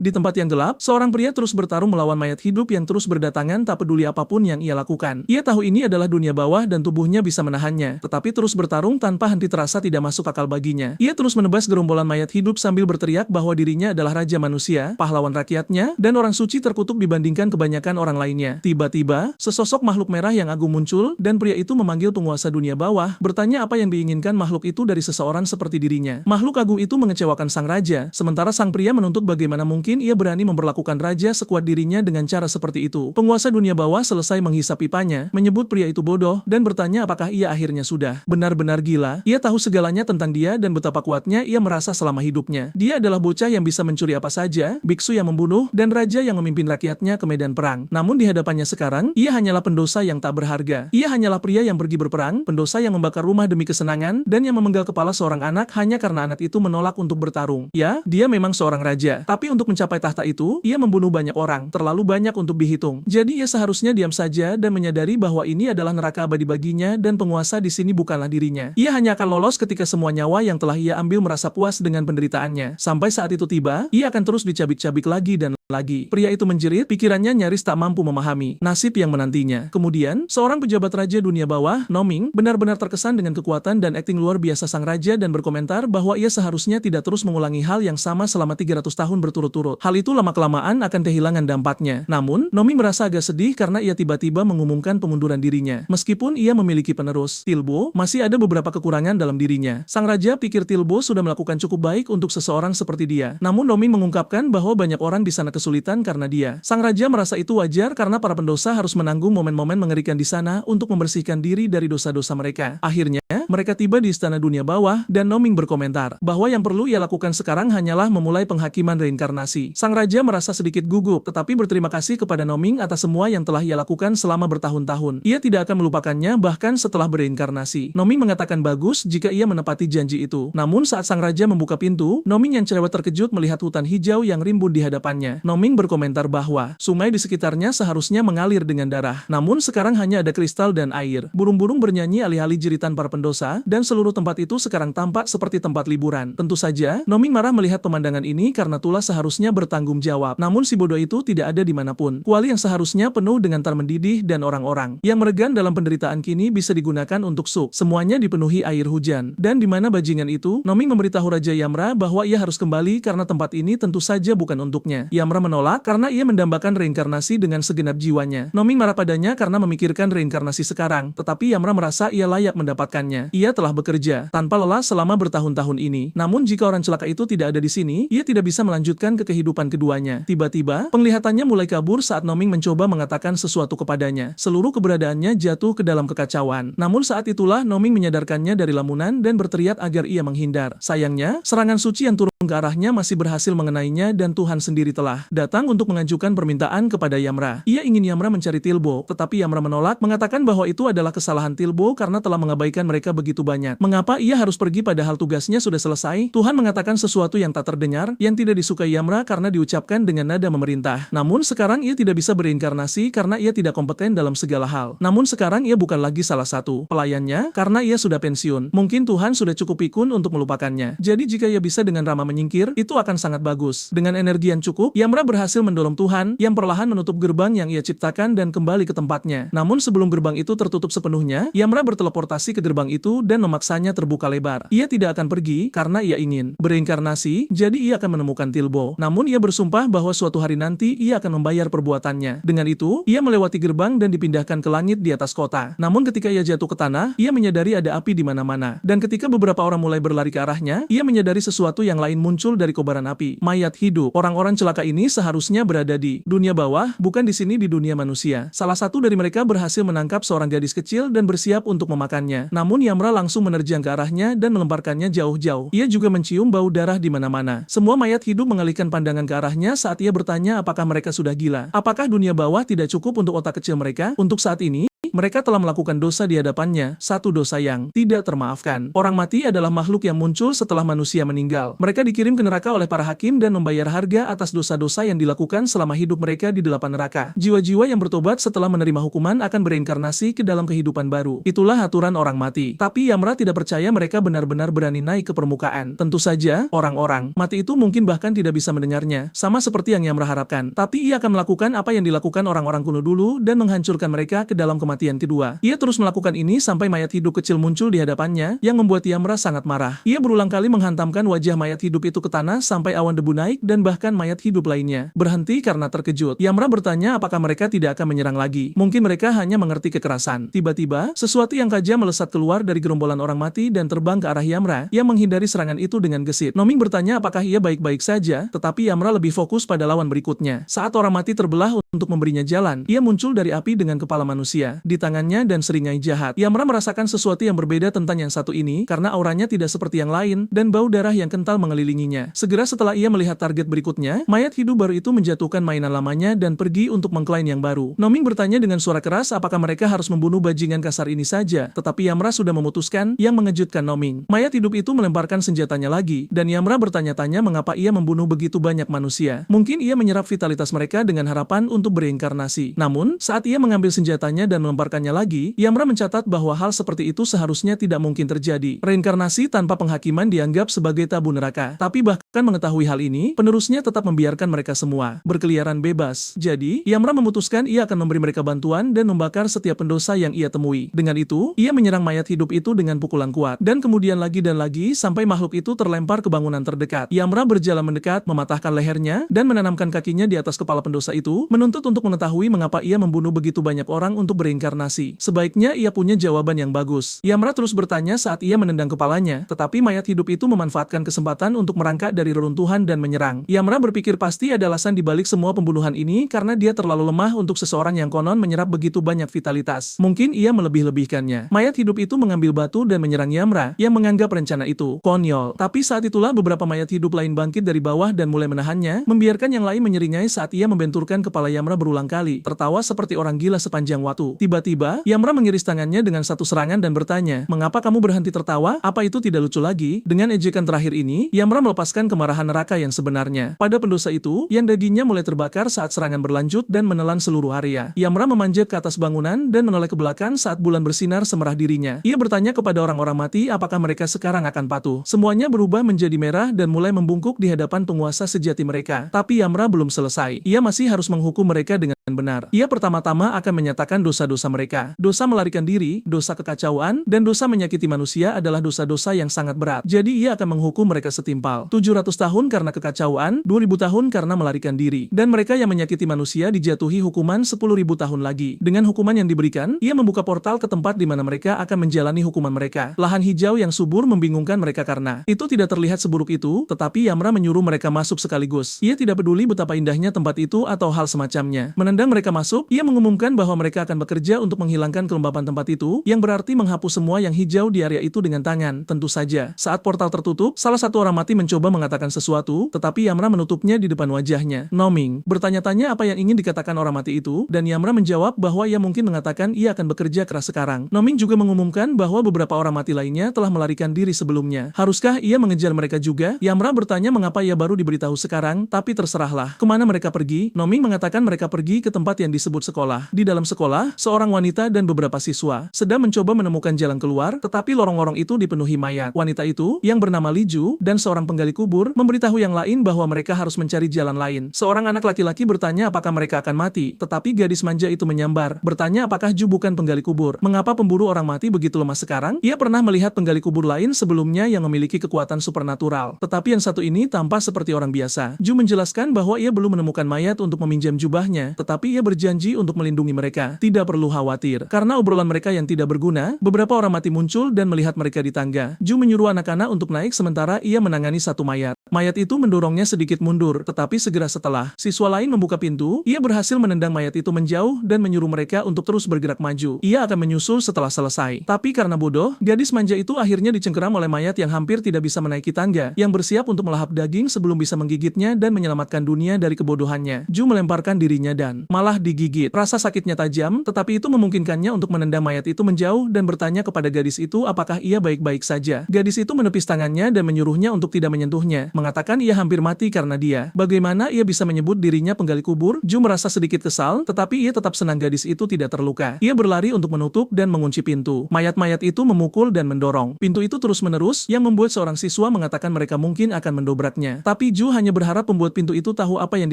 Di tempat yang gelap, seorang pria terus bertarung melawan mayat hidup yang terus berdatangan tak peduli apapun yang ia lakukan. Ia tahu ini adalah dunia bawah dan tubuhnya bisa menahannya, tetapi terus bertarung tanpa henti terasa tidak masuk akal baginya. Ia terus menebas gerombolan mayat hidup sambil berteriak bahwa dirinya adalah raja manusia, pahlawan rakyatnya, dan orang suci terkutuk dibandingkan kebanyakan orang lainnya. Tiba-tiba, sesosok makhluk merah yang agung muncul, dan pria itu memanggil penguasa dunia bawah, bertanya apa yang diinginkan makhluk itu dari seseorang seperti dirinya. Makhluk agung itu mengecewakan sang raja, sementara sang pria menuntut bagaimana mungkin ia berani memperlakukan raja sekuat dirinya dengan cara seperti itu. Penguasa dunia bawah selesai menghisap pipanya, menyebut pria itu bodoh, dan bertanya apakah ia akhirnya sudah benar-benar gila. Ia tahu segalanya tentang dia dan betapa kuatnya ia merasa selama hidupnya. Dia adalah bocah yang bisa mencuri apa saja, biksu yang membunuh, dan raja yang memimpin rakyatnya ke medan perang. Namun di hadapannya sekarang, ia hanyalah pendosa yang tak berharga. Ia hanyalah pria yang pergi berperang, pendosa yang membakar rumah demi kesenangan, dan yang memenggal kepala seorang anak hanya karena anak itu menolak untuk bertarung. Ya, dia memang seorang raja, tapi untuk mencapai tahta itu, ia membunuh banyak orang, terlalu banyak untuk dihitung. Jadi ia seharusnya diam saja dan menyadari bahwa ini adalah neraka abadi baginya dan penguasa di sini bukanlah dirinya. Ia hanya akan lolos ketika semua nyawa yang telah ia ambil merasa puas dengan penderitaannya. Sampai saat itu tiba, ia akan terus dicabik-cabik lagi dan lagi. Pria itu menjerit, pikirannya nyaris tak mampu memahami nasib yang menantinya. Kemudian, seorang pejabat raja dunia bawah, Noming, benar-benar terkesan dengan kekuatan dan akting luar biasa sang raja dan berkomentar bahwa ia seharusnya tidak terus mengulangi hal yang sama selama 300 tahun berturut-turut. Hal itu lama-kelamaan akan kehilangan dampaknya. Namun, Noming merasa agak sedih karena ia tiba-tiba mengumumkan pengunduran dirinya. Meskipun ia memiliki penerus, Tilbo, masih ada beberapa kekurangan dalam dirinya. Sang raja pikir Tilbo sudah melakukan cukup baik untuk seseorang seperti dia. Namun Noming mengungkapkan bahwa banyak orang di sana kesulitan karena dia. Sang raja merasa itu wajar karena para pendosa harus menanggung momen-momen mengerikan di sana untuk membersihkan diri dari dosa-dosa mereka. Akhirnya, mereka tiba di istana dunia bawah dan Noming berkomentar bahwa yang perlu ia lakukan sekarang hanyalah memulai penghakiman reinkarnasi. Sang raja merasa sedikit gugup tetapi berterima kasih kepada Noming atas semua yang telah ia lakukan selama bertahun-tahun. Ia tidak akan melupakannya bahkan setelah bereinkarnasi. Noming mengatakan bagus jika ia menepati janji itu. Namun saat sang raja membuka pintu, Noming yang cerewet terkejut melihat hutan hijau yang rimbun di hadapannya. Noming berkomentar bahwa sungai di sekitarnya seharusnya mengalir dengan darah. Namun sekarang hanya ada kristal dan air. Burung-burung bernyanyi alih-alih jeritan para pendosa, dan seluruh tempat itu sekarang tampak seperti tempat liburan. Tentu saja, Noming marah melihat pemandangan ini karena Tula seharusnya bertanggung jawab. Namun si bodoh itu tidak ada dimanapun. Kuali yang seharusnya penuh dengan tar mendidih dan orang-orang yang meregan dalam penderitaan kini bisa digunakan untuk sup. Semuanya dipenuhi air hujan. Dan di mana bajingan itu, Noming memberitahu Raja Yamra bahwa ia harus kembali karena tempat ini tentu saja bukan untuknya. Yamra menolak karena ia mendambakan reinkarnasi dengan segenap jiwanya. Noming marah padanya karena memikirkan reinkarnasi sekarang, tetapi Yamra merasa ia layak mendapatkannya. Ia telah bekerja tanpa lelah selama bertahun-tahun ini. Namun jika orang celaka itu tidak ada di sini, ia tidak bisa melanjutkan ke kehidupan keduanya. Tiba-tiba, penglihatannya mulai kabur saat Noming mencoba mengatakan sesuatu kepadanya. Seluruh keberadaannya jatuh ke dalam kekacauan. Namun saat itulah Noming menyadarkannya dari lamunan dan berteriak agar ia menghindar. Sayangnya, serangan suci yang turun ke arahnya masih berhasil mengenainya dan Tuhan sendiri telah datang untuk mengajukan permintaan kepada Yamra. Ia ingin Yamra mencari Tilbo, tetapi Yamra menolak, mengatakan bahwa itu adalah kesalahan Tilbo karena telah mengabaikan mereka begitu banyak. Mengapa ia harus pergi padahal tugasnya sudah selesai? Tuhan mengatakan sesuatu yang tak terdengar, yang tidak disukai Yamra karena diucapkan dengan nada memerintah. Namun sekarang ia tidak bisa berinkarnasi karena ia tidak kompeten dalam segala hal. Namun sekarang ia bukan lagi salah satu pelayannya karena ia sudah pensiun. Mungkin Tuhan sudah cukup pikun untuk melupakannya. Jadi jika ia bisa dengan ramah menyingkir, itu akan sangat bagus. Dengan energi yang cukup, Yamra berhasil mendorong Tuhan yang perlahan menutup gerbang yang ia ciptakan dan kembali ke tempatnya. Namun sebelum gerbang itu tertutup sepenuhnya, Yamra berteleportasi ke gerbang itu dan memaksanya terbuka lebar. Ia tidak akan pergi karena ia ingin bereinkarnasi, jadi ia akan menemukan Tilbo. Namun ia bersumpah bahwa suatu hari nanti ia akan membayar perbuatannya. Dengan itu, ia melewati gerbang dan dipindahkan ke langit di atas kota. Namun ketika ia jatuh ke tanah, ia menyadari ada api di mana-mana. Dan ketika beberapa orang mulai berlari ke arahnya, ia menyadari sesuatu yang lain muncul dari kobaran api. Mayat hidup. Orang-orang celaka ini seharusnya berada di dunia bawah, bukan di sini di dunia manusia. Salah satu dari mereka berhasil menangkap seorang gadis kecil dan bersiap untuk memakannya. Namun Yamra langsung menerjang ke arahnya dan melemparkannya jauh-jauh. Ia juga mencium bau darah di mana-mana. Semua mayat hidup mengalihkan pandangan ke arahnya saat ia bertanya apakah mereka sudah gila. Apakah dunia bawah tidak cukup untuk otak kecil mereka? Untuk saat ini, mereka telah melakukan dosa di hadapannya, satu dosa yang tidak termaafkan. Orang mati adalah makhluk yang muncul setelah manusia meninggal. Mereka dikirim ke neraka oleh para hakim dan membayar harga atas dosa-dosa yang dilakukan selama hidup mereka di 8 neraka. Jiwa-jiwa yang bertobat setelah menerima hukuman akan bereinkarnasi ke dalam kehidupan baru. Itulah aturan orang mati. Tapi Yamra tidak percaya mereka benar-benar berani naik ke permukaan. Tentu saja, orang-orang mati itu mungkin bahkan tidak bisa mendengarnya, sama seperti yang Yamra harapkan. Tapi ia akan melakukan apa yang dilakukan orang-orang kuno dulu dan menghancurkan mereka ke dalam kematian kedua. Ia terus melakukan ini sampai mayat hidup kecil muncul di hadapannya, yang membuat Yamra sangat marah. Ia berulang kali menghantamkan wajah mayat hidup itu ke tanah sampai awan debu naik dan bahkan mayat hidup lainnya berhenti karena terkejut. Yamra bertanya apakah mereka tidak akan menyerang lagi. Mungkin mereka hanya mengerti kekerasan. Tiba-tiba, sesuatu yang kejam melesat keluar dari gerombolan orang mati dan terbang ke arah Yamra, yang menghindari serangan itu dengan gesit. Noming bertanya apakah ia baik-baik saja, tetapi Yamra lebih fokus pada lawan berikutnya. Saat orang mati terbelah untuk memberinya jalan, ia muncul dari api dengan kepala manusia di tangannya dan seringai jahat. Yamra merasakan sesuatu yang berbeda tentang yang satu ini karena auranya tidak seperti yang lain dan bau darah yang kental mengelilinginya. Segera setelah ia melihat target berikutnya, mayat hidup baru itu menjatuhkan mainan lamanya dan pergi untuk mengklaim yang baru. Noming bertanya dengan suara keras apakah mereka harus membunuh bajingan kasar ini saja, tetapi Yamra sudah memutuskan, yang mengejutkan Noming. Mayat hidup itu melemparkan senjatanya lagi, dan Yamra bertanya-tanya mengapa ia membunuh begitu banyak manusia. Mungkin ia menyerap vitalitas mereka dengan harapan untuk bereinkarnasi. Namun, saat ia mengambil senjatanya dan melemparkannya lagi, Yamra mencatat bahwa hal seperti itu seharusnya tidak mungkin terjadi. Reinkarnasi tanpa penghakiman dianggap sebagai tabu neraka. Tapi bahkan mengetahui hal ini, penerusnya tetap membiarkan mereka semua berkeliaran bebas. Jadi, Yamra memutuskan ia akan memberi mereka bantuan dan membakar setiap pendosa yang ia temui. Dengan itu, ia menyerang mayat hidup itu dengan pukulan kuat, dan kemudian lagi dan lagi sampai makhluk itu terlempar ke bangunan terdekat. Yamra berjalan mendekat, mematahkan lehernya, dan menanamkan kakinya di atas kepala pendosa itu, menuntut untuk mengetahui mengapa ia membunuh begitu banyak orang untuk bereinkarnasi. Sebaiknya ia punya jawaban yang bagus. Yamra terus bertanya saat ia menendang kepalanya, tetapi mayat hidup itu memanfaatkan kesempatan untuk merangkak dari reruntuhan dan menyerang. Yamra berpikir pasti ada alasan di balik semua pembunuhan ini karena dia terlalu lemah untuk seseorang yang konon menyerap begitu banyak vitalitas. Mungkin ia melebih-lebihkannya. Mayat hidup itu mengambil batu dan menyerang Yamra, yang menganggap rencana itu konyol. Tapi saat itulah beberapa mayat hidup lain bangkit dari bawah dan mulai menahannya, membiarkan yang lain menyeringai saat ia membenturkan kepala Yamra berulang kali, tertawa seperti orang gila sepanjang waktu. Tiba-tiba, Yamra mengiris tangannya dengan satu serangan dan bertanya, "Mengapa kamu berhenti tertawa? Apa itu tidak lucu lagi?" Dengan ejekan terakhir ini, Yamra melepaskan kemarahan neraka yang sebenarnya pada pendosa itu, yang dagingnya mulai terbakar saat serangan berlanjut dan menelan seluruh area. Yamra memanjat ke atas bangunan dan menoleh ke belakang saat bulan bersinar semerah dirinya. Ia bertanya kepada orang-orang mati apakah mereka sekarang akan patuh. Semuanya berubah menjadi merah dan mulai membungkuk di hadapan penguasa sejati mereka. Tapi Yamra belum selesai. Ia masih harus menghukum mereka dengan benar. Ia pertama-tama akan menyatakan dosa-dosa mereka. Dosa melarikan diri, dosa kekacauan, dan dosa menyakiti manusia adalah dosa-dosa yang sangat berat. Jadi ia akan menghukum mereka setimpal. 700 tahun karena kekacauan, 2000 tahun karena melarikan diri. Dan mereka yang menyakiti manusia dijatuhi hukuman 10.000 tahun lagi. Dengan hukuman yang diberikan, ia membuka portal ke tempat di mana mereka akan menjalani hukuman mereka. Lahan hijau yang subur membingungkan mereka karena itu tidak terlihat seburuk itu, tetapi Yamra menyuruh mereka masuk sekaligus. Ia tidak peduli betapa indahnya tempat itu atau hal semacamnya. Menendang mereka masuk, ia mengumumkan bahwa mereka akan bekerja untuk menghilangkan kelembapan tempat itu, yang berarti menghapus semua yang hijau di area itu dengan tangan. Tentu saja, saat portal tertutup, salah satu orang mati mencoba mengatakan sesuatu, tetapi Yamra menutupnya di depan wajahnya. Noming bertanya-tanya apa yang ingin dikatakan orang mati itu, dan Yamra menjawab bahwa ia mungkin mengatakan ia akan bekerja keras sekarang. Noming juga mengumumkan bahwa beberapa orang mati lainnya telah melarikan diri sebelumnya. Haruskah ia mengejar mereka juga? Yamra bertanya mengapa ia baru diberitahu sekarang, tapi terserahlah. Kemana mereka pergi? Noming mengatakan mereka pergi ke tempat yang disebut sekolah. Di dalam sekolah, seorang wanita dan beberapa siswa sedang mencoba menemukan jalan keluar, tetapi lorong-lorong itu dipenuhi mayat. Wanita itu, yang bernama Liju, dan seorang penggali kubur, memberitahu yang lain bahwa mereka harus mencari jalan lain. Seorang anak laki-laki bertanya apakah mereka akan mati, tetapi gadis manja itu menyambar, bertanya apakah Ju bukan penggali kubur. Mengapa pemburu orang mati begitu lemah sekarang? Ia pernah melihat penggali kubur lain sebelumnya yang memiliki kekuatan supernatural, tetapi yang satu ini tampak seperti orang biasa. Ju menjelaskan bahwa ia belum menemukan mayat untuk meminjam jubahnya, tetapi ia berjanji untuk melindungi mereka. Tidak perlu khawatir. Karena obrolan mereka yang tidak berguna, beberapa orang mati muncul dan melihat mereka di tangga. Ju menyuruh anak-anak untuk naik sementara ia menangani satu mayat. Mayat itu mendorongnya sedikit mundur, tetapi segera setelah siswa lain membuka pintu, ia berhasil menendang mayat itu menjauh dan menyuruh mereka untuk terus bergerak maju. Ia akan menyusul setelah selesai. Tapi karena bodoh, gadis manja itu akhirnya dicengkeram oleh mayat yang hampir tidak bisa menaiki tangga, yang bersiap untuk melahap daging sebelum bisa menggigitnya dan menyelamatkan dunia dari kebodohannya. Ju melemparkan dirinya dan malah digigit. Rasa sakitnya tajam, tetapi itu memungkinkannya untuk menendang mayat itu menjauh dan bertanya kepada gadis itu apakah ia baik-baik saja. Gadis itu menepis tangannya dan menyuruhnya untuk tidak menyentuhnya, mengatakan ia hampir mati karena dia. Bagaimana ia bisa menyebut dirinya penggali kubur? Ju merasa sedikit kesal, tetapi ia tetap senang gadis itu tidak terluka. Ia berlari untuk menutup dan mengunci pintu. Mayat-mayat itu memukul dan mendorong. Pintu itu terus-menerus, yang membuat seorang siswa mengatakan mereka mungkin akan mendobraknya. Tapi Ju hanya berharap pembuat pintu itu tahu apa yang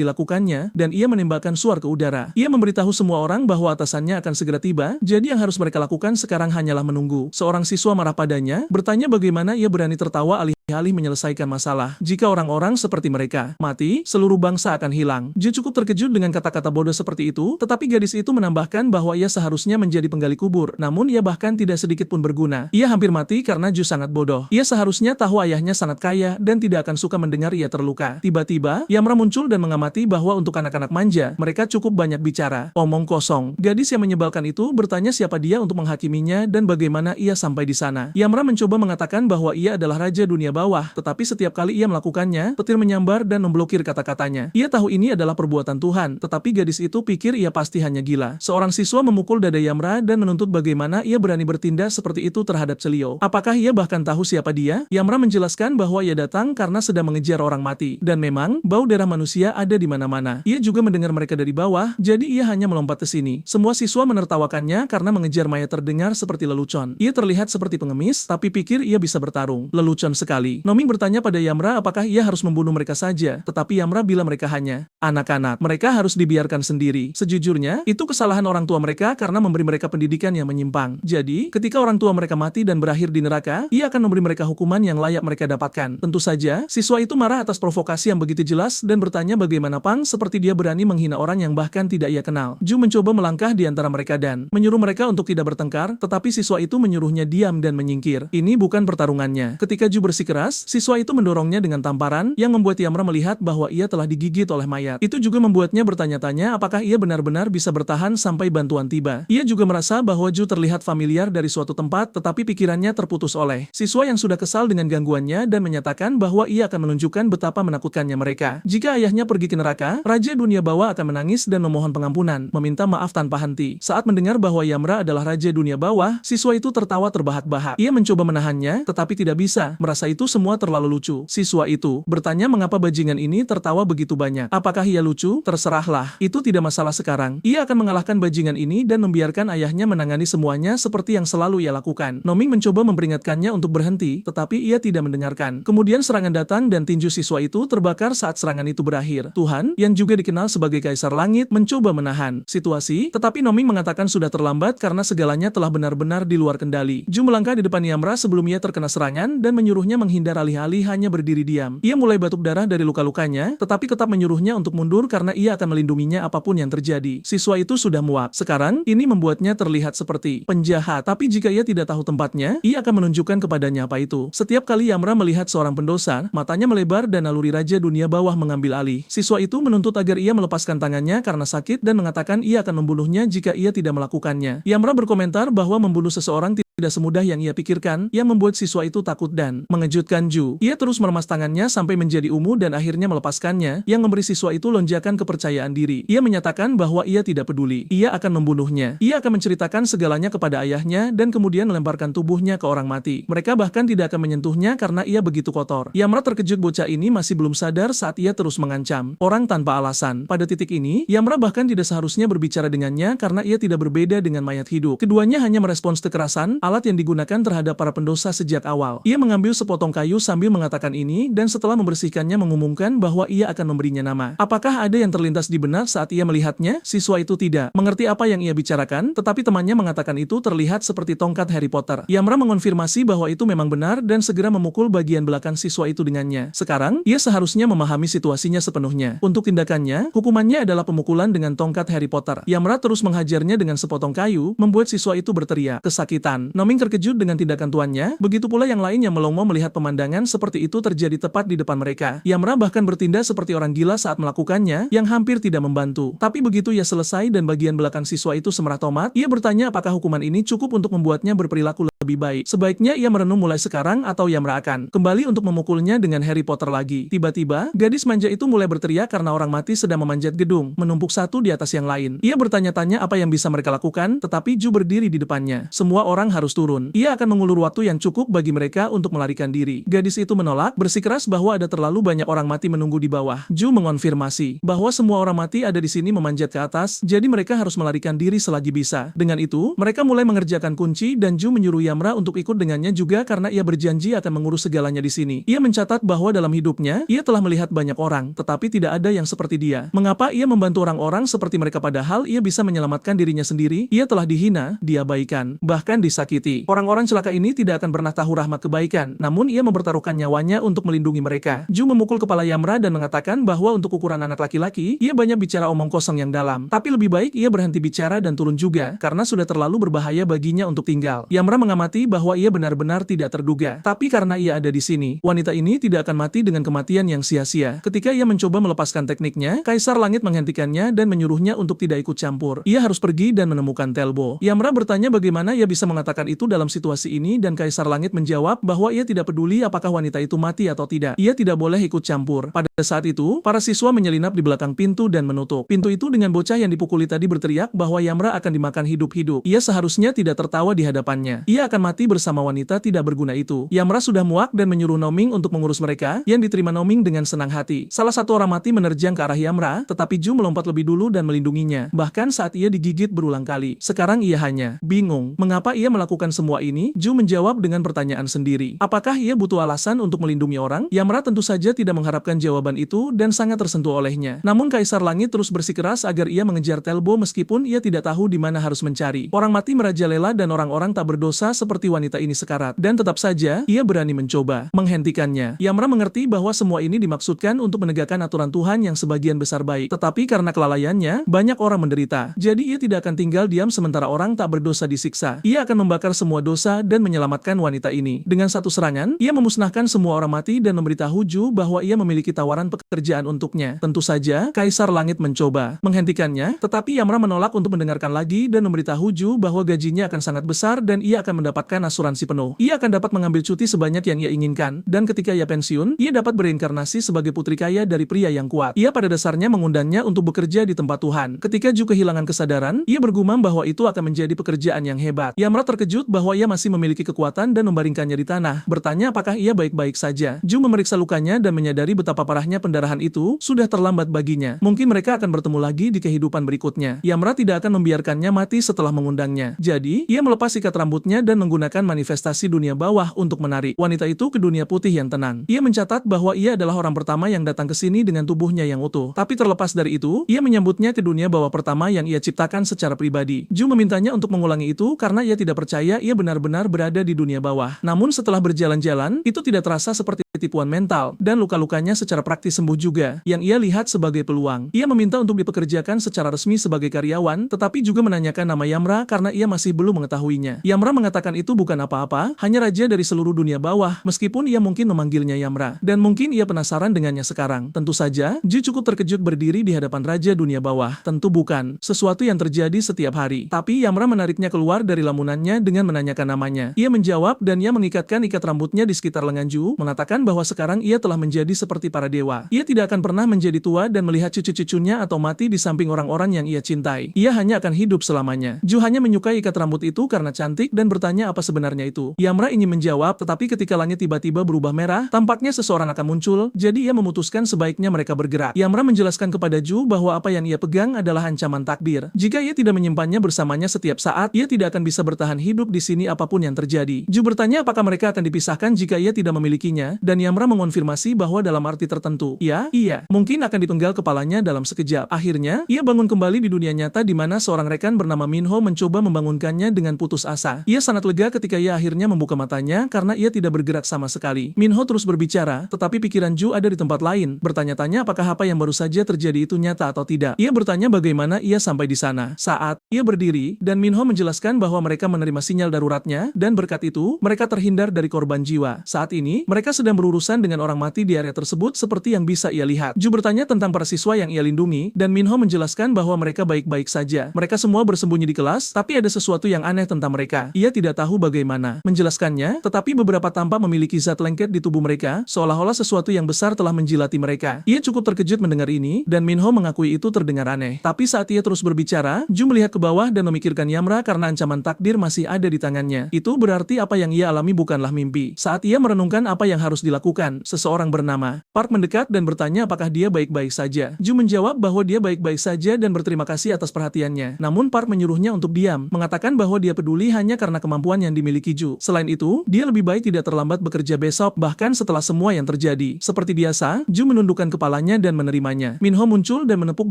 dilakukannya, dan ia menembakkan suar ke udara. Ia memberitahu semua orang bahwa atasannya akan segera tiba, jadi yang harus mereka lakukan sekarang hanyalah menunggu. Seorang siswa marah padanya, bertanya bagaimana ia berani tertawa alih-alih menyelesaikan masalah. Jika orang-orang seperti mereka mati, seluruh bangsa akan hilang. Ju cukup terkejut dengan kata-kata bodoh seperti itu, tetapi gadis itu menambahkan bahwa ia seharusnya menjadi penggali kubur, namun ia bahkan tidak sedikit pun berguna. Ia hampir mati karena Ju sangat bodoh. Ia seharusnya tahu ayahnya sangat kaya dan tidak akan suka mendengar ia terluka. Tiba-tiba, Yamra muncul dan mengamati bahwa untuk anak-anak manja, mereka cukup banyak bicara. Omong kosong. Gadis yang menyebalkan itu bertanya siapa dia untuk menghakiminya dan bagaimana ia sampai di sana. Yamra mencoba mengatakan bahwa ia adalah raja dunia bawah, tetapi setiap kali ia melakukannya, petir menyambar dan memblokir kata-katanya. Ia tahu ini adalah perbuatan Tuhan, tetapi gadis itu pikir ia pasti hanya gila. Seorang siswa memukul dada Yamra dan menuntut bagaimana ia berani bertindak seperti itu terhadap Celio. Apakah ia bahkan tahu siapa dia? Yamra menjelaskan bahwa ia datang karena sedang mengejar orang mati. Dan memang, bau darah manusia ada di mana-mana. Ia juga mendengar mereka dari bawah, jadi ia hanya melompat ke sini. Semua siswa menertawakannya karena mengejar mayat terdengar seperti lelucon. Ia terlihat seperti pengemis, tapi pikir ia bisa bertarung. Lelucon sekali. Noming bertanya pada Yamra apakah ia harus membunuh mereka saja, tetapi Yamra bilang mereka hanya anak-anak. Mereka harus dibiarkan sendiri. Sejujurnya, itu kesalahan orang tua mereka karena memberi mereka pendidikan yang menyimpang. Jadi, ketika orang tua mereka mati dan berakhir di neraka, ia akan memberi mereka hukuman yang layak mereka dapatkan. Tentu saja, siswa itu marah atas provokasi yang begitu jelas dan bertanya bagaimana Pang seperti dia berani menghina orang yang bahkan tidak ia kenal. Ju mencoba melangkah di antara mereka dan menyuruh mereka untuk tidak bertengkar, tetapi siswa itu menyuruhnya diam dan menyingkir. Ini bukan pertarungannya. Ketika Ju bersikeras, siswa itu mendorongnya dengan tamparan yang membuat Yamra melihat bahwa ia telah digigit oleh mayat. Itu juga membuatnya bertanya-tanya apakah ia benar-benar bisa bertahan sampai bantuan tiba. Ia juga merasa bahwa Ju terlihat familiar dari suatu tempat, tetapi pikirannya terputus oleh siswa yang sudah kesal dengan gangguannya dan menyatakan bahwa ia akan menunjukkan betapa menakutkannya mereka. Jika ayahnya pergi ke neraka, Raja Dunia Bawah akan menangis dan memohon pengampunan, meminta maaf tanpa henti. Saat mendengar bahwa Yamra adalah Raja Dunia Bawah, siswa itu tertawa terbahak-bahak. Ia mencoba menahannya, tetapi tidak bisa. Merasa itu semua terlalu lucu. Siswa itu bertanya mengapa bajingan ini tertawa begitu banyak. Apakah ia lucu? Terserahlah. Itu tidak masalah sekarang. Ia akan mengalahkan bajingan ini dan membiarkan ayahnya menangani semuanya seperti yang selalu ia lakukan. Noming mencoba memperingatkannya untuk berhenti, tetapi ia tidak mendengarkan. Kemudian serangan datang dan tinju siswa itu terbakar saat serangan itu berakhir. Tuhan, yang juga dikenal sebagai Kaisar Langit, mencoba menahan situasi, tetapi Noming mengatakan sudah terlambat karena segalanya telah benar-benar di luar kendali. Ju melangkah di depan Yamra sebelum ia terkena serangan dan menyuruhnya menghindar alih-alih hanya berdiri diam. Ia mulai batuk darah dari luka-lukanya, tetapi tetap menyuruhnya untuk mundur karena ia akan melindunginya apapun yang terjadi. Siswa itu sudah muak. Sekarang, ini membuatnya terlihat seperti penjahat, tapi jika ia tidak tahu tempatnya, ia akan menunjukkan kepadanya apa itu. Setiap kali Yamra melihat seorang pendosa, matanya melebar dan naluri Raja Dunia Bawah mengambil alih. Siswa itu menuntut agar ia melepaskan tangannya karena sakit dan mengatakan ia akan membunuhnya jika ia tidak melakukannya. Yamra berkomentar bahwa membunuh seseorang tidak semudah yang ia pikirkan, yang membuat siswa itu takut dan mengejutkan Ju. Ia terus meremas tangannya sampai menjadi ungu dan akhirnya melepaskannya, yang memberi siswa itu lonjakan kepercayaan diri. Ia menyatakan bahwa ia tidak peduli. Ia akan membunuhnya. Ia akan menceritakan segalanya kepada ayahnya dan kemudian melemparkan tubuhnya ke orang mati. Mereka bahkan tidak akan menyentuhnya karena ia begitu kotor. Yamra terkejut bocah ini masih belum sadar saat ia terus mengancam orang tanpa alasan. Pada titik ini, Yamra bahkan tidak seharusnya berbicara dengannya karena ia tidak berbeda dengan mayat hidup. Keduanya hanya merespons kekerasan, alat yang digunakan terhadap para pendosa sejak awal. Ia mengambil sepotong kayu sambil mengatakan ini dan setelah membersihkannya mengumumkan bahwa ia akan memberinya nama. Apakah ada yang terlintas di benak saat ia melihatnya? Siswa itu tidak mengerti apa yang ia bicarakan, tetapi temannya mengatakan itu terlihat seperti tongkat Harry Potter. Yamra mengonfirmasi bahwa itu memang benar dan segera memukul bagian belakang siswa itu dengannya. Sekarang, ia seharusnya memahami situasinya sepenuhnya. Untuk tindakannya, hukumannya adalah pemukulan dengan tongkat Harry Potter. Yamra terus menghajarnya dengan sepotong kayu, membuat siswa itu berteriak kesakitan. Noming terkejut dengan tindakan tuannya, begitu pula yang lain yang melongo melihat pemandangan seperti itu terjadi tepat di depan mereka. Yamra bahkan bertindak seperti orang gila saat melakukannya, yang hampir tidak membantu. Tapi begitu ia selesai dan bagian belakang siswa itu semerah tomat, ia bertanya apakah hukuman ini cukup untuk membuatnya berperilaku lebih lebih baik. Sebaiknya ia merenung mulai sekarang atau Yamra akan kembali untuk memukulnya dengan Harry Potter lagi. Tiba-tiba, gadis manja itu mulai berteriak karena orang mati sedang memanjat gedung, menumpuk satu di atas yang lain. Ia bertanya-tanya apa yang bisa mereka lakukan, tetapi Ju berdiri di depannya. Semua orang harus turun. Ia akan mengulur waktu yang cukup bagi mereka untuk melarikan diri. Gadis itu menolak, bersikeras bahwa ada terlalu banyak orang mati menunggu di bawah. Ju mengonfirmasi bahwa semua orang mati ada di sini memanjat ke atas, jadi mereka harus melarikan diri selagi bisa. Dengan itu, mereka mulai mengerjakan kunci dan Ju menyuruh Yamra untuk ikut dengannya juga karena ia berjanji akan mengurus segalanya di sini. Ia mencatat bahwa dalam hidupnya, ia telah melihat banyak orang, tetapi tidak ada yang seperti dia. Mengapa ia membantu orang-orang seperti mereka padahal ia bisa menyelamatkan dirinya sendiri? Ia telah dihina, diabaikan, bahkan disakiti. Orang-orang celaka ini tidak akan pernah tahu rahmat kebaikan, namun ia mempertaruhkan nyawanya untuk melindungi mereka. Ju memukul kepala Yamra dan mengatakan bahwa untuk ukuran anak laki-laki, ia banyak bicara omong kosong yang dalam. Tapi lebih baik ia berhenti bicara dan turun juga, karena sudah terlalu berbahaya baginya untuk tinggal. Yamra mengamati bahwa ia benar-benar tidak terduga. Tapi karena ia ada di sini, wanita ini tidak akan mati dengan kematian yang sia-sia. Ketika ia mencoba melepaskan tekniknya, Kaisar Langit menghentikannya dan menyuruhnya untuk tidak ikut campur. Ia harus pergi dan menemukan Telbo. Yamra bertanya bagaimana ia bisa mengatakan itu dalam situasi ini dan Kaisar Langit menjawab bahwa ia tidak peduli apakah wanita itu mati atau tidak. Ia tidak boleh ikut campur. Pada saat itu, para siswa menyelinap di belakang pintu dan menutup pintu itu dengan bocah yang dipukuli tadi berteriak bahwa Yamra akan dimakan hidup-hidup. Ia seharusnya tidak tertawa di hadapannya. Ia akan mati bersama wanita tidak berguna itu. Yamra sudah muak dan menyuruh Noming untuk mengurus mereka, yang diterima Noming dengan senang hati. Salah satu orang mati menerjang ke arah Yamra, tetapi Ju melompat lebih dulu dan melindunginya. Bahkan saat ia digigit berulang kali. Sekarang ia hanya bingung mengapa ia melakukan semua ini. Ju menjawab dengan pertanyaan sendiri. Apakah ia butuh alasan untuk melindungi orang? Yamra tentu saja tidak mengharapkan jawaban itu dan sangat tersentuh olehnya. Namun Kaisar Langit terus bersikeras agar ia mengejar Telbo meskipun ia tidak tahu di mana harus mencari. Orang mati merajalela dan orang-orang tak berdosa seperti wanita ini sekarat. Dan tetap saja, ia berani mencoba menghentikannya. Yamra mengerti bahwa semua ini dimaksudkan untuk menegakkan aturan Tuhan yang sebagian besar baik. Tetapi karena kelalaiannya, banyak orang menderita. Jadi ia tidak akan tinggal diam sementara orang tak berdosa disiksa. Ia akan membakar semua dosa dan menyelamatkan wanita ini. Dengan satu serangan, ia memusnahkan semua orang mati dan memberitahu Ju bahwa ia memiliki tawaran pekerjaan untuknya. Tentu saja, Kaisar Langit mencoba menghentikannya, tetapi Yamra menolak untuk mendengarkan lagi dan memberitahu Ju bahwa gajinya akan sangat besar dan ia akan mendapatkan asuransi penuh. Ia akan dapat mengambil cuti sebanyak yang ia inginkan, dan ketika ia pensiun, ia dapat bereinkarnasi sebagai putri kaya dari pria yang kuat. Ia pada dasarnya mengundangnya untuk bekerja di tempat Tuhan. Ketika Ju kehilangan kesadaran, ia bergumam bahwa itu akan menjadi pekerjaan yang hebat. Yamra terkejut bahwa ia masih memiliki kekuatan dan membaringkannya di tanah, bertanya apakah ia baik-baik saja. Ju memeriksa lukanya dan menyadari betapa parahnya pendarahan itu sudah terlambat baginya. Mungkin mereka akan bertemu lagi di kehidupan berikutnya. Yamra tidak akan membiarkannya mati setelah mengundangnya. Jadi, ia melepas ikat rambutnya dan menggunakan manifestasi dunia bawah untuk menarik wanita itu ke dunia putih yang tenang. Ia mencatat bahwa ia adalah orang pertama yang datang ke sini dengan tubuhnya yang utuh. Tapi terlepas dari itu, ia menyambutnya ke dunia bawah pertama yang ia ciptakan secara pribadi. Ju memintanya untuk mengulangi itu karena ia tidak percaya ia benar-benar berada di dunia bawah. Namun setelah berjalan-jalan, itu tidak terasa seperti tipuan mental, dan luka-lukanya secara praktis sembuh juga, yang ia lihat sebagai peluang. Ia meminta untuk dipekerjakan secara resmi sebagai karyawan, tetapi juga menanyakan nama Yamra karena ia masih belum mengetahuinya. Yamra mengatakan itu bukan apa-apa, hanya raja dari seluruh dunia bawah, meskipun ia mungkin memanggilnya Yamra. Dan mungkin ia penasaran dengannya sekarang. Tentu saja, Ju cukup terkejut berdiri di hadapan raja dunia bawah. Tentu bukan sesuatu yang terjadi setiap hari. Tapi Yamra menariknya keluar dari lamunannya dengan menanyakan namanya. Ia menjawab dan ia mengikatkan ikat rambutnya di sekitar lengan Ju, mengatakan bahwa sekarang ia telah menjadi seperti para dewa. Ia tidak akan pernah menjadi tua dan melihat cucu-cucunya atau mati di samping orang-orang yang ia cintai. Ia hanya akan hidup selamanya. Ju hanya menyukai ikat rambut itu karena cantik dan bertanya apa sebenarnya itu. Yamra ingin menjawab, tetapi ketika langit tiba-tiba berubah merah, tampaknya seseorang akan muncul, jadi ia memutuskan sebaiknya mereka bergerak. Yamra menjelaskan kepada Ju bahwa apa yang ia pegang adalah ancaman takdir. Jika ia tidak menyimpannya bersamanya setiap saat, ia tidak akan bisa bertahan hidup di sini apapun yang terjadi. Ju bertanya apakah mereka akan dipisahkan jika ia tidak memilikinya, dan Yamra mengonfirmasi bahwa dalam arti tertentu, iya, mungkin akan dipenggal kepalanya dalam sekejap. Akhirnya, ia bangun kembali di dunia nyata di mana seorang rekan bernama Minho mencoba membangunkannya dengan putus asa. Ia sangat lega ketika ia akhirnya membuka matanya karena ia tidak bergerak sama sekali. Minho terus berbicara, tetapi pikiran Ju ada di tempat lain, bertanya-tanya apakah apa yang baru saja terjadi itu nyata atau tidak. Ia bertanya bagaimana ia sampai di sana. Saat ia berdiri, dan Minho menjelaskan bahwa mereka menerima sinyal daruratnya, dan berkat itu, mereka terhindar dari korban jiwa. Saat ini, mereka sedang berurusan dengan orang mati di area tersebut seperti yang bisa ia lihat. Ju bertanya tentang para siswa yang ia lindungi, dan Minho menjelaskan bahwa mereka baik-baik saja. Mereka semua bersembunyi di kelas, tapi ada sesuatu yang aneh tentang mereka. Ia tidak tahu bagaimana menjelaskannya, tetapi beberapa tampak memiliki zat lengket di tubuh mereka, seolah-olah sesuatu yang besar telah menjilati mereka. Ia cukup terkejut mendengar ini, dan Minho mengakui itu terdengar aneh. Tapi saat ia terus berbicara, Ju melihat ke bawah dan memikirkan Yamra karena ancaman takdir masih ada di tangannya. Itu berarti apa yang ia alami bukanlah mimpi. Saat ia merenungkan apa yang harus dilakukan, seseorang bernama Park mendekat dan bertanya apakah dia baik-baik saja. Ju menjawab bahwa dia baik-baik saja dan berterima kasih atas perhatiannya. Namun Park menyuruhnya untuk diam, mengatakan bahwa dia peduli hanya karena kemampuan yang dimiliki Ju. Selain itu, dia lebih baik tidak terlambat bekerja besok, bahkan setelah semua yang terjadi. Seperti biasa, Ju menundukkan kepalanya dan menerimanya. Minho muncul dan menepuk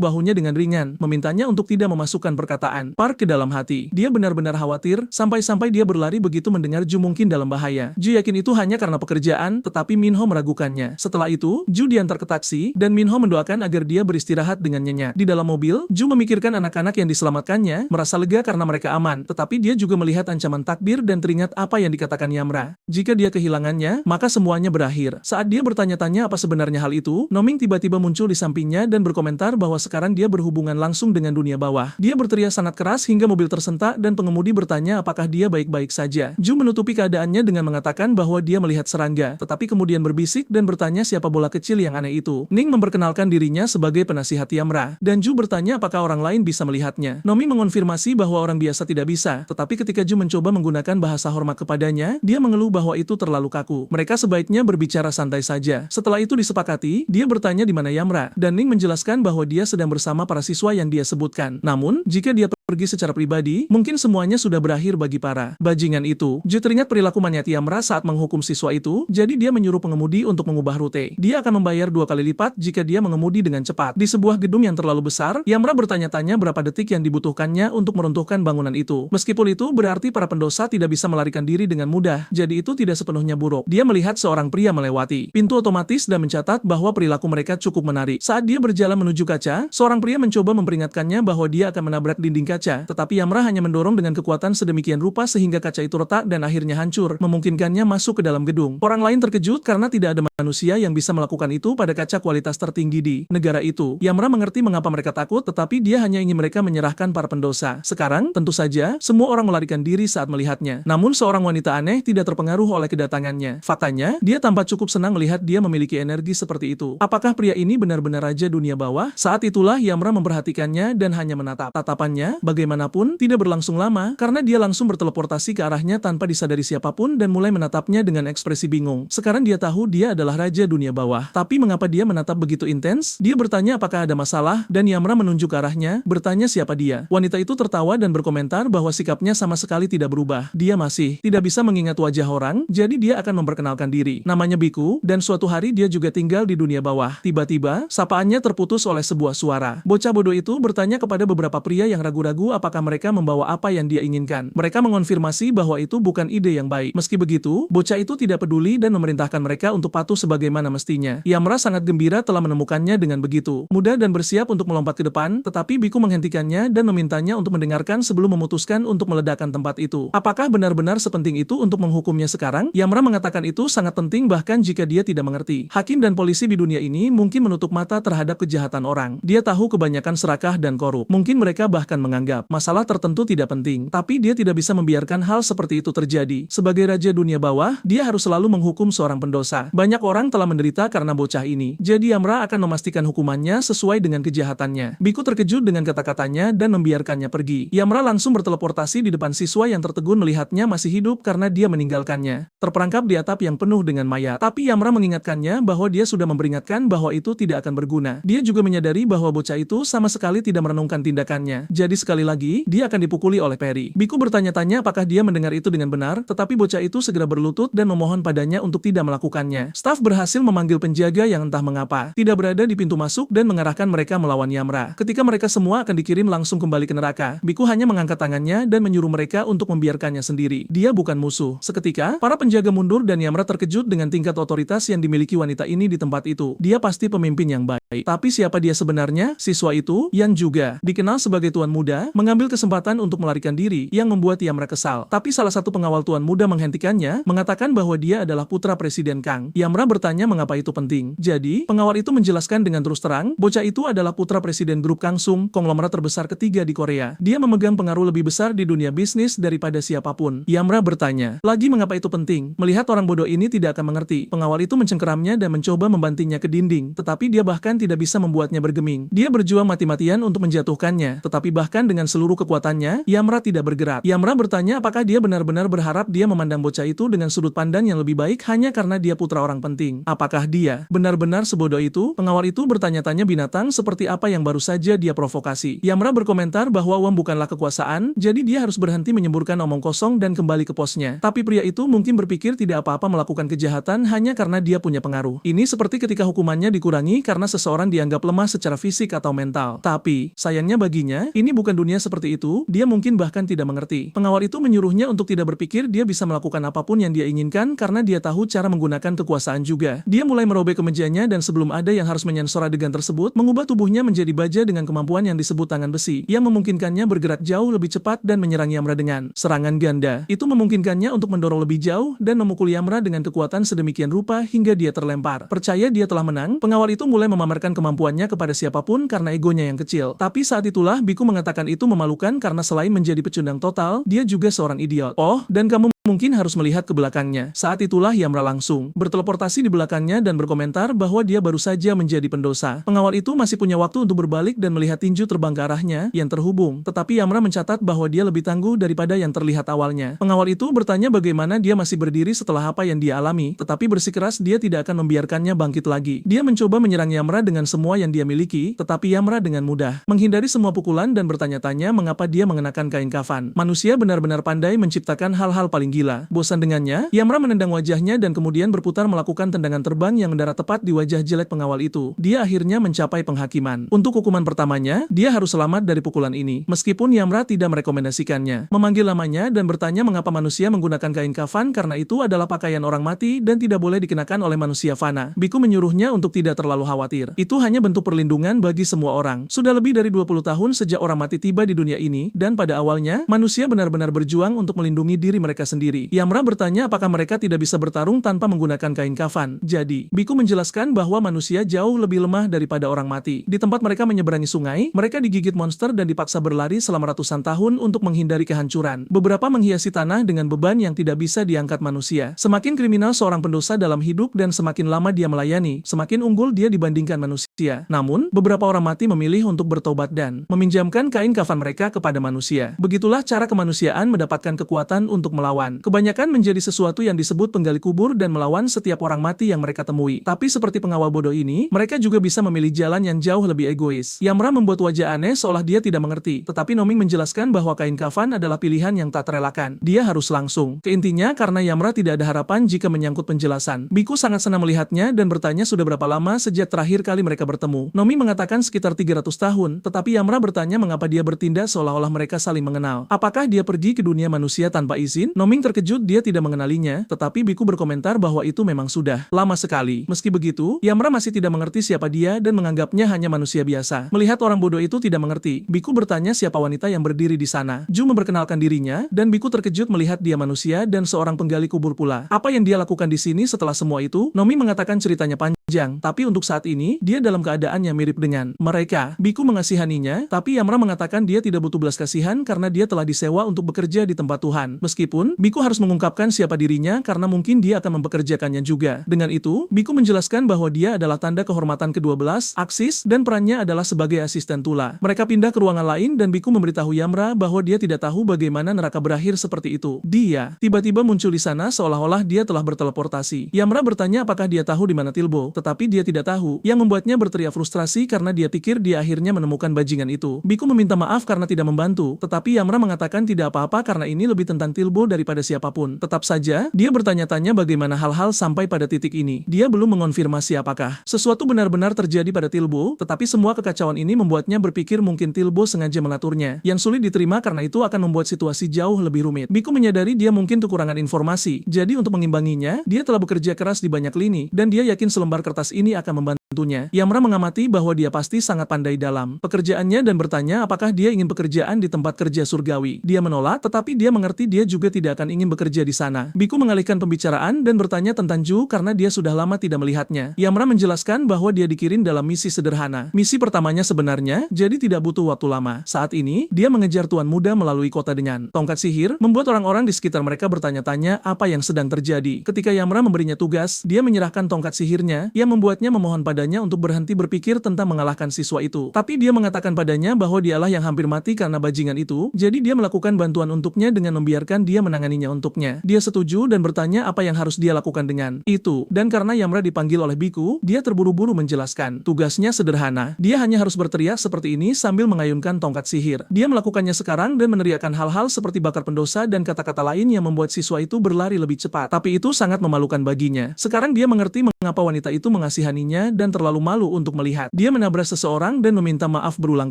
bahunya dengan ringan, memintanya untuk tidak memasukkan perkataan Park ke dalam hati. Dia benar-benar khawatir, sampai-sampai dia berlari begitu mendengar Ju mungkin dalam bahaya. Ju yakin itu hanya karena pekerjaan, tetapi Minho meragukannya. Setelah itu, Ju diantar ke taksi, dan Minho mendoakan agar dia beristirahat dengan nyenyak. Di dalam mobil, Ju memikirkan anak-anak yang diselamatkannya, merasa lega karena mereka aman, tetapi dia juga melihat ancaman takdir dan teringat apa yang dikatakan Yamra. Jika dia kehilangannya, maka semuanya berakhir. Saat dia bertanya-tanya apa sebenarnya hal itu, Noming tiba-tiba muncul di sampingnya dan berkomentar bahwa sekarang dia berhubungan langsung dengan dunia bawah. Dia berteriak sangat keras hingga mobil tersentak dan pengemudi bertanya apakah dia baik-baik saja. Ju menutupi keadaannya dengan mengatakan bahwa dia melihat serangga, tetapi kemudian berbisik dan bertanya siapa bola kecil yang aneh itu. Ning memperkenalkan dirinya sebagai penasihat Yamra, dan Ju bertanya apakah orang lain bisa melihatnya. Nomi mengonfirmasi bahwa orang biasa tidak bisa, tetapi ketika Ju mencoba menggunakan bahasa hormat kepadanya, dia mengeluh bahwa itu terlalu kaku. Mereka sebaiknya berbicara santai saja. Setelah itu disepakati, dia bertanya di mana Yamra, dan Ning menjelaskan bahwa dia sedang bersama para siswa yang dia sebutkan. Namun, jika dia pergi secara pribadi, mungkin semuanya sudah berakhir bagi para bajingan itu. Ju teringat perilaku maniat Yamra saat menghukum siswa itu, jadi dia menyuruh pengemudi untuk mengubah rute. Dia akan membayar 2 kali lipat jika dia mengemudi dengan cepat. Di sebuah gedung yang terlalu besar, Yamra bertanya-tanya berapa detik yang dibutuhkannya untuk meruntuhkan bangunan itu. Meskipun itu berarti para pendosa tidak bisa melarikan diri dengan mudah, jadi itu tidak sepenuhnya buruk. Dia melihat seorang pria melewati pintu otomatis dan mencatat bahwa perilaku mereka cukup menarik. Saat dia berjalan menuju kaca, seorang pria mencoba memperingatkannya bahwa dia akan menabrak dinding kaca, tetapi Yamra hanya mendorong dengan kekuatan sedemikian rupa sehingga kaca itu retak dan akhirnya hancur, memungkinkannya masuk ke dalam gedung. Orang lain terkejut karena tidak ada manusia yang bisa melakukan itu pada kaca kualitas tertinggi di negara itu. Yamra mengerti mengapa mereka takut, tetapi dia hanya ingin mereka menyerahkan para pendosa. Sekarang, tentu saja, semua orang melarikan diri saat melihatnya. Namun seorang wanita aneh tidak terpengaruh oleh kedatangannya. Faktanya, dia tampak cukup senang melihat dia memiliki energi seperti itu. Apakah pria ini benar-benar raja dunia bawah? Saat itulah Yamra memperhatikannya dan hanya menatap. Tatapannya, bagaimanapun, tidak berlangsung lama, karena dia langsung berteleportasi ke arahnya tanpa disadari siapapun dan mulai menatapnya dengan ekspresi bingung. Sekarang dia tahu dia adalah raja dunia bawah. Tapi mengapa dia menatap begitu intens? Dia bertanya apakah ada masalah, dan Yamra menunjuk ke arahnya, bertanya siapa dia. Wanita itu tertawa dan berkomentar bahwa sikapnya sama sekali tidak berubah. Dia masih tidak bisa mengingat wajah orang, jadi dia akan memperkenalkan diri. Namanya Biku, dan suatu hari dia juga tinggal di dunia bawah. Tiba-tiba, sapaannya terputus oleh sebuah suara. Bocah bodoh itu bertanya kepada beberapa pria yang ragu-ragu apakah mereka membawa apa yang dia inginkan. Mereka mengonfirmasi bahwa itu bukan ide yang baik. Meski begitu, bocah itu tidak peduli dan memerintahkan mereka untuk patuh sebagaimana mestinya. Yamra sangat gembira telah menemukannya dengan begitu mudah dan bersiap untuk melompat ke depan, tetapi Biku menghentikannya dan memintanya untuk mendengarkan sebelum memutuskan untuk meledakkan tempat itu. Apakah benar-benar sepenting itu untuk menghukumnya sekarang? Yamra mengatakan itu sangat penting bahkan jika dia tidak mengerti. Hakim dan polisi di dunia ini mungkin menutup mata terhadap kejahatan orang. Dia tahu kebanyakan serakah dan korup. Mungkin mereka bahkan menganggap masalah tertentu tidak penting, tapi dia tidak bisa membiarkan hal seperti itu terjadi. Sebagai raja dunia bawah, dia harus selalu menghukum seorang pendosa. Banyak orang telah menderita karena bocah ini. Jadi Yamra akan memastikan hukumannya sesuai dengan kejahatannya. Biku terkejut dengan kata-katanya dan membiarkannya pergi. Yamra langsung berteleportasi di depan siswa yang tertegun melihatnya masih hidup karena dia meninggalkannya terperangkap di atap yang penuh dengan mayat. Tapi Yamra mengingatkannya bahwa dia sudah memperingatkan bahwa itu tidak akan berguna. Dia juga menyadari bahwa bocah itu sama sekali tidak merenungkan tindakannya. Jadi sekali lagi, dia akan dipukuli oleh Perry. Biku bertanya-tanya apakah dia mendengar itu dengan benar, tetapi bocah itu segera berlutut dan memohon padanya untuk tidak melakukannya. Staf berhasil memanggil penjaga yang entah mengapa tidak berada di pintu masuk dan mengarahkan mereka melawan Yamra. Ketika mereka semua akan dikirim langsung kembali ke neraka, Biku hanya mengangkat tangannya dan menyuruh mereka untuk membiarkannya sendiri. Dia bukan musuh. Seketika, para penjaga mundur dan Yamra terkejut dengan tingkat otoritas yang dimiliki wanita ini di tempat itu. Dia pasti pemimpin yang baik. Tapi siapa dia sebenarnya? Siswa itu, yang juga dikenal sebagai tuan muda, muda, mengambil kesempatan untuk melarikan diri yang membuat Yamra kesal. Tapi salah satu pengawal tuan muda menghentikannya, mengatakan bahwa dia adalah putra Presiden Kang. Yamra bertanya mengapa itu penting. Jadi, pengawal itu menjelaskan dengan terus terang, bocah itu adalah putra Presiden Grup Kang Sung, konglomerat terbesar ketiga di Korea. Dia memegang pengaruh lebih besar di dunia bisnis daripada siapapun. Yamra bertanya, lagi mengapa itu penting? Melihat orang bodoh ini tidak akan mengerti. Pengawal itu mencengkeramnya dan mencoba membantingnya ke dinding, tetapi dia bahkan tidak bisa membuatnya bergeming. Dia berjuang mati-matian untuk menjatuhkannya, tetapi bahkan dengan seluruh kekuatannya, Yamra tidak bergerak. Yamra bertanya apakah dia benar-benar berharap dia memandang bocah itu dengan sudut pandang yang lebih baik hanya karena dia putra orang penting. Apakah dia benar-benar sebodoh itu? Pengawal itu bertanya-tanya binatang seperti apa yang baru saja dia provokasi. Yamra berkomentar bahwa uang bukanlah kekuasaan, jadi dia harus berhenti menyemburkan omong kosong dan kembali ke posnya. Tapi pria itu mungkin berpikir tidak apa-apa melakukan kejahatan hanya karena dia punya pengaruh. Ini seperti ketika hukumannya dikurangi karena seseorang dianggap lemah secara fisik atau mental. Tapi, sayangnya baginya, ini bukan dunia seperti itu, dia mungkin bahkan tidak mengerti. Pengawal itu menyuruhnya untuk tidak berpikir dia bisa melakukan apapun yang dia inginkan karena dia tahu cara menggunakan kekuasaan juga. Dia mulai merobek kemejanya dan sebelum ada yang harus menyensor adegan tersebut, mengubah tubuhnya menjadi baja dengan kemampuan yang disebut tangan besi, yang memungkinkannya bergerak jauh lebih cepat dan menyerang Yamra dengan serangan ganda. Itu memungkinkannya untuk mendorong lebih jauh dan memukul Yamra dengan kekuatan sedemikian rupa hingga dia terlempar. Percaya dia telah menang, pengawal itu mulai memamerkan kemampuannya kepada siapapun karena egonya yang kecil. Tapi saat itulah Biku mengatakan itu memalukan karena selain menjadi pecundang total, dia juga seorang idiot. Oh, dan kamu mungkin harus melihat ke belakangnya. Saat itulah Yamra langsung berteleportasi di belakangnya dan berkomentar bahwa dia baru saja menjadi pendosa. Pengawal itu masih punya waktu untuk berbalik dan melihat tinju terbang ke arahnya yang terhubung. Tetapi Yamra mencatat bahwa dia lebih tangguh daripada yang terlihat awalnya. Pengawal itu bertanya bagaimana dia masih berdiri setelah apa yang dia alami, tetapi bersikeras dia tidak akan membiarkannya bangkit lagi. Dia mencoba menyerang Yamra dengan semua yang dia miliki, tetapi Yamra dengan mudah menghindari semua pukulan dan bertanya-tanya mengapa dia mengenakan kain kafan. Manusia benar-benar pandai menciptakan hal-hal paling gila. Bosan dengannya, Yamra menendang wajahnya dan kemudian berputar melakukan tendangan terbang yang mendarat tepat di wajah jelek pengawal itu. Dia akhirnya mencapai penghakiman. Untuk hukuman pertamanya, dia harus selamat dari pukulan ini. Meskipun Yamra tidak merekomendasikannya, memanggil namanya dan bertanya mengapa manusia menggunakan kain kafan karena itu adalah pakaian orang mati dan tidak boleh dikenakan oleh manusia fana. Biku menyuruhnya untuk tidak terlalu khawatir. Itu hanya bentuk perlindungan bagi semua orang. Sudah lebih dari 20 tahun sejak orang mati tiba di dunia ini, dan pada awalnya, manusia benar-benar berjuang untuk melindungi diri mereka sendiri. Yamra bertanya apakah mereka tidak bisa bertarung tanpa menggunakan kain kafan. Jadi, Biku menjelaskan bahwa manusia jauh lebih lemah daripada orang mati. Di tempat mereka menyeberangi sungai, mereka digigit monster dan dipaksa berlari selama ratusan tahun untuk menghindari kehancuran. Beberapa menghiasi tanah dengan beban yang tidak bisa diangkat manusia. Semakin kriminal seorang pendosa dalam hidup dan semakin lama dia melayani, semakin unggul dia dibandingkan manusia. Namun, beberapa orang mati memilih untuk bertobat dan meminjamkan kain kafan mereka kepada manusia. Begitulah cara kemanusiaan mendapatkan kekuatan untuk melawan. Kebanyakan menjadi sesuatu yang disebut penggali kubur dan melawan setiap orang mati yang mereka temui. Tapi seperti pengawal bodoh ini, mereka juga bisa memilih jalan yang jauh lebih egois. Yamra membuat wajah aneh seolah dia tidak mengerti, tetapi Noming menjelaskan bahwa kain kafan adalah pilihan yang tak terelakkan. Dia harus langsung ke intinya karena Yamra tidak ada harapan jika menyangkut penjelasan. Biku sangat senang melihatnya dan bertanya sudah berapa lama sejak terakhir kali mereka bertemu. Noming mengatakan sekitar 300 tahun, tetapi Yamra bertanya mengapa dia bertindak seolah-olah mereka saling mengenal. Apakah dia pergi ke dunia manusia tanpa izin? Noming terkejut dia tidak mengenalinya, tetapi Biku berkomentar bahwa itu memang sudah lama sekali. Meski begitu, Yamra masih tidak mengerti siapa dia dan menganggapnya hanya manusia biasa. Melihat orang bodoh itu tidak mengerti, Biku bertanya siapa wanita yang berdiri di sana. Ju memperkenalkan dirinya, dan Biku terkejut melihat dia manusia dan seorang penggali kubur pula. Apa yang dia lakukan di sini setelah semua itu? Nomi mengatakan ceritanya panjang, tapi untuk saat ini, dia dalam keadaan yang mirip dengan mereka. Biku mengasihaninya, tapi Yamra mengatakan dia tidak butuh belas kasihan karena dia telah disewa untuk bekerja di tempat Tuhan. Meskipun, Biku harus mengungkapkan siapa dirinya karena mungkin dia akan mempekerjakannya juga. Dengan itu, Biku menjelaskan bahwa dia adalah tanda kehormatan ke-12, Aksis, dan perannya adalah sebagai asisten Tula. Mereka pindah ke ruangan lain dan Biku memberitahu Yamra bahwa dia tidak tahu bagaimana neraka berakhir seperti itu. Dia tiba-tiba muncul di sana seolah-olah dia telah berteleportasi. Yamra bertanya apakah dia tahu di mana Tilbo, tetapi dia tidak tahu, yang membuatnya berteriak frustrasi karena dia pikir dia akhirnya menemukan bajingan itu. Biku meminta maaf karena tidak membantu, tetapi Yamra mengatakan tidak apa-apa karena ini lebih tentang Tilbo daripada siapapun. Tetap saja, dia bertanya-tanya bagaimana hal-hal sampai pada titik ini. Dia belum mengonfirmasi apakah sesuatu benar-benar terjadi pada Tilbo, tetapi semua kekacauan ini membuatnya berpikir mungkin Tilbo sengaja mengaturnya, yang sulit diterima karena itu akan membuat situasi jauh lebih rumit. Biku menyadari dia mungkin kekurangan informasi, jadi untuk mengimbanginya, dia telah bekerja keras di banyak lini, dan dia yakin selembar kertas ini akan membantu membantunya. Yamra mengamati bahwa dia pasti sangat pandai dalam pekerjaannya dan bertanya apakah dia ingin pekerjaan di tempat kerja surgawi. Dia menolak, tetapi dia mengerti dia juga tidak akan ingin bekerja di sana. Biku mengalihkan pembicaraan dan bertanya tentang Ju karena dia sudah lama tidak melihatnya. Yamra menjelaskan bahwa dia dikirim dalam misi sederhana. Misi pertamanya sebenarnya, jadi tidak butuh waktu lama. Saat ini, dia mengejar tuan muda melalui kota dengan tongkat sihir, membuat orang-orang di sekitar mereka bertanya-tanya apa yang sedang terjadi. Ketika Yamra memberinya tugas, dia menyerahkan tongkat sihirnya, yang membuatnya memohon padanya untuk berhenti berpikir tentang mengalahkan siswa itu. Tapi dia mengatakan padanya bahwa dialah yang hampir mati karena bajingan itu, jadi dia melakukan bantuan untuknya dengan membiarkan dia menanganinya untuknya. Dia setuju dan bertanya apa yang harus dia lakukan dengan itu. Dan karena Yamra dipanggil oleh Biku, dia terburu-buru menjelaskan. Tugasnya sederhana. Dia hanya harus berteriak seperti ini sambil mengayunkan tongkat sihir. Dia melakukannya sekarang dan meneriakkan hal-hal seperti bakar pendosa dan kata-kata lain yang membuat siswa itu berlari lebih cepat. Tapi itu sangat memalukan baginya. Sekarang dia mengerti mengapa wanita itu mengasihaninya dan terlalu malu untuk melihat. Dia menabrak seseorang dan meminta maaf berulang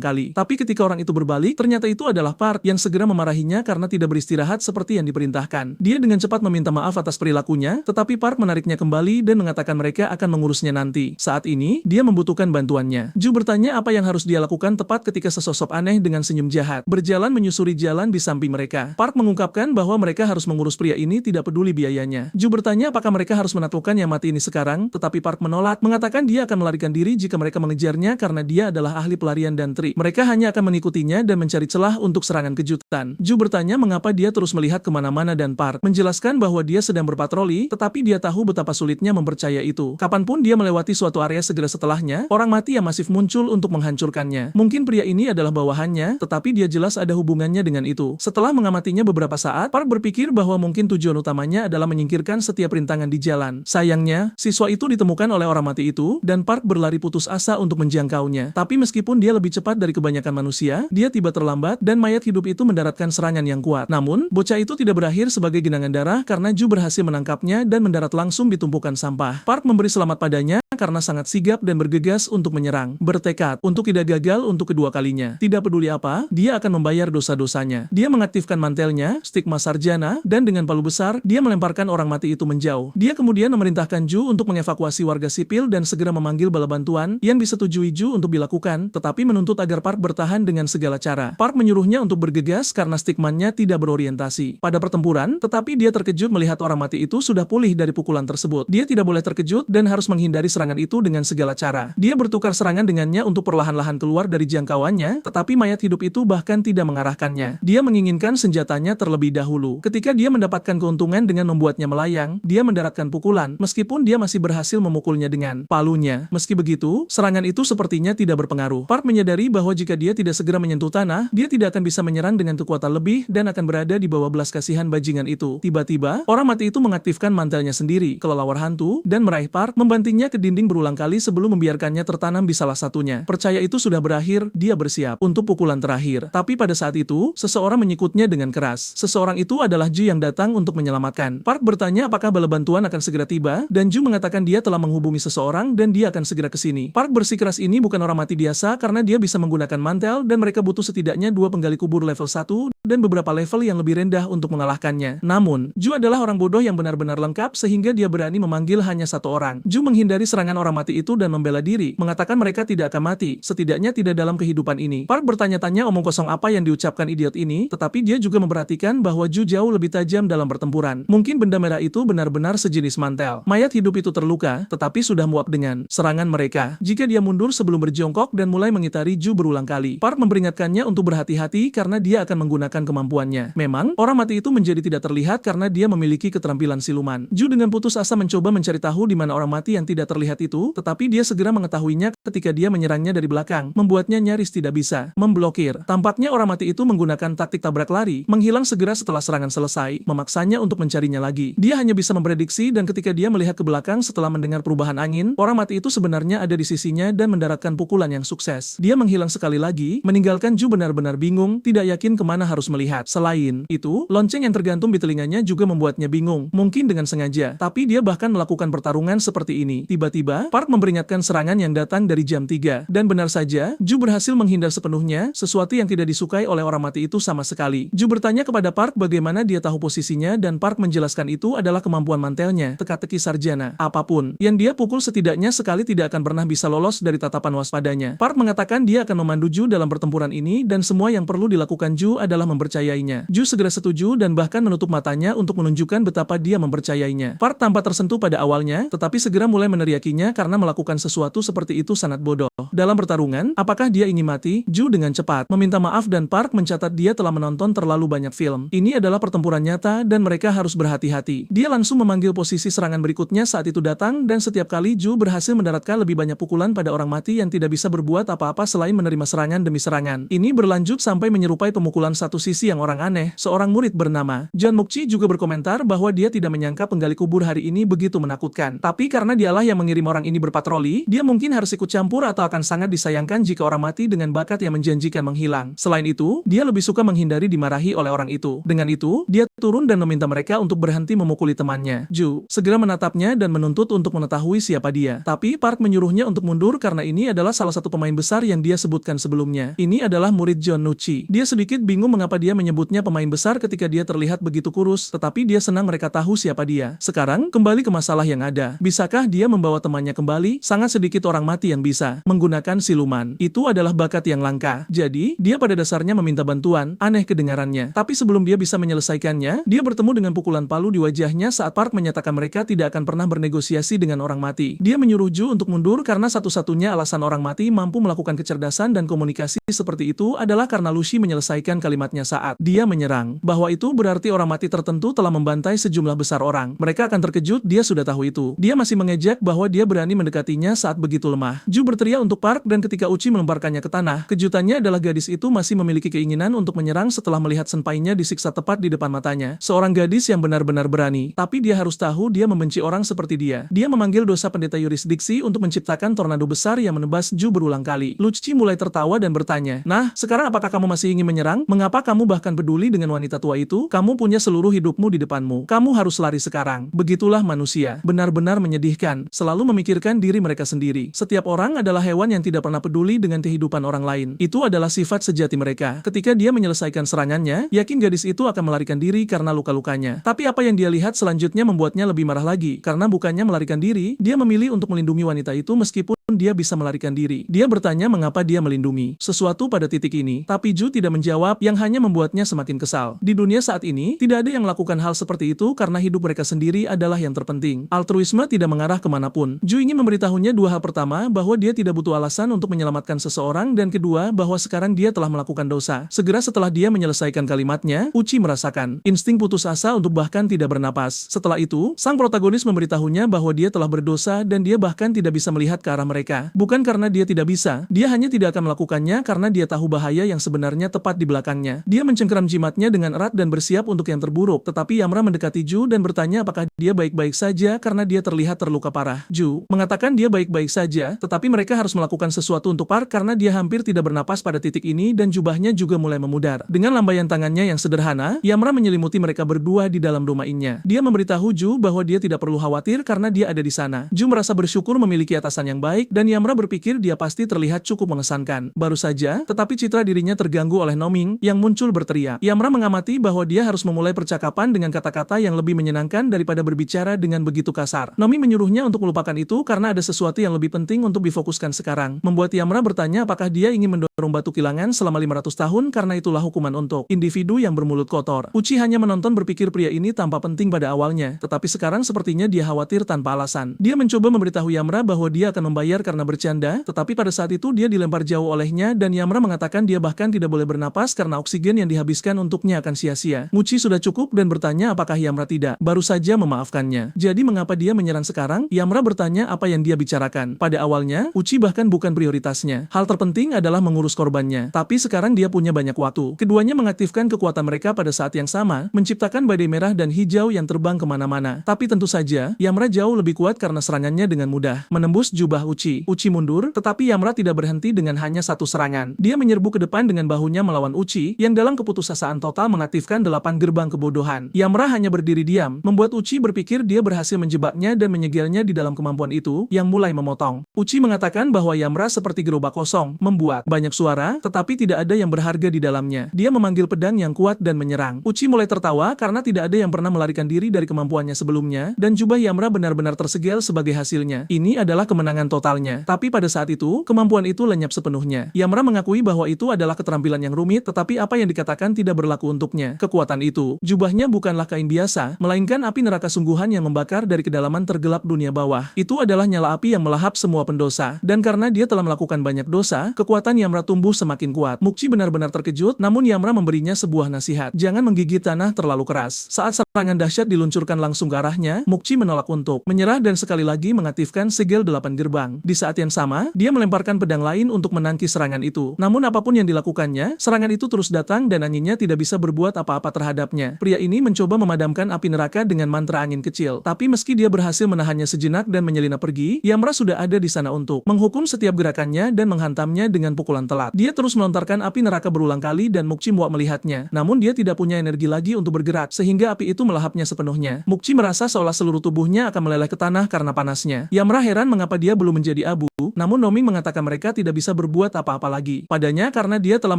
kali. Tapi ketika orang itu berbalik, ternyata itu adalah Park yang segera memarahinya karena tidak beristirahat seperti yang diperintahkan. Dia dengan cepat meminta maaf atas perilakunya, tetapi Park menariknya kembali dan mengatakan mereka akan mengurusnya nanti. Saat ini, dia membutuhkan bantuannya. Ju bertanya apa yang harus dia lakukan tepat ketika sesosok aneh dengan senyum jahat berjalan menyusuri jalan di samping mereka. Park mengungkapkan bahwa mereka harus mengurus pria ini tidak peduli biayanya. Ju bertanya apakah mereka harus menaklukkan yang mati ini sekarang, tetapi Park menolak, mengatakan dia akan melarikan diri jika mereka mengejarnya karena dia adalah ahli pelarian dan trik. Mereka hanya akan mengikutinya dan mencari celah untuk serangan kejutan. Ju bertanya mengapa dia terus melihat kemana-mana dan Park menjelaskan bahwa dia sedang berpatroli, tetapi dia tahu betapa sulitnya mempercaya itu. Kapanpun dia melewati suatu area segera setelahnya, orang mati yang masif muncul untuk menghancurkannya. Mungkin pria ini adalah bawahannya, tetapi dia jelas ada hubungannya dengan itu. Setelah mengamatinya beberapa saat, Park berpikir bahwa mungkin tujuan utamanya adalah menyingkirkan setiap rintangan di jalan. Sayangnya, siswa itu ditemukan oleh orang mati itu, dan Park berlari putus asa untuk menjangkaunya. Tapi meskipun dia lebih cepat dari kebanyakan manusia, dia tiba terlambat dan mayat hidup itu mendaratkan serangan yang kuat. Namun, bocah itu tidak berakhir sebagai genangan darah karena Ju berhasil menangkapnya dan mendarat langsung di tumpukan sampah. Park memberi selamat padanya karena sangat sigap dan bergegas untuk menyerang. Bertekad untuk tidak gagal untuk kedua kalinya. Tidak peduli apa, dia akan membayar dosa-dosanya. Dia mengaktifkan mantelnya, stigma sarjana, dan dengan palu besar, dia melemparkan orang mati itu menjauh. Dia kemudian memerintahkan Ju untuk mengevakuasi warga sipil dan segera memanggil bala bantuan yang disetujui Ju untuk dilakukan, tetapi menuntut agar Park bertahan dengan segala cara. Park menyuruhnya untuk bergegas karena stigmanya tidak berorientasi pada pertempuran, tetapi dia terkejut melihat orang mati itu sudah pulih dari pukulan tersebut. Dia tidak boleh terkejut dan harus menghindari serangan itu dengan segala cara. Dia bertukar serangan dengannya untuk perlahan-lahan keluar dari jangkauannya, tetapi mayat hidup itu bahkan tidak mengarahkannya. Dia menginginkan senjatanya terlebih dahulu. Ketika dia mendapatkan keuntungan dengan membuatnya melayang, dia mendaratkan pukulan, meskipun dia masih berhasil memukulnya dengan palunya. Meski begitu, serangan itu sepertinya tidak berpengaruh. Park menyadari bahwa jika dia tidak segera menyentuh tanah, dia tidak akan bisa menyerang dengan kekuatan lebih dan akan berada di bawah belas kasihan bajingan itu. Tiba-tiba, orang mati itu mengaktifkan mantelnya sendiri, kelelawar hantu, dan meraih Park, membantingnya ke dinding berulang kali sebelum membiarkannya tertanam di salah satunya. Percaya itu sudah berakhir, dia bersiap untuk pukulan terakhir. Tapi pada saat itu, seseorang menyikutnya dengan keras. Seseorang itu adalah Ju yang datang untuk menyelamatkan. Park bertanya apakah bala bantuan akan segera tiba, dan Ju mengatakan dia telah menghubungi seseorang dan dia akan segera ke sini. Park bersikeras ini bukan orang mati biasa karena dia bisa menggunakan mantel dan mereka butuh setidaknya 2 penggali kubur level 1 dan beberapa level yang lebih rendah untuk mengalahkannya. Namun, Ju adalah orang bodoh yang benar-benar lengkap sehingga dia berani memanggil hanya satu orang. Ju menghindari serangan orang mati itu dan membela diri, mengatakan mereka tidak akan mati, setidaknya tidak dalam kehidupan ini. Park bertanya-tanya omong kosong apa yang diucapkan idiot ini, tetapi dia juga memperhatikan bahwa Ju jauh lebih tajam dalam pertempuran. Mungkin benda merah itu benar-benar sejenis mantel. Mayat hidup itu terluka, tetapi sudah muak dengan serangan mereka. Jika dia mundur sebelum berjongkok dan mulai mengitari Ju berulang kali, Park memperingatkannya untuk berhati-hati karena dia akan menggunakan kemampuannya. Memang, orang mati itu menjadi tidak terlihat karena dia memiliki keterampilan siluman. Ju dengan putus asa mencoba mencari tahu di mana orang mati yang tidak terlihat itu, tetapi dia segera mengetahuinya ketika dia menyerangnya dari belakang, membuatnya nyaris tidak bisa memblokir. Tampaknya orang mati itu menggunakan taktik tabrak lari, menghilang segera setelah serangan selesai, memaksanya untuk mencarinya lagi. Dia hanya bisa memprediksi dan ketika dia melihat ke belakang setelah mendengar perubahan angin, orang mati itu sebenarnya ada di sisinya dan mendaratkan pukulan yang sukses. Dia menghilang sekali lagi, meninggalkan Ju benar-benar bingung, tidak yakin kemana harus melihat. Selain itu, lonceng yang tergantung di telinganya juga membuatnya bingung, mungkin dengan sengaja, tapi dia bahkan melakukan pertarungan seperti ini. Tiba-tiba, Park memperingatkan serangan yang datang dari jam 3, dan benar saja, Ju berhasil menghindar sepenuhnya, sesuatu yang tidak disukai oleh orang mati itu sama sekali. Ju bertanya kepada Park bagaimana dia tahu posisinya dan Park menjelaskan itu adalah kemampuan mantelnya, teka-teki sarjana. Apapun yang dia pukul setidaknya sekali sekali tidak akan pernah bisa lolos dari tatapan waspadanya. Park mengatakan dia akan memandu Ju dalam pertempuran ini dan semua yang perlu dilakukan Ju adalah mempercayainya. Ju segera setuju dan bahkan menutup matanya untuk menunjukkan betapa dia mempercayainya. Park tampak tersentuh pada awalnya, tetapi segera mulai meneriakinya karena melakukan sesuatu seperti itu sangat bodoh. Dalam pertarungan, apakah dia ingin mati? Ju dengan cepat meminta maaf dan Park mencatat dia telah menonton terlalu banyak film. Ini adalah pertempuran nyata dan mereka harus berhati-hati. Dia langsung memanggil posisi serangan berikutnya saat itu datang dan setiap kali Ju berhasil mendaratkan lebih banyak pukulan pada orang mati yang tidak bisa berbuat apa-apa selain menerima serangan demi serangan. Ini berlanjut sampai menyerupai pemukulan satu sisi yang orang aneh. Seorang murid bernama Jan Mukchi juga berkomentar bahwa dia tidak menyangka penggali kubur hari ini begitu menakutkan. Tapi karena dialah yang mengirim orang ini berpatroli, dia mungkin harus ikut campur atau akan sangat disayangkan jika orang mati dengan bakat yang menjanjikan menghilang. Selain itu, dia lebih suka menghindari dimarahi oleh orang itu. Dengan itu, dia turun dan meminta mereka untuk berhenti memukuli temannya. Ju segera menatapnya dan menuntut untuk mengetahui siapa dia. Tapi Park menyuruhnya untuk mundur karena ini adalah salah satu pemain besar yang dia sebutkan sebelumnya. Ini adalah murid John Nucci. Dia sedikit bingung mengapa dia menyebutnya pemain besar ketika dia terlihat begitu kurus, tetapi dia senang mereka tahu siapa dia. Sekarang, kembali ke masalah yang ada. Bisakah dia membawa temannya kembali? Sangat sedikit orang mati yang bisa menggunakan siluman. Itu adalah bakat yang langka. Jadi, dia pada dasarnya meminta bantuan. Aneh kedengarannya. Tapi sebelum dia bisa menyelesaikannya, dia bertemu dengan pukulan palu di wajahnya saat Park menyatakan mereka tidak akan pernah bernegosiasi dengan orang mati. Dia menyuruh Ju untuk mundur karena satu-satunya alasan orang mati mampu melakukan kecerdasan dan komunikasi seperti itu adalah karena Lucy menyelesaikan kalimatnya saat dia menyerang. Bahwa itu berarti orang mati tertentu telah membantai sejumlah besar orang. Mereka akan terkejut, dia sudah tahu itu. Dia masih mengejek bahwa dia berani mendekatinya saat begitu lemah. Ju berteriak untuk Park dan ketika Uchi melemparkannya ke tanah, kejutannya adalah gadis itu masih memiliki keinginan untuk menyerang setelah melihat senpainya disiksa tepat di depan matanya. Seorang gadis yang benar-benar berani, tapi dia harus tahu dia membenci orang seperti dia. Dia memanggil dosa pendeta yurisdiksi untuk menciptakan tornado besar yang menebas Ju berulang kali. Luchi mulai tertawa dan bertanya, "Nah, sekarang apakah kamu masih ingin menyerang? Mengapa kamu bahkan peduli dengan wanita tua itu? Kamu punya seluruh hidupmu di depanmu. Kamu harus lari sekarang." Begitulah manusia. Benar-benar menyedihkan. Selalu memikirkan diri mereka sendiri. Setiap orang adalah hewan yang tidak pernah peduli dengan kehidupan orang lain. Itu adalah sifat sejati mereka. Ketika dia menyelesaikan serangannya, yakin gadis itu akan melarikan diri karena luka-lukanya. Tapi apa yang dia lihat selanjutnya membuatnya lebih marah lagi. Karena bukannya melarikan diri, dia memilih untuk melindungi wanita itu meskipun dia bisa melarikan diri. Dia bertanya mengapa dia melindungi sesuatu pada titik ini, tapi Ju tidak menjawab, yang hanya membuatnya semakin kesal. Di dunia saat ini, tidak ada yang melakukan hal seperti itu karena hidup mereka sendiri adalah yang terpenting. Altruisme tidak mengarah kemanapun. Ju ingin memberitahunya dua hal. Pertama, bahwa dia tidak butuh alasan untuk menyelamatkan seseorang, dan kedua, bahwa sekarang dia telah melakukan dosa. Segera setelah dia menyelesaikan kalimatnya, Uchi merasakan insting putus asa untuk bahkan tidak bernapas. Setelah itu, sang protagonis memberitahunya bahwa dia telah berdosa dan dia bahkan tidak bisa melihat ke arah mereka. Bukan karena dia tidak bisa, dia hanya tidak akan melakukannya karena dia tahu bahaya yang sebenarnya tepat di belakangnya. Dia mencengkeram jimatnya dengan erat dan bersiap untuk yang terburuk, tetapi Yamra mendekati Ju dan bertanya apakah dia baik-baik saja karena dia terlihat terluka parah. Ju mengatakan dia baik-baik saja, tetapi mereka harus melakukan sesuatu untuk Park karena dia hampir tidak bernapas pada titik ini dan jubahnya juga mulai memudar. Dengan lambaian tangannya yang sederhana, Yamra menyelimuti mereka berdua di dalam domainnya. Dia memberitahu Ju bahwa dia tidak perlu khawatir karena dia ada di sana. Ju merasa bersyukur memiliki atasan yang baik dan Yamra berpikir dia pasti terlihat cukup mengesankan. Baru saja, tetapi citra dirinya terganggu oleh Noming yang muncul berteriak. Yamra mengamati bahwa dia harus memulai percakapan dengan kata-kata yang lebih menyenangkan daripada berbicara dengan begitu kasar. Nomi menyuruhnya untuk melupakan itu karena ada sesuatu yang lebih penting untuk difokuskan sekarang. Membuat Yamra bertanya apakah dia ingin mendorong batu kilangan selama 500 tahun karena itulah hukuman untuk individu yang bermulut kotor. Uchi hanya menonton berpikir pria ini tanpa penting pada awalnya, tetapi sekarang sepertinya dia khawatir tanpa alasan. Dia mencoba memberitahu Yamra bahwa dia akan membayar karena bercanda, tetapi pada saat itu dia dilempar jauh olehnya dan Yamra mengatakan dia bahkan tidak boleh bernapas karena oksigen yang dihabiskan untuknya akan sia-sia. Uchi sudah cukup dan bertanya apakah Yamra tidak baru saja memaafkannya. Jadi mengapa dia menyerang sekarang? Yamra bertanya apa yang dia bicarakan. Pada awalnya, Uchi bahkan bukan prioritasnya. Hal terpenting adalah mengurus korbannya. Tapi sekarang dia punya banyak waktu. Keduanya mengaktifkan kekuatan mereka pada saat yang sama, menciptakan badai merah dan hijau yang terbang kemana-mana. Tapi tentu saja, Yamra jauh lebih kuat karena serangannya dengan mudah menembus jubah Uchi. Uchi. Uchi mundur, tetapi Yamra tidak berhenti dengan hanya satu serangan. Dia menyerbu ke depan dengan bahunya melawan Uchi, yang dalam keputusasaan total mengaktifkan 8 gerbang kebodohan. Yamra hanya berdiri diam, membuat Uchi berpikir dia berhasil menjebaknya dan menyegilnya di dalam kemampuan itu, yang mulai memotong. Uchi mengatakan bahwa Yamra seperti gerobak kosong, membuat banyak suara, tetapi tidak ada yang berharga di dalamnya. Dia memanggil pedang yang kuat dan menyerang. Uchi mulai tertawa karena tidak ada yang pernah melarikan diri dari kemampuannya sebelumnya, dan jubah Yamra benar-benar tersegel sebagai hasilnya. Ini adalah kemenangan totalnya. Tapi pada saat itu, kemampuan itu lenyap sepenuhnya. Yamra mengakui bahwa itu adalah keterampilan yang rumit, tetapi apa yang dikatakan tidak berlaku untuknya. Kekuatan itu, jubahnya bukanlah kain biasa, melainkan api neraka sungguhan yang membakar dari kedalaman tergelap dunia bawah. Itu adalah nyala api yang melahap semua pendosa. Dan karena dia telah melakukan banyak dosa, kekuatan Yamra tumbuh semakin kuat. Mukchi benar-benar terkejut, namun Yamra memberinya sebuah nasihat. Jangan menggigit tanah terlalu keras. Saat serangan dahsyat diluncurkan langsung ke arahnya, Mukchi menolak untuk menyerah dan sekali lagi mengaktifkan segel 8 gerbang. Di saat yang sama, dia melemparkan pedang lain untuk menangkis serangan itu. Namun apapun yang dilakukannya, serangan itu terus datang dan anginnya tidak bisa berbuat apa-apa terhadapnya. Pria ini mencoba memadamkan api neraka dengan mantra angin kecil. Tapi meski dia berhasil menahannya sejenak dan menyelinap pergi, Yamra sudah ada di sana untuk menghukum setiap gerakannya dan menghantamnya dengan pukulan telat. Dia terus melontarkan api neraka berulang kali dan Mukchi muak melihatnya. Namun dia tidak punya energi lagi untuk bergerak, sehingga api itu melahapnya sepenuhnya. Mukchi merasa seolah seluruh tubuhnya akan meleleh ke tanah karena panasnya. Yamra heran mengapa dia belum menjadi abu, namun Noming mengatakan mereka tidak bisa berbuat apa-apa lagi padanya karena dia telah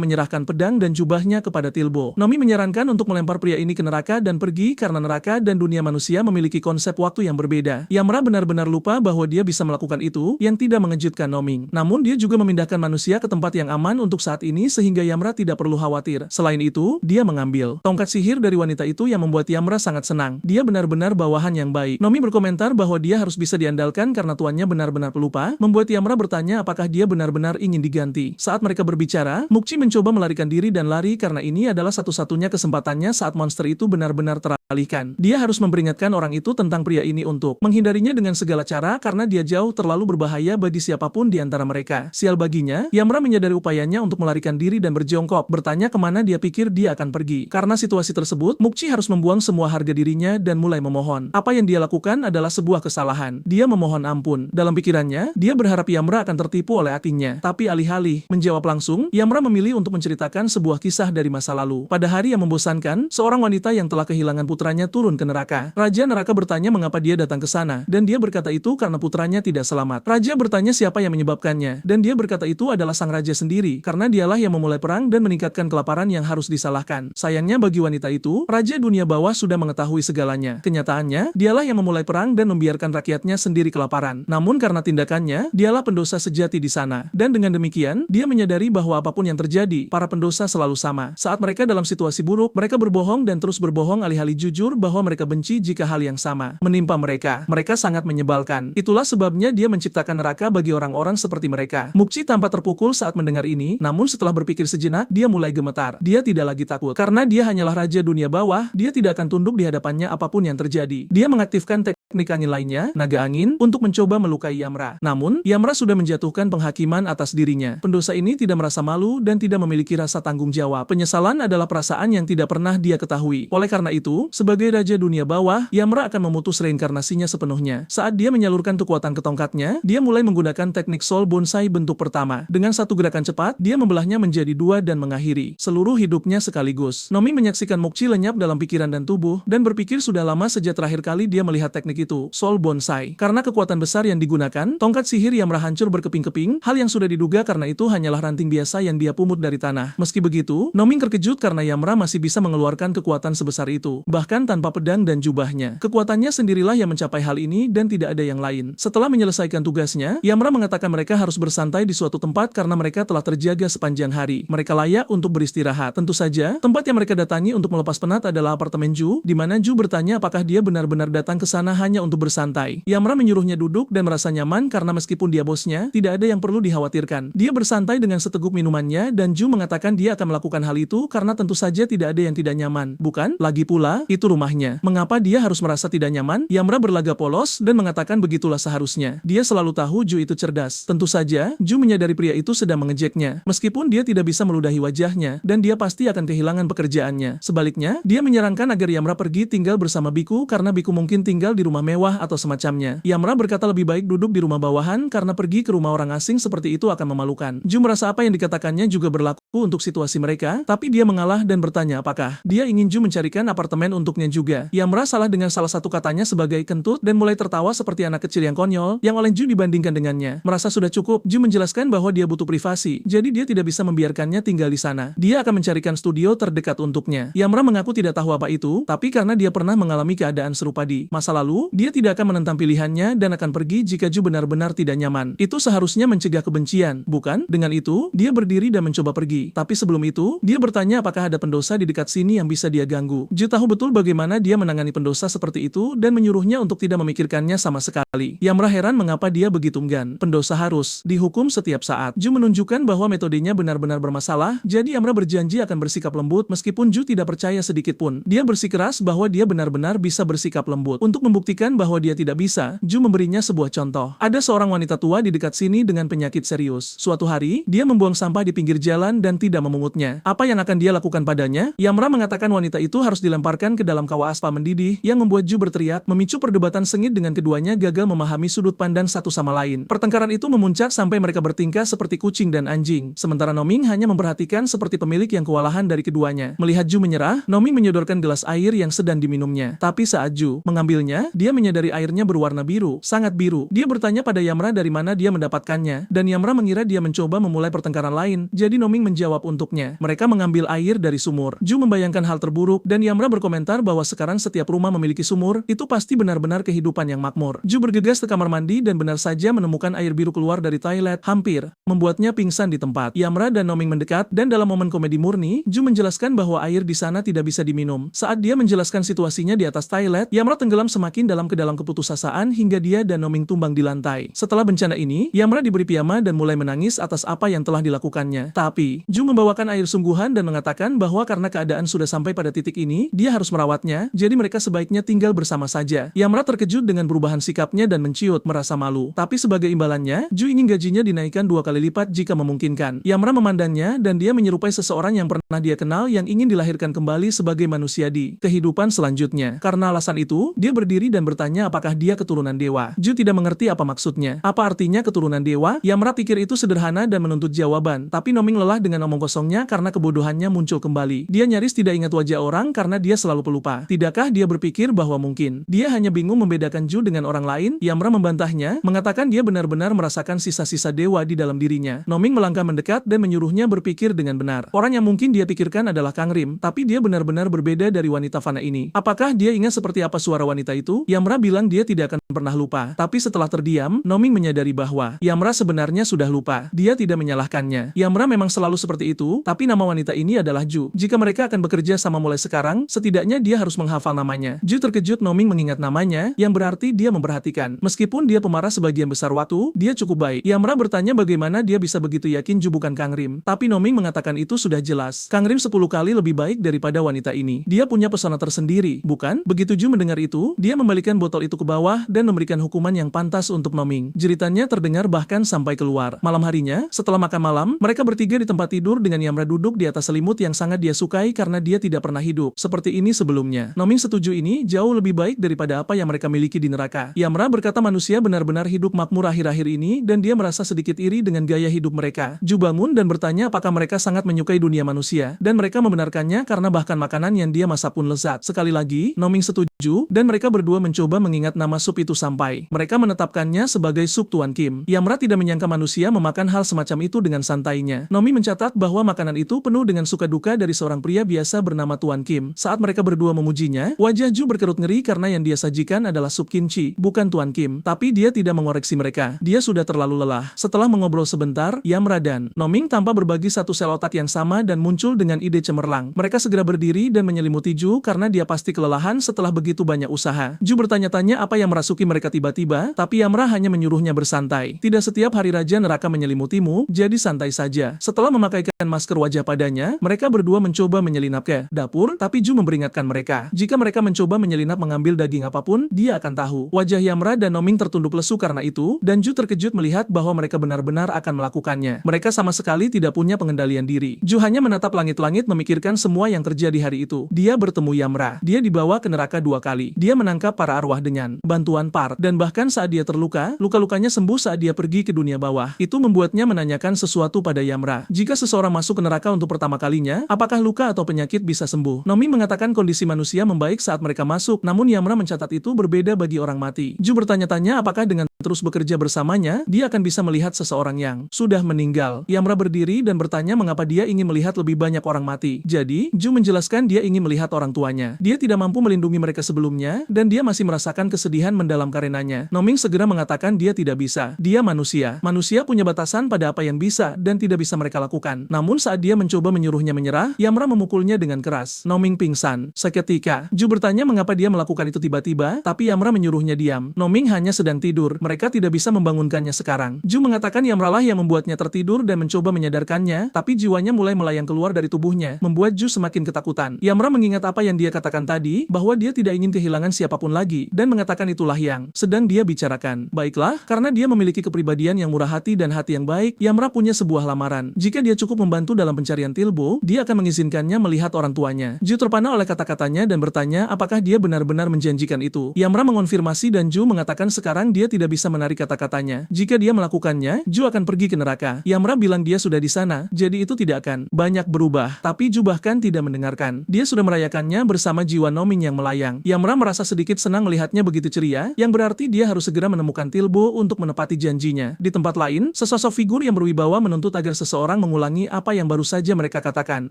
menyerahkan pedang dan jubahnya kepada Tilbo. Nomi menyarankan untuk melempar pria ini ke neraka dan pergi karena neraka dan dunia manusia memiliki konsep waktu yang berbeda. Yamra benar-benar lupa bahwa dia bisa melakukan itu, yang tidak mengejutkan Noming. Namun dia juga memindahkan manusia ke tempat yang aman untuk saat ini sehingga Yamra tidak perlu khawatir. Selain itu, dia mengambil tongkat sihir dari wanita itu yang membuat Yamra sangat senang. Dia benar-benar bawahan yang baik. Nomi berkomentar bahwa dia harus bisa diandalkan karena tuannya benar-benar pelupa, membuat Yamra bertanya apakah dia benar-benar ingin diganti. Saat mereka berbicara, Mukchi mencoba melarikan diri dan lari karena ini adalah satu-satunya kesempatannya saat monster itu benar-benar teralihkan. Dia harus memperingatkan orang itu tentang pria ini untuk menghindarinya dengan segala cara karena dia jauh terlalu berbahaya bagi siapapun di antara mereka. Sial baginya, Yamra menyadari upayanya untuk melarikan diri dan berjongkok, bertanya kemana dia pikir dia akan pergi. Karena situasi tersebut, Mukchi harus membuang semua harga dirinya dan mulai memohon. Apa yang dia lakukan adalah sebuah kesalahan. Dia memohon ampun. Dalam pikirannya, dia berharap Yamra akan tertipu oleh hatinya. Tapi alih-alih menjawab langsung, Yamra memilih untuk menceritakan sebuah kisah dari masa lalu. Pada hari yang membosankan, seorang wanita yang telah kehilangan putranya turun ke neraka. Raja neraka bertanya mengapa dia datang ke sana, dan dia berkata itu karena putranya tidak selamat. Raja bertanya siapa yang menyebabkannya, dan dia berkata itu adalah sang raja sendiri, karena dialah yang memulai perang dan meningkatkan kelaparan yang harus disalahkan. Sayangnya bagi wanita itu, Raja dunia bawah sudah mengetahui segalanya. Kenyataannya, dialah yang memulai perang dan membiarkan rakyatnya sendiri kelaparan. Namun karena tindakannya, dialah pendosa sejati di sana. Dan dengan demikian, dia menyadari bahwa apapun yang terjadi, para pendosa selalu sama. Saat mereka dalam situasi buruk, mereka berbohong dan terus berbohong alih-alih jujur bahwa mereka benci jika hal yang sama menimpa mereka. Mereka sangat menyebalkan. Itulah sebabnya dia menciptakan neraka bagi orang-orang seperti mereka. Mukchi tampak terpukul saat mendengar ini, namun setelah berpikir sejenak, dia mulai gemetar. Dia tidak lagi takut. Karena dia hanyalah raja dunia bawah, dia tidak akan tunduk di hadapannya apapun yang terjadi. Dia mengaktifkan teknik angin lainnya, naga angin, untuk mencoba melukai Yamra. Namun, Yamra sudah menjatuhkan penghakiman atas dirinya. Pendosa ini tidak merasa malu dan tidak memiliki rasa tanggung jawab. Penyesalan adalah perasaan yang tidak pernah dia ketahui. Oleh karena itu, sebagai raja dunia bawah, Yamra akan memutus reinkarnasinya sepenuhnya. Saat dia menyalurkan kekuatan ke tongkatnya, dia mulai menggunakan teknik soul bonsai bentuk pertama. Dengan satu gerakan cepat, dia membelahnya menjadi dua dan mengakhiri seluruh hidupnya sekaligus. Nomi menyaksikan Mukchi lenyap dalam pikiran dan tubuh, dan berpikir sudah lama sejak terakhir kali dia melihat teknik itu, soul bonsai. Karena kekuatan besar yang digunakan, tongkat sihir Yamra hancur berkeping-keping, hal yang sudah diduga karena itu hanyalah ranting biasa yang dia pungut dari tanah. Meski begitu, Noming terkejut karena Yamra masih bisa mengeluarkan kekuatan sebesar itu, bahkan tanpa pedang dan jubahnya. Kekuatannya sendirilah yang mencapai hal ini dan tidak ada yang lain. Setelah menyelesaikan tugasnya, Yamra mengatakan mereka harus bersantai di suatu tempat karena mereka telah terjaga sepanjang hari. Mereka layak untuk beristirahat. Tentu saja, tempat yang mereka datangi untuk melepas penat adalah apartemen Ju, di mana Ju bertanya apakah dia benar-benar datang ke sana hanya untuk bersantai. Yamra menyuruhnya duduk dan merasa nyaman karena meskipun dia bosnya, tidak ada yang perlu dikhawatirkan. Dia bersantai dengan seteguk minumannya dan Ju mengatakan dia akan melakukan hal itu karena tentu saja tidak ada yang tidak nyaman. Bukan? Lagi pula, itu rumahnya. Mengapa dia harus merasa tidak nyaman? Yamra berlagak polos dan mengatakan begitulah seharusnya. Dia selalu tahu Ju itu cerdas. Tentu saja, Ju menyadari pria itu sedang mengejeknya. Meskipun dia tidak bisa meludahi wajahnya, dan dia pasti akan kehilangan pekerjaannya. Sebaliknya, dia menyarankan agar Yamra pergi tinggal bersama Biku karena Biku mungkin tinggal di rumah mewah atau semacamnya. Yamra berkata lebih baik duduk di rumah bawahan karena pergi ke rumah orang asing seperti itu akan memalukan. Ju merasa apa yang dikatakannya juga berlaku untuk situasi mereka, tapi dia mengalah dan bertanya apakah dia ingin Ju mencarikan apartemen untuknya juga. Yamra salah dengan salah satu katanya sebagai kentut dan mulai tertawa seperti anak kecil yang konyol yang oleh Ju dibandingkan dengannya. Merasa sudah cukup, Ju menjelaskan bahwa dia butuh privasi, jadi dia tidak bisa membiarkannya tinggal di sana. Dia akan mencarikan studio terdekat untuknya. Yamra mengaku tidak tahu apa itu, tapi karena dia pernah mengalami keadaan serupa di masa lalu, dia tidak akan menentang pilihannya dan akan pergi jika Ju benar-benar tidak nyaman. Itu seharusnya mencegah kebencian, bukan? Dengan itu, dia berdiri dan mencoba pergi. Tapi sebelum itu, dia bertanya apakah ada pendosa di dekat sini yang bisa dia ganggu. Ju tahu betul bagaimana dia menangani pendosa seperti itu dan menyuruhnya untuk tidak memikirkannya sama sekali. Yamra heran mengapa dia begitu enggan. Pendosa harus dihukum setiap saat. Ju menunjukkan bahwa metodenya benar-benar bermasalah, jadi Yamra berjanji akan bersikap lembut meskipun Ju tidak percaya sedikit pun. Dia bersikeras bahwa dia benar-benar bisa bersikap lembut. Untuk membuktikan bahwa dia tidak bisa, Ju memberinya sebuah contoh. Ada seorang wanita tua di dekat sini dengan penyakit serius. Suatu hari, dia membuang sampah di pinggir jalan dan tidak memungutnya. Apa yang akan dia lakukan padanya? Yamra mengatakan wanita itu harus dilemparkan ke dalam kawah aspal mendidih yang membuat Ju berteriak, memicu perdebatan sengit dengan keduanya gagal memahami sudut pandang satu sama lain. Pertengkaran itu memuncak sampai mereka bertingkah seperti kucing dan anjing. Sementara Noming hanya memperhatikan seperti pemilik yang kewalahan dari keduanya. Melihat Ju menyerah, Noming menyodorkan gelas air yang sedang diminumnya. Tapi saat Ju mengambilnya, dia menyadari airnya berwarna biru, sangat biru. Dia bertanya pada Yamra dari mana dia mendapatkannya, dan Yamra mengira dia mencoba memulai pertengkaran lain, jadi Noming menjawab untuknya. Mereka mengambil air dari sumur. Ju membayangkan hal terburuk, dan Yamra berkomentar bahwa sekarang setiap rumah memiliki sumur, itu pasti benar-benar kehidupan yang makmur. Ju bergegas ke kamar mandi dan benar saja menemukan air biru keluar dari toilet, hampir membuatnya pingsan di tempat. Yamra dan Noming mendekat, dan dalam momen komedi murni, Ju menjelaskan bahwa air di sana tidak bisa diminum. Saat dia menjelaskan situasinya di atas toilet, Yamra tenggelam semakin dalam ke dalam keputusasaan hingga dia dan Noming tumbang di lantai. Setelah bencana ini, Yamra diberi piyama dan mulai menangis atas apa yang telah dilakukannya. Tapi, Ju membawakan air sungguhan dan mengatakan bahwa karena keadaan sudah sampai pada titik ini, dia harus merawatnya, jadi mereka sebaiknya tinggal bersama saja. Yamra terkejut dengan perubahan sikapnya dan menciut, merasa malu. Tapi sebagai imbalannya, Ju ingin gajinya dinaikkan 2 kali lipat jika memungkinkan. Yamra memandangnya dan dia menyerupai seseorang yang pernah dia kenal yang ingin dilahirkan kembali sebagai manusia di kehidupan selanjutnya. Karena alasan itu, dia berdiri dan bertanya apakah dia keturunan dewa. Ju tidak mengerti apa maksudnya. Apa artinya keturunan dewa? Yamra pikir itu sederhana dan menuntut jawaban, tapi Noming lelah dengan omong kosongnya karena kebodohannya muncul kembali. Dia nyaris tidak ingat wajah orang karena dia selalu pelupa. Tidakkah dia berpikir bahwa mungkin dia hanya bingung membedakan Ju dengan orang lain? Yamra membantahnya, mengatakan dia benar-benar merasakan sisa-sisa dewa di dalam dirinya. Noming melangkah mendekat dan menyuruhnya berpikir dengan benar. Orang yang mungkin dia pikirkan adalah Kang Rim, tapi dia benar-benar berbeda dari wanita fana ini. Apakah dia ingat seperti apa suara wanita itu? Yamra bilang dia tidak akan pernah lupa. Tapi setelah terdiam, Noming menyadari bahwa Yamra sebenarnya sudah lupa. Dia tidak menyalahkannya. Yamra memang selalu seperti itu, tapi nama wanita ini adalah Ju. Jika mereka akan bekerja sama mulai sekarang, setidaknya dia harus menghafal namanya. Ju terkejut Noming mengingat namanya, yang berarti dia memperhatikan. Meskipun dia pemarah sebagian besar waktu, dia cukup baik. Yamra bertanya bagaimana dia bisa begitu yakin Ju bukan Kang Rim. Tapi Noming mengatakan itu sudah jelas. Kang Rim 10 kali lebih baik daripada wanita ini. Dia punya pesona tersendiri, bukan? Begitu Ju mendengar itu, dia membalikan botol itu ke bawah dan memberikan hukuman yang pantas untuk Noming. Jeritannya terdengar bahkan sampai keluar. Malam harinya, setelah makan malam, mereka bertiga di tempat tidur dengan Yamra duduk di atas selimut yang sangat dia sukai karena dia tidak pernah hidup seperti ini sebelumnya. Noming setuju ini jauh lebih baik daripada apa yang mereka miliki di neraka. Yamra berkata manusia benar-benar hidup makmur akhir-akhir ini dan dia merasa sedikit iri dengan gaya hidup mereka. Ju bangun dan bertanya apakah mereka sangat menyukai dunia manusia dan mereka membenarkannya karena bahkan makanan yang dia masak pun lezat. Sekali lagi, Noming setuju dan mereka berdua mencoba mengingat nama sup itu sampai mereka menetapkannya sebagai sup Tuan Kim. Yamra tidak menyangka manusia memakan hal semacam itu dengan santainya. Nomi mencatat bahwa makanan itu penuh dengan suka duka dari seorang pria biasa bernama Tuan Kim. Saat mereka berdua memujinya, wajah Ju berkerut ngeri karena yang dia sajikan adalah sup kimchi, bukan Tuan Kim. Tapi dia tidak mengoreksi mereka. Dia sudah terlalu lelah. Setelah mengobrol sebentar, Yamra dan Noming tanpa berbagi satu sel otak yang sama dan muncul dengan ide cemerlang. Mereka segera berdiri dan menyelimuti Ju karena dia pasti kelelahan setelah begitu banyak usaha. Ju bertanya-tanya apa yang merasuki mereka tiba-tiba, tapi Yamra hanya menyuruhnya bersantai. Tidak setiap hari raja neraka menyelimutimu, jadi santai saja. Setelah memakaikan masker wajah padanya, mereka berdua mencoba menyelinap ke dapur, tapi Ju memperingatkan mereka. Jika mereka mencoba menyelinap mengambil daging apapun, dia akan tahu. Wajah Yamra dan Noming tertunduk lesu karena itu, dan Ju terkejut melihat bahwa mereka benar-benar akan melakukannya. Mereka sama sekali tidak punya pengendalian diri. Ju hanya menatap langit-langit memikirkan semua yang terjadi hari itu. Dia bertemu Yamra. Dia dibawa ke neraka 2 kali. Dia menangkap para arwah dengan bantuan Park. Dan bahkan saat dia terluka, luka-lukanya sembuh saat dia pergi ke dunia bawah. Itu membuatnya menanyakan sesuatu pada Yamra. Jika seseorang masuk ke neraka untuk pertama kalinya, apakah luka atau penyakit bisa sembuh? Nomi mengatakan kondisi manusia membaik saat mereka masuk, namun Yamra mencatat itu berbeda bagi orang mati. Ju bertanya-tanya apakah dengan terus bekerja bersamanya, dia akan bisa melihat seseorang yang sudah meninggal. Yamra berdiri dan bertanya mengapa dia ingin melihat lebih banyak orang mati. Jadi, Ju menjelaskan dia ingin melihat orang tuanya. Dia tidak mampu melindungi mereka sebelumnya, dan dia masih merasakan kesedihan mendalam karenanya. Noming segera mengatakan dia tidak bisa. Dia manusia. Manusia punya batasan pada apa yang bisa dan tidak bisa mereka lakukan. Namun saat dia mencoba menyuruhnya menyerah, Yamra memukulnya dengan keras. Noming pingsan. Seketika, Ju bertanya mengapa dia melakukan itu tiba-tiba, tapi Yamra menyuruhnya diam. Noming hanya sedang tidur. Mereka tidak bisa membangunkannya sekarang. Ju mengatakan Yamralah yang membuatnya tertidur dan mencoba menyadarkannya, tapi jiwanya mulai melayang keluar dari tubuhnya, membuat Ju semakin ketakutan. Yamra mengingat apa yang dia katakan tadi, bahwa dia tidak ingin kehilangan siapapun lagi, dan mengatakan itulah yang sedang dia bicarakan. Baiklah, karena dia memiliki kepribadian yang murah hati dan hati yang baik, Yamra punya sebuah lamaran. Jika dia cukup membantu dalam pencarian Tilbo, dia akan mengizinkannya melihat orang tuanya. Ju terpana oleh kata-katanya dan bertanya apakah dia benar-benar menjanjikan itu. Yamra mengonfirmasi dan Ju mengatakan sekarang dia tidak bisa menarik kata-katanya. Jika dia melakukannya, Ju akan pergi ke neraka. Yamra bilang dia sudah di sana, jadi itu tidak akan banyak berubah. Tapi Ju bahkan tidak mendengarkan. Dia sudah merayakannya bersama jiwa Noming yang melayang. Yamra merasa sedikit senang melihatnya begitu ceria, yang berarti dia harus segera menemukan Tilbo untuk menepati janjinya. Di tempat lain, sesosok figur yang berwibawa menuntut agar seseorang mengulangi apa yang baru saja mereka katakan.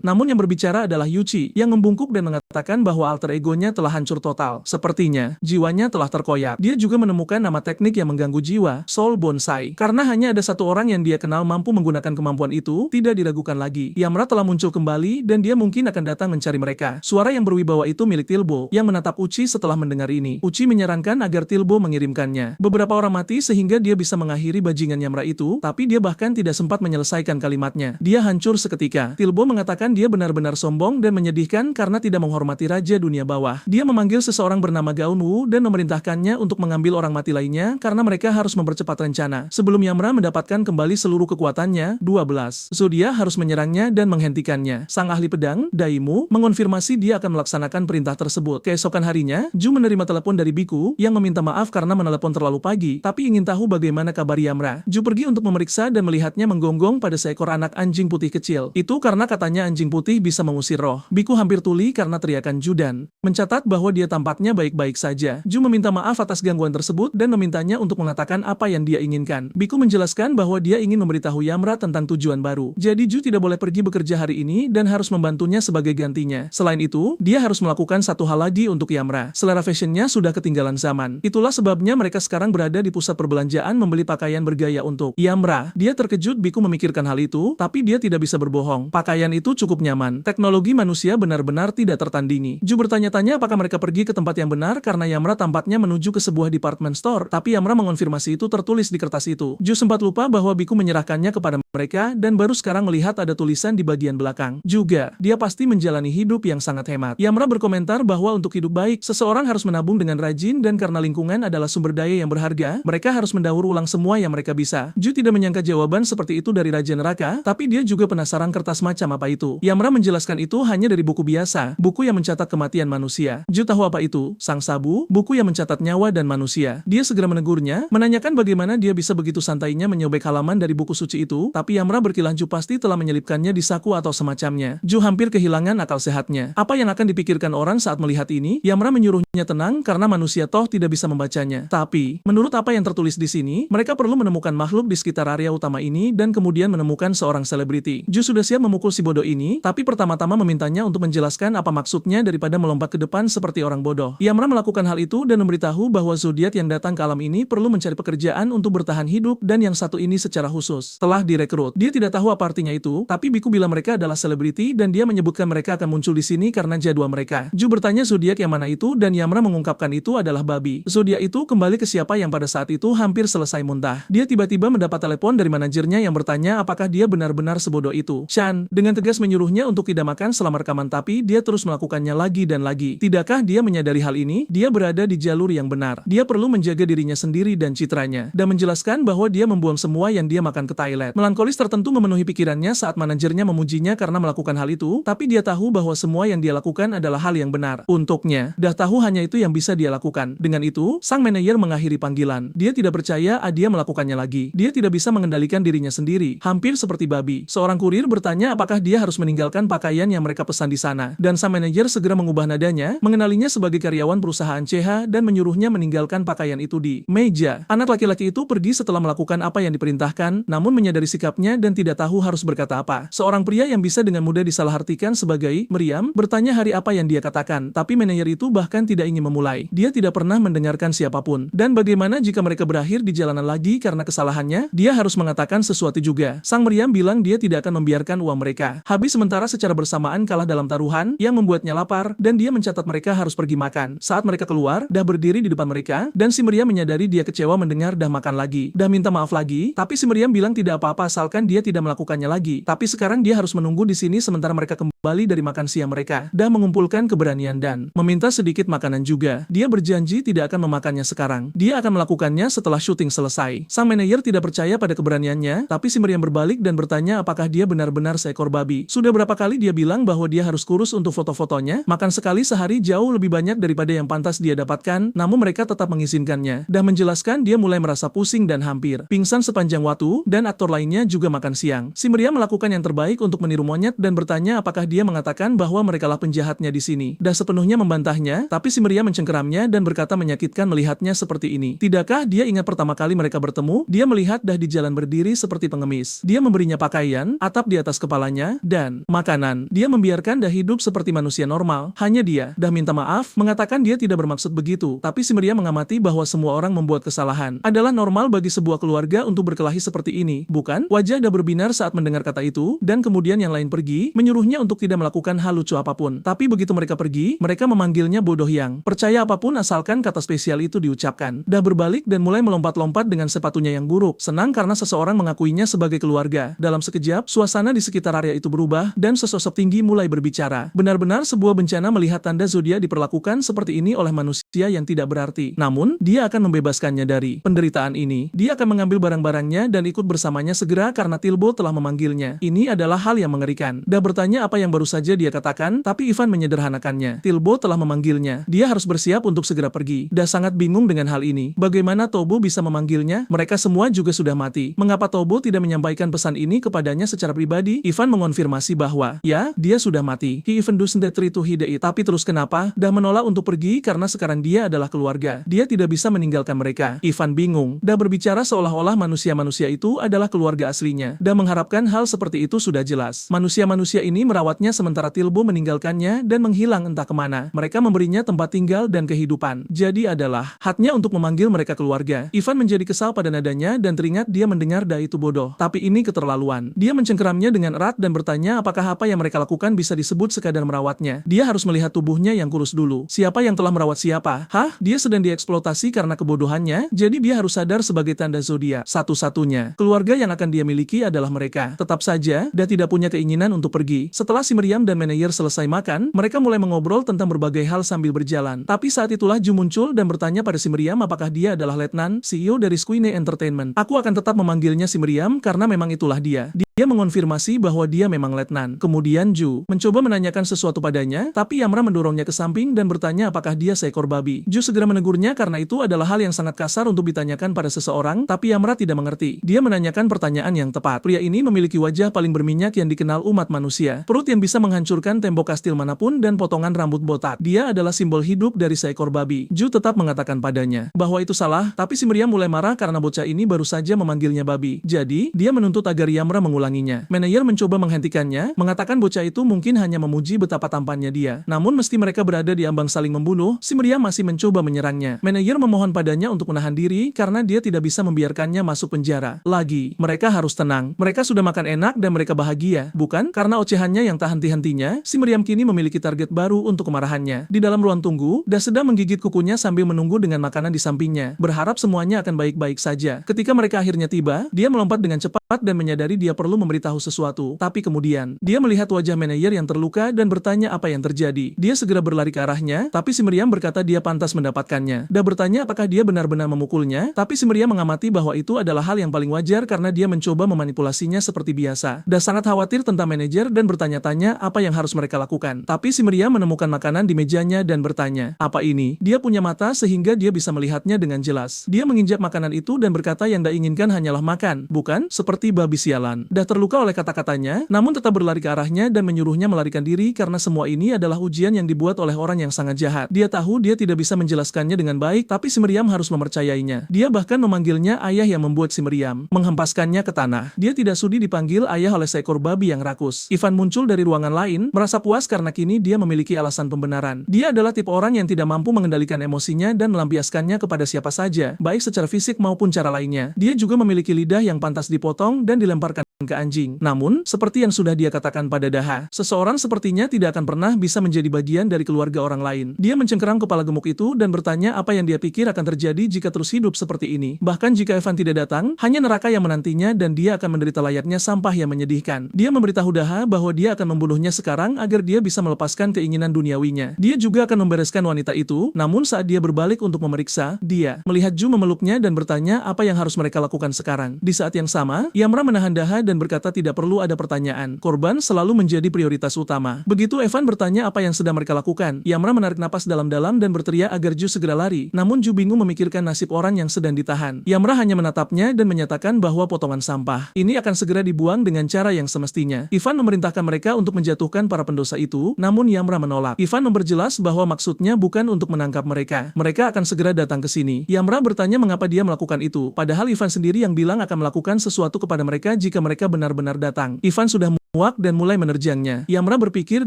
Namun yang berbicara adalah Yuchi, yang membungkuk dan mengatakan bahwa alter egonya telah hancur total. Sepertinya, jiwanya telah terkoyak. Dia juga menemukan nama teknik yang mengganggu jiwa, Soul Bonsai. Karena hanya ada satu orang yang dia kenal mampu menggunakan kemampuan itu, tidak diragukan lagi. Yamra telah muncul kembali dan dia mungkin akan datang mencari mereka. Suara yang berwibawa itu milik Tilbo, yang menatap Uchi setelah mendengar ini. Uchi menyarankan agar Tilbo mengirimkannya. Beberapa orang mati sehingga dia bisa mengakhiri bajingan Yamra itu, tapi dia bahkan tidak sempat menyelesaikan kalimatnya. Dia hancur seketika. Tilbo mengatakan dia benar-benar sombong dan menyedihkan karena tidak menghormati Raja Dunia Bawah. Dia memanggil seseorang bernama Gaun Wu dan memerintahkannya untuk mengambil orang mati lainnya karena mereka harus mempercepat rencana. Sebelum Yamra mendapatkan kembali seluruh kekuatannya, 12. Zodia harus menyerangnya dan menghentikannya. Sang ahli pedang, Daimu, mengonfirmasi dia akan melaksanakan perintah tersebut. Keesokan harinya, Ju menerima telepon dari Biku yang meminta maaf karena menelepon terlalu pagi, tapi ingin tahu bagaimana kabar Yamra. Ju pergi untuk memeriksa dan melihatnya menggonggong pada seekor anak anjing putih kecil. Itu karena katanya anjing putih bisa mengusir roh. Biku hampir tuli karena teriakan Ju dan mencatat bahwa dia tampaknya baik-baik saja. Ju meminta maaf atas gangguan tersebut dan memintanya untuk mengatakan apa yang dia inginkan. Biku menjelaskan bahwa dia ingin memberitahu Yamra tentang tujuan baru. Jadi Ju tidak boleh pergi bekerja hari ini dan harus membantunya sebagai gantinya. Selain itu, dia harus melakukan satu hal lagi untuk Yamra. Selera fashionnya sudah ketinggalan zaman. Itulah sebabnya mereka sekarang berada di pusat perbelanjaan membeli pakaian bergaya untuk Yamra. Dia terkejut Biku memikirkan hal itu, tapi dia tidak bisa berbohong. Pakaian itu cukup nyaman. Teknologi manusia benar-benar tidak tertandingi. Ju bertanya-tanya apakah mereka pergi ke tempat yang benar karena Yamra tampaknya menuju ke sebuah department store, tapi Yamra mengonfirmasi itu tertulis di kertas itu. Ju sempat lupa bahwa Biku menyerahkannya kepada mereka dan baru sekarang melihat ada tulisan di bagian belakang. Juga, dia pasti menjalani hidup yang sangat hemat. Yamra berkomentar bahwa untuk hidup baik, seseorang harus menabung dengan rajin dan karena lingkungan adalah sumber daya yang berharga, mereka harus mendaur ulang semua yang mereka bisa. Ju tidak menyangka jawaban seperti itu dari Raja Neraka, tapi dia juga penasaran kertas macam apa itu. Yamra menjelaskan itu hanya dari buku biasa, buku yang mencatat kematian manusia. Ju tahu apa itu, Sang Sabu, buku yang mencatat nyawa dan manusia. Dia segera menegurnya, menanyakan bagaimana dia bisa begitu santainya menyobek halaman dari buku suci itu, tapi Yamra berkilah Ju pasti telah menyelipkannya di saku atau semacamnya. Ju hampir kehilangan akal sehatnya. Apa yang akan dipikirkan orang saat melihat ini? Yamra menyuruhnya tenang karena manusia toh tidak bisa membacanya. Tapi, menurut apa yang tertulis di sini, mereka perlu menemukan makhluk di sekitar area utama ini dan kemudian menemukan seorang selebriti. Ju sudah siap memukul si bodoh ini, tapi pertama-tama memintanya untuk menjelaskan apa maksudnya daripada melompat ke depan seperti orang bodoh. Yamra melakukan hal itu dan memberitahu bahwa zodiak yang datang ke alam ini perlu mencari pekerjaan untuk bertahan hidup dan yang satu ini secara khusus telah direkrut. Dia tidak tahu apa artinya itu, tapi Biku bilang mereka adalah selebriti dan dia menyebutkan mereka akan muncul di sini karena jadwal mereka. Ju bertanya zodiak yang mana itu dan Yamra mengungkapkan itu adalah babi. Zodiak itu kembali ke siapa yang pada saat itu hampir selesai muntah. Dia tiba-tiba mendapat telepon dari manajernya yang bertanya apakah dia benar-benar sebodoh itu. Chan dengan tegas menyuruhnya untuk tidak makan selama rekaman tapi dia terus melakukan melakukannya lagi dan lagi. Tidakkah dia menyadari hal ini? Dia berada di jalur yang benar. Dia perlu menjaga dirinya sendiri dan citranya, dan menjelaskan bahwa dia membuang semua yang dia makan ke toilet. Melankolis tertentu memenuhi pikirannya saat manajernya memujinya karena melakukan hal itu, tapi dia tahu bahwa semua yang dia lakukan adalah hal yang benar. Untuknya, dah tahu hanya itu yang bisa dia lakukan. Dengan itu, sang manajer mengakhiri panggilan. Dia tidak percaya dia melakukannya lagi. Dia tidak bisa mengendalikan dirinya sendiri, hampir seperti babi. Seorang kurir bertanya apakah dia harus meninggalkan pakaian yang mereka pesan di sana, dan sang manajer segera mengubah nadanya, mengenalinya sebagai karyawan perusahaan CH dan menyuruhnya meninggalkan pakaian itu di meja. Anak laki-laki itu pergi setelah melakukan apa yang diperintahkan, namun menyadari sikapnya dan tidak tahu harus berkata apa. Seorang pria yang bisa dengan mudah disalahartikan sebagai meriam bertanya hari apa yang dia katakan, tapi manajer itu bahkan tidak ingin memulai. Dia tidak pernah mendengarkan siapapun. Dan bagaimana jika mereka berakhir di jalanan lagi karena kesalahannya? Dia harus mengatakan sesuatu juga. Sang meriam bilang dia tidak akan membiarkan uang mereka habis sementara secara bersamaan kalah dalam taruhan yang membuatnya lapar, dan dia mencatat mereka harus pergi makan. Saat mereka keluar, dah berdiri di depan mereka, dan si meriam menyadari dia kecewa mendengar dah makan lagi, dah minta maaf lagi, tapi si meriam bilang tidak apa-apa asalkan dia tidak melakukannya lagi. Tapi sekarang dia harus menunggu di sini sementara mereka kembali dari makan siang mereka, dah mengumpulkan keberanian dan meminta sedikit makanan juga. Dia berjanji tidak akan memakannya sekarang. Dia akan melakukannya setelah syuting selesai. Sang manajer tidak percaya pada keberaniannya, tapi si meriam berbalik dan bertanya apakah dia benar-benar seekor babi. Sudah berapa kali dia bilang bahwa dia harus kurus untuk foto-fotonya, makan sekali sehari jauh lebih banyak daripada yang pantas dia dapatkan, namun mereka tetap mengizinkannya. Dah menjelaskan dia mulai merasa pusing dan hampir pingsan sepanjang waktu, dan aktor lainnya juga makan siang. Si meriam melakukan yang terbaik untuk meniru monyet dan bertanya apakah dia mengatakan bahwa merekalah penjahatnya di sini. Dah sepenuhnya membantahnya, tapi si meriam mencengkeramnya dan berkata menyakitkan melihatnya seperti ini. Tidakkah dia ingat pertama kali mereka bertemu? Dia melihat dah di jalan berdiri seperti pengemis. Dia memberinya pakaian, atap di atas kepalanya, dan makanan. Dia membiarkan dah hidup seperti manusia normal. Hanya dia dah minta maaf, mengatakan dia tidak bermaksud begitu. Tapi si meriam mengamati bahwa semua orang membuat kesalahan. Adalah normal bagi sebuah keluarga untuk berkelahi seperti ini, bukan? Wajah dah berbinar saat mendengar kata itu, dan kemudian yang lain pergi, menyuruhnya untuk tidak melakukan hal lucu apapun. Tapi begitu mereka pergi, mereka memanggilnya bodoh yang percaya apapun asalkan kata spesial itu diucapkan. Dah berbalik dan mulai melompat-lompat dengan sepatunya yang buruk. Senang karena seseorang mengakuinya sebagai keluarga. Dalam sekejap, suasana di sekitar area itu berubah, dan sesosok tinggi mulai berbicara. Benar-benar sebuah bencana melihat tanda zodiak diperlakukan seperti ini oleh manusia yang tidak berarti. Namun, dia akan membebaskannya dari penderitaan ini. Dia akan mengambil barang-barangnya dan ikut bersamanya segera karena Tilbo telah memanggilnya. Ini adalah hal yang mengerikan. Dah bertanya apa yang baru saja dia katakan, tapi Ivan menyederhanakannya. Tilbo telah memanggilnya. Dia harus bersiap untuk segera pergi. Dah sangat bingung dengan hal ini. Bagaimana Tobo bisa memanggilnya? Mereka semua juga sudah mati. Mengapa Tobo tidak menyampaikan pesan ini kepadanya secara pribadi? Ivan mengonfirmasi bahwa, ya, dia sudah mati. He even doesn't try to hide it. Tapi terus kenapa? Dah menolak untuk pergi karena sekarang dia adalah keluarga. Dia tidak bisa meninggalkan mereka. Ivan bingung. Dah berbicara seolah-olah manusia-manusia itu adalah keluarga aslinya. Dah mengharapkan hal seperti itu sudah jelas. Manusia-manusia ini merawatnya sementara Tilbo meninggalkannya dan menghilang entah kemana. Mereka memberinya tempat tinggal dan kehidupan. Jadi adalah haknya untuk memanggil mereka keluarga. Ivan menjadi kesal pada nadanya dan teringat dia mendengar dah itu bodoh. Tapi ini keterlaluan. Dia mencengkeramnya dengan erat dan bertanya apakah apa yang mereka lakukan bisa disebut sekadar merawatnya. Dia harus melihat tubuhnya yang kurus dulu. Siapa yang telah merawat siapa? Hah? Dia sedang dieksploitasi karena kebodohannya, jadi dia harus sadar sebagai tanda zodiak. Satu-satunya keluarga yang akan dia miliki adalah mereka. Tetap saja, dia tidak punya keinginan untuk pergi. Setelah si meriam dan manajer selesai makan, mereka mulai mengobrol tentang berbagai hal sambil berjalan. Tapi saat itulah Ju muncul dan bertanya pada si meriam apakah dia adalah letnan, CEO dari Squine Entertainment. Aku akan tetap memanggilnya si meriam karena memang itulah dia. Dia mengonfirmasi bahwa dia memang letnan. Kemudian Ju mencoba menanyakan sesuatu padanya, tapi Yamra mendorongnya ke samping dan bertanya apakah dia seekor babi. Ju segera menegurnya karena itu adalah hal yang sangat kasar untuk ditanyakan pada seseorang, tapi Yamra tidak mengerti. Dia menanyakan pertanyaan yang tepat. Pria ini memiliki wajah paling berminyak yang dikenal umat manusia. Perut yang bisa menghancurkan tembok kastil manapun dan potongan rambut botak. Dia adalah simbol hidup dari seekor babi. Ju tetap mengatakan padanya bahwa itu salah, tapi si Meriam mulai marah karena bocah ini baru saja memanggilnya babi. Jadi, dia menuntut agar Yamra mengulanginya. Manajer mencoba menghentikannya, mengatakan bocah itu mungkin hanya memuji betapa tampannya dia. Namun meski mereka berada di ambang saling membunuh, si Meriam masih mencoba menyerangnya. Manajer memohon padanya untuk menahan diri karena dia tidak bisa membiarkannya masuk penjara. Lagi, mereka harus tenang. Mereka sudah makan enak dan mereka bahagia, bukan? Karena ocehannya yang tak henti-hentinya, si Meriam kini memiliki target baru untuk kemarahannya. Di dalam ruang tunggu, Da sedang menggigit kukunya sambil menunggu dengan makanan di sampingnya, berharap semuanya akan baik-baik saja. Ketika mereka akhirnya tiba, dia melompat dengan cepat dan menyadari dia perlu perlu memberitahu sesuatu. Tapi kemudian, dia melihat wajah manajer yang terluka dan bertanya apa yang terjadi. Dia segera berlari ke arahnya, tapi si Meriam berkata dia pantas mendapatkannya. Dia bertanya apakah dia benar-benar memukulnya, tapi si Meriam mengamati bahwa itu adalah hal yang paling wajar karena dia mencoba memanipulasinya seperti biasa. Dia sangat khawatir tentang manajer dan bertanya-tanya apa yang harus mereka lakukan. Tapi si Meriam menemukan makanan di mejanya dan bertanya, apa ini? Dia punya mata sehingga dia bisa melihatnya dengan jelas. Dia menginjak makanan itu dan berkata yang dia inginkan hanyalah makan, bukan seperti babi sialan. Dia terluka oleh kata-katanya, namun tetap berlari ke arahnya dan menyuruhnya melarikan diri karena semua ini adalah ujian yang dibuat oleh orang yang sangat jahat. Dia tahu dia tidak bisa menjelaskannya dengan baik, tapi si Meriam harus mempercayainya. Dia bahkan memanggilnya ayah yang membuat si Meriam menghempaskannya ke tanah. Dia tidak sudi dipanggil ayah oleh seekor babi yang rakus. Ivan muncul dari ruangan lain, merasa puas karena kini dia memiliki alasan pembenaran. Dia adalah tipe orang yang tidak mampu mengendalikan emosinya dan melampiaskannya kepada siapa saja, baik secara fisik maupun cara lainnya. Dia juga memiliki lidah yang pantas dipotong dan dilemparkan ke anjing. Namun, seperti yang sudah dia katakan pada Daha, seseorang sepertinya tidak akan pernah bisa menjadi bagian dari keluarga orang lain. Dia mencengkeram kepala gemuk itu dan bertanya apa yang dia pikir akan terjadi jika terus hidup seperti ini. Bahkan jika Evan tidak datang, hanya neraka yang menantinya dan dia akan menderita layaknya sampah yang menyedihkan. Dia memberitahu Daha bahwa dia akan membunuhnya sekarang agar dia bisa melepaskan keinginan duniawinya. Dia juga akan membereskan wanita itu, namun saat dia berbalik untuk memeriksa, dia melihat Ju memeluknya dan bertanya apa yang harus mereka lakukan sekarang. Di saat yang sama, Yamra menahan Daha dan berkata tidak perlu ada pertanyaan. Korban selalu menjadi prioritas utama. Begitu Evan bertanya apa yang sedang mereka lakukan, Yamra menarik napas dalam-dalam dan berteriak agar Ju segera lari. Namun Ju bingung memikirkan nasib orang yang sedang ditahan. Yamra hanya menatapnya dan menyatakan bahwa potongan sampah ini akan segera dibuang dengan cara yang semestinya. Ivan memerintahkan mereka untuk menjatuhkan para pendosa itu, namun Yamra menolak. Ivan memperjelas bahwa maksudnya bukan untuk menangkap mereka. Mereka akan segera datang ke sini. Yamra bertanya mengapa dia melakukan itu, padahal Ivan sendiri yang bilang akan melakukan sesuatu kepada mereka jika mereka benar-benar datang. Ivan sudah muak dan mulai menerjangnya. Yamra berpikir